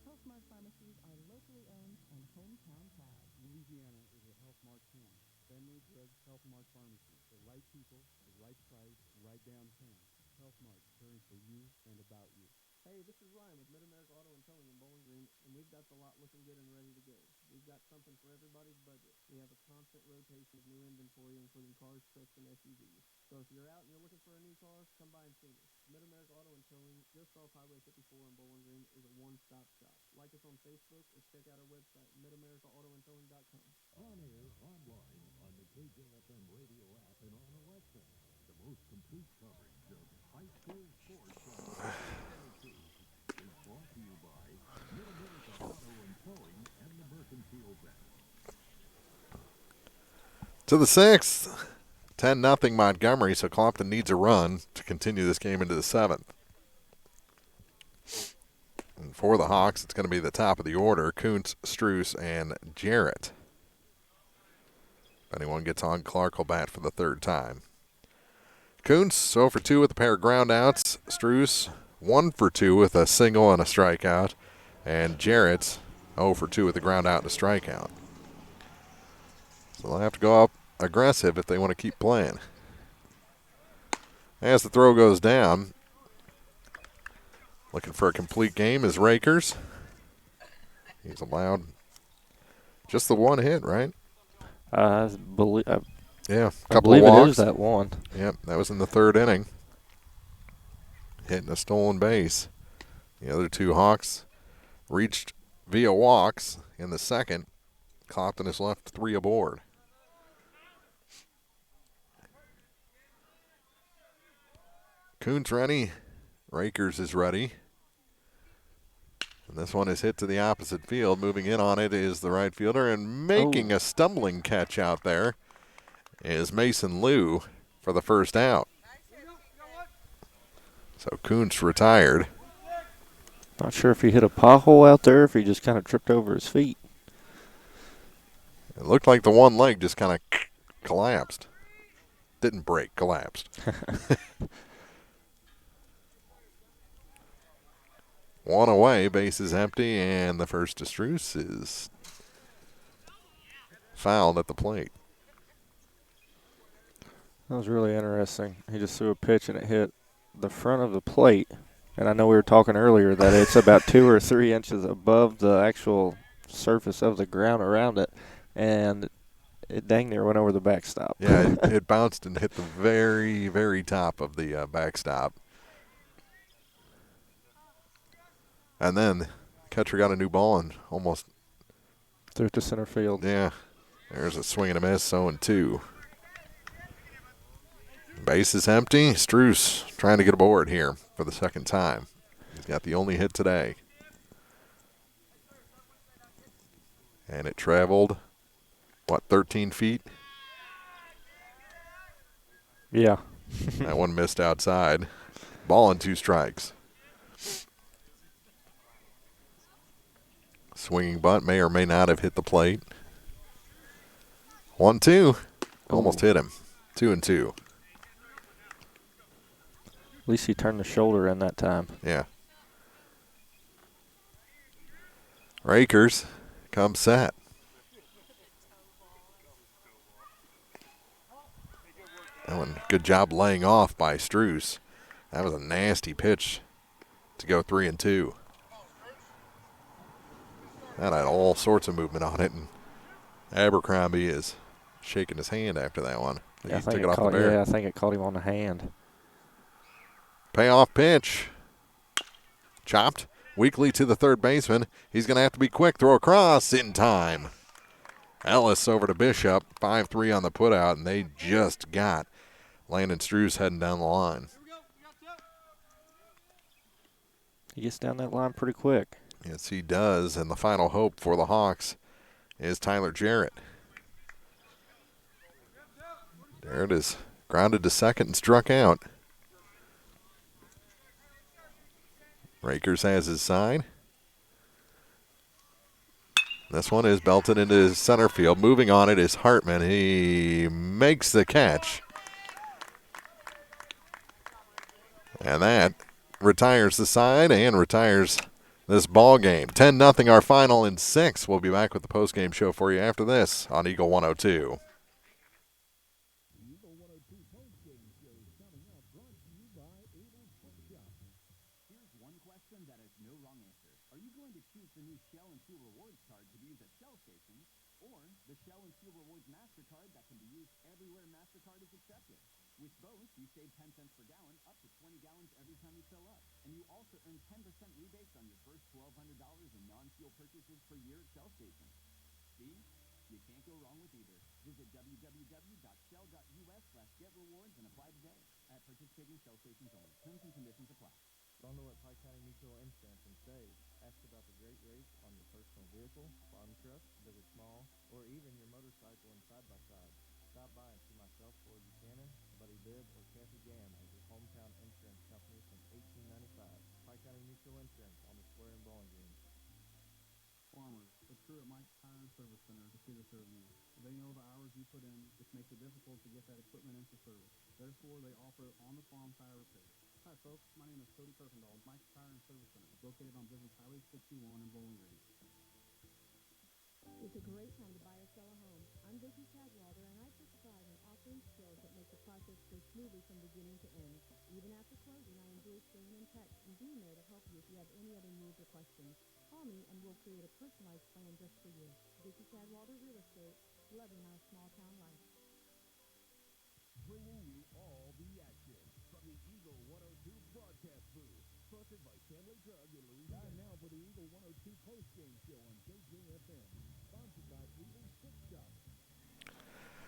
HealthMart pharmacies are locally owned and hometown proud. Louisiana is a HealthMart town. Family Drugs HealthMart Pharmacy. The right people, the right price, right downtown. HealthMart, caring for you and about you. Hey, this is Ryan with Mid-America Auto and Towing in Bowling Green, and we've got the lot looking good and ready to go. We've got something for everybody's budget. We have a constant rotation of new inventory, including cars, trucks, and SUVs. So if you're out and you're looking for a new car, come by and see me. Mid-America Auto and Towing, just off Highway 54 in Bowling Green, is a one-stop shop. Like us on Facebook or check out our website, midamericaautoandtowing.com. On air, online, on the KJFM radio app, and on Alexa. The most complete coverage of high school sports on is brought to you by Mid-America Auto and Towing and the Mercantile Bank. To the 6th, 10-0 Montgomery, so Clopton needs a run to continue this game into the 7th. And for the Hawks, it's going to be the top of the order, Kuntz, Struess, and Jarrett. If anyone gets on, Clark will bat for the 3rd time. Kuntz 0 for 2 with a pair of groundouts. Struess 1 for 2 with a single and a strikeout. And Jarrett 0 for 2 with a groundout and a strikeout. So they'll have to go up aggressive if they want to keep playing. As the throw goes down, looking for a complete game is Rakers. He's allowed just the 1 hit, right? Yeah, a I couple of believe walks. it is that one. Yep, that was in the 3rd inning. Hitting a stolen base. The other 2 Hawks reached via walks in the 2nd. Clopton has left 3 aboard. Kuntz ready. Rakers is ready. And this one is hit to the opposite field. Moving in on it is the right fielder, and making a stumbling catch out there is Mason Liu for the 1st out. So Kuntz retired. Not sure if he hit a pothole out there, if he just kind of tripped over his feet. It looked like the one leg just kind of collapsed. Didn't break, collapsed. 1 away, base is empty, and the first to Struess is fouled at the plate. That was really interesting. He just threw a pitch and it hit the front of the plate. And I know we were talking earlier that it's about 2 or 3 inches above the actual surface of the ground around it. And it dang near went over the backstop. Yeah, it bounced and hit the very, very top of the backstop. And then the catcher got a new ball and almost threw it to center field. Yeah, there's a swing and a miss, 0-2. Base is empty. Struess trying to get aboard here for the 2nd time. He's got the only hit today. And it traveled, 13 feet? Yeah. That one missed outside. Ball and 2 strikes. Swinging bunt may or may not have hit the plate. 1-2. Almost hit him. 2-2. At least he turned the shoulder in that time. Yeah. Rakers come set. That one, good job laying off by Struess. That was a nasty pitch to go 3-2. That had all sorts of movement on it, and Abercrombie is shaking his hand after that one. Yeah, I He think took it off the yeah, bear. I think it caught him on the hand. Payoff pitch. Chopped weakly to the 3rd baseman. He's going to have to be quick. Throw across in time. Ellis over to Bishop. 5-3 on the putout, and they just got Landon Strews heading down the line. He gets down that line pretty quick. Yes, he does. And the final hope for the Hawks is Tyler Jarrett. Jarrett is grounded to second and struck out. Rakers has his sign. This one is belted into center field. Moving on it is Hartman. He makes the catch. And that retires the side and retires this ball game. 10-0 our final in 6. We'll be back with the postgame show for you after this on Eagle 102. Eagle 102 postgame show is coming up, brought to you by Abel's Pet Shop. Here's one question that has no wrong answer. Are you going to choose the new Shell and Fuel Rewards card to be used at Shell stations, or the Shell and Fuel Rewards MasterCard that can be used everywhere MasterCard is accepted? With both, you save 10 cents per gallon, up to 20 gallons every time you fill up. And you also earn 10% rebates on your first $1,200 in non-fuel purchases per year at Shell stations. See? You can't go wrong with either. Visit www.shell.us/getrewards and apply today at participating Shell stations only. Terms and conditions apply. Bundle at Pike County Mutual Insurance and save. Ask about the great rates on your personal vehicle, farm truck, big or small, or even your motorcycle and side-by-side. Stop by and see myself, Ford Buchanan, Buddy Bibb, or Kathy Gam as your hometown insurance company since 1895. Pike County Mutual Insurance on the square in Bowling Green. Farmers, the crew at Mike's Tire and Service Center is here to serve you. They know the hours you put in, which makes it difficult to get that equipment into service. Therefore, they offer on-the-farm tire repair. Hi, folks. My name is Cody Kirkendall, Mike's Tire and Service Center, located on Business Highway 61 in Bowling Green. It's a great time to buy or sell a home. I'm Vicki Cadwalder, and I take pride in offering skills that make the process go smoothly from beginning to end. Even after closing, I enjoy staying in touch and being there to help you if you have any other needs or questions. Call me, and we'll create a personalized plan just for you. Vicki Cadwalder Real Estate, loving our small-town life. Bringing you all the action from the Eagle 102 broadcast booth. Sponsored by Stanley Drug in Louisiana. Time now for the Eagle 102 postgame show on KJFM. Sponsored by Abel's Pet Shop.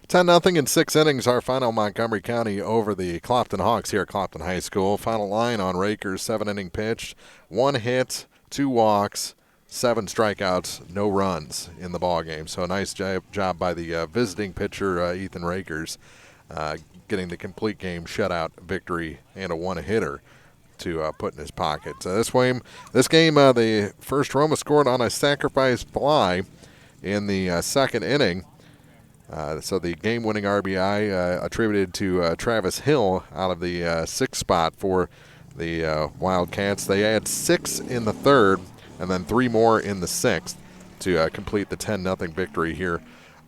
10-0 in 6 innings, our final Montgomery County over the Clopton Hawks here at Clopton High School. Final line on Rakers, 7-inning pitch, 1 hit, 2 walks, 7 strikeouts, no runs in the ball game. So a nice job by the visiting pitcher, Ethan Rakers, getting the complete game shutout victory and a 1-hitter to put in his pocket. This game, the first run was scored on a sacrifice fly in the second inning. So the game-winning RBI attributed to Travis Hill out of the 6th spot for the Wildcats. They had 6 in the 3rd and then 3 more in the 6th to complete the 10-0 victory here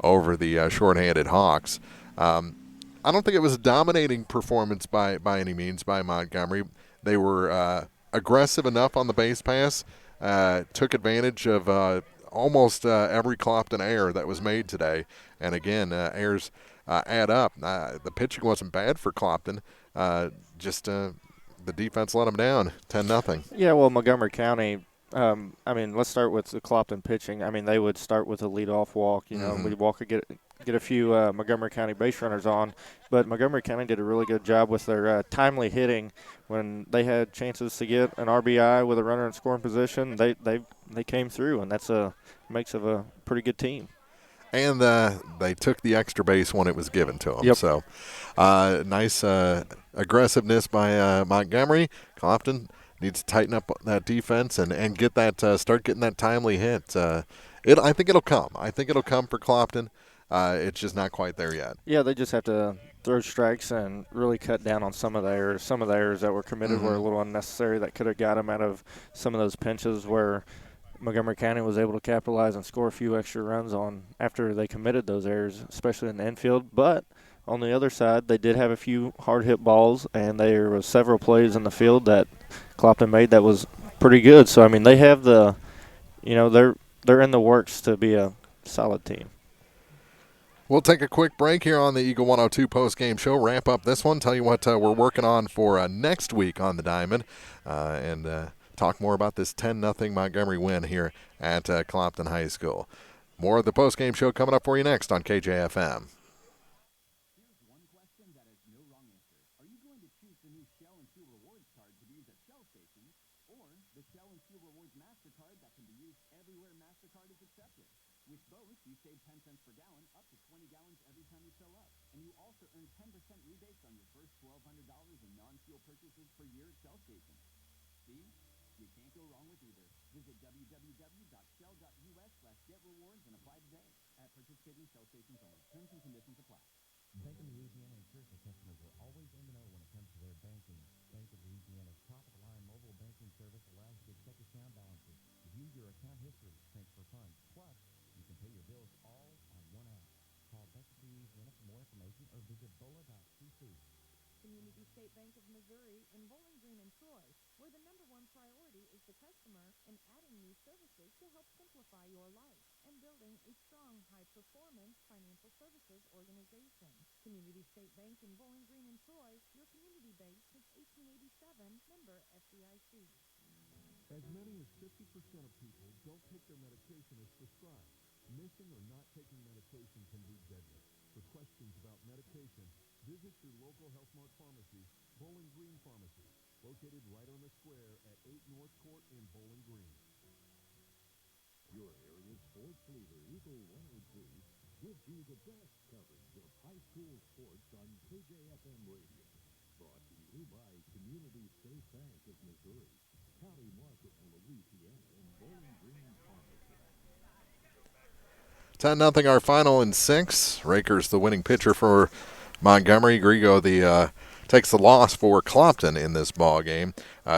over the shorthanded Hawks. I don't think it was a dominating performance by any means by Montgomery. They were aggressive enough on the base pass, took advantage of almost every Clopton error that was made today. And again, errors add up. The pitching wasn't bad for Clopton. Just the defense let them down, 10-0. Yeah, well, Montgomery County, let's start with the Clopton pitching. They would start with a leadoff walk. We'd walk and get a few Montgomery County base runners on. But Montgomery County did a really good job with their timely hitting. When they had chances to get an RBI with a runner in scoring position, they came through, and that's makes of a pretty good team. And they took the extra base when it was given to them. Yep. So nice aggressiveness by Montgomery. Clopton needs to tighten up that defense and get that start getting that timely hit. I think it'll come. I think it'll come for Clopton. It's just not quite there yet. Yeah, they just have to throw strikes and really cut down on some of the errors. Some of the errors that were committed were a little unnecessary. That could have got them out of some of those pinches where Montgomery County was able to capitalize and score a few extra runs on after they committed those errors, especially in the infield. But on the other side, they did have a few hard-hit balls, and there were several plays in the field that Clopton made that was pretty good. So, they have they're in the works to be a solid team. We'll take a quick break here on the Eagle 102 post-game show. Wrap up this one. Tell you what we're working on for next week on the Diamond, and talk more about this 10-0 Montgomery win here at Clopton High School. More of the post-game show coming up for you next on KJFM. Here's one question that has no wrong answer. Shell and Fuel Rewards card to be used at Shell stations, or the Shell and Fuel Rewards MasterCard that can be used everywhere MasterCard is accepted. With both, you save 10 cents per gallon, up to 20 gallons every time you fill up. And you also earn 10% rebates on your first $1,200 in non-fuel purchases per year at Shell stations. See? You can't go wrong with either. Visit www.shell.us/getrewards and apply today at participating Shell stations only. Terms and conditions apply. Bank of Louisiana ensures their customers are always in the know when it comes to their banking. Bank of Louisiana's top-of-the-line mobile banking service allows you to check account balances, view your account history, transfer funds. Plus, you can pay your bills all on one app. Call Bank of Louisiana for more information or visit bola.cc. Community State Bank of Missouri in Bowling Green and Troy, where the number one priority is the customer and adding new services to help simplify your life and building a strong, high-performance financial services organization. Community State Bank in Bowling Green and Troy, your community bank since 1887, member FDIC. As many as 50% of people don't take their medication as prescribed. Missing or not taking medication can be deadly. For questions about medication, visit your local Health Mart pharmacy, Bowling Green Pharmacy, located right on the square at 8 North Court in Bowling Green. Your area sports leader, Eagle 102, gives you the best coverage of high school sports on KJFM Radio. Brought to you by Community State Bank of Missouri, County Market in Louisiana, and Bowling Green Pharmacy. 10-0 our final in 6. Rakers the winning pitcher for Montgomery. Grigo takes the loss for Clopton in this ball game.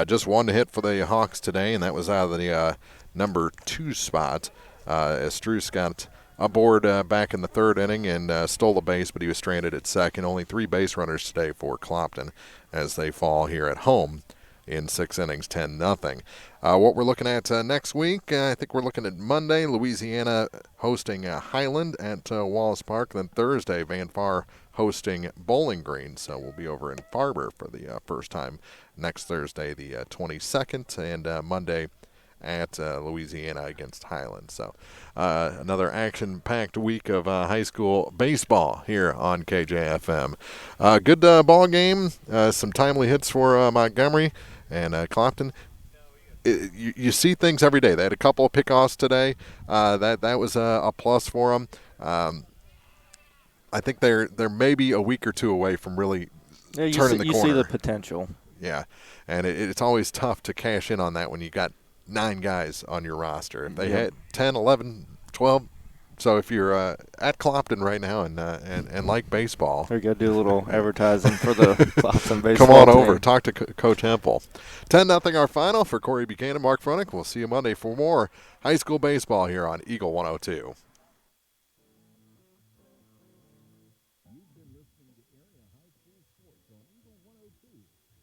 Just one hit for the Hawks today, and that was out of the number 2 spot. Estrus got aboard back in the 3rd inning and stole a base, but he was stranded at second. Only 3 base runners today for Clopton as they fall here at home in 6 innings, 10-0. What we're looking at next week, I think we're looking at Monday, Louisiana hosting Highland at Wallace Park. Then Thursday, Van Far hosting Bowling Green. So we'll be over in Farber for the first time next Thursday, the 22nd, and Monday at Louisiana against Highland. So another action-packed week of high school baseball here on KJFM. Good ball game, some timely hits for Montgomery and Clopton. You see things every day. They had a couple of pickoffs today. That was a plus for them. I think they're maybe a week or two away from really turning the corner. You see the potential. Yeah, and it's always tough to cash in on that when you got 9 guys on your roster. If they had 10, 11, 12. So if you're at Clopton right now and like baseball, we got to do a little advertising for the Clopton baseball come on team. over. Talk to Coach Hempel. 10-0 our final for Corey Buchanan, Mark Fronick. We'll see you Monday for more high school baseball here on Eagle 102. You've been listening to Area High School Sports on Eagle 102.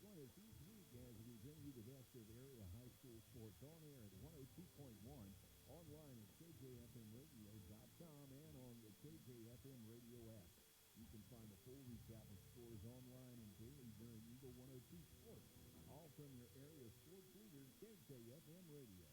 Join us each week as we bring you the best of area high school sports on air at 102.1, online at KJFMradio.com, and on the KJFM radio app. You can find a full recap of scores online and daily during Eagle 102 Sports, all from your area sports leader, KJFM Radio.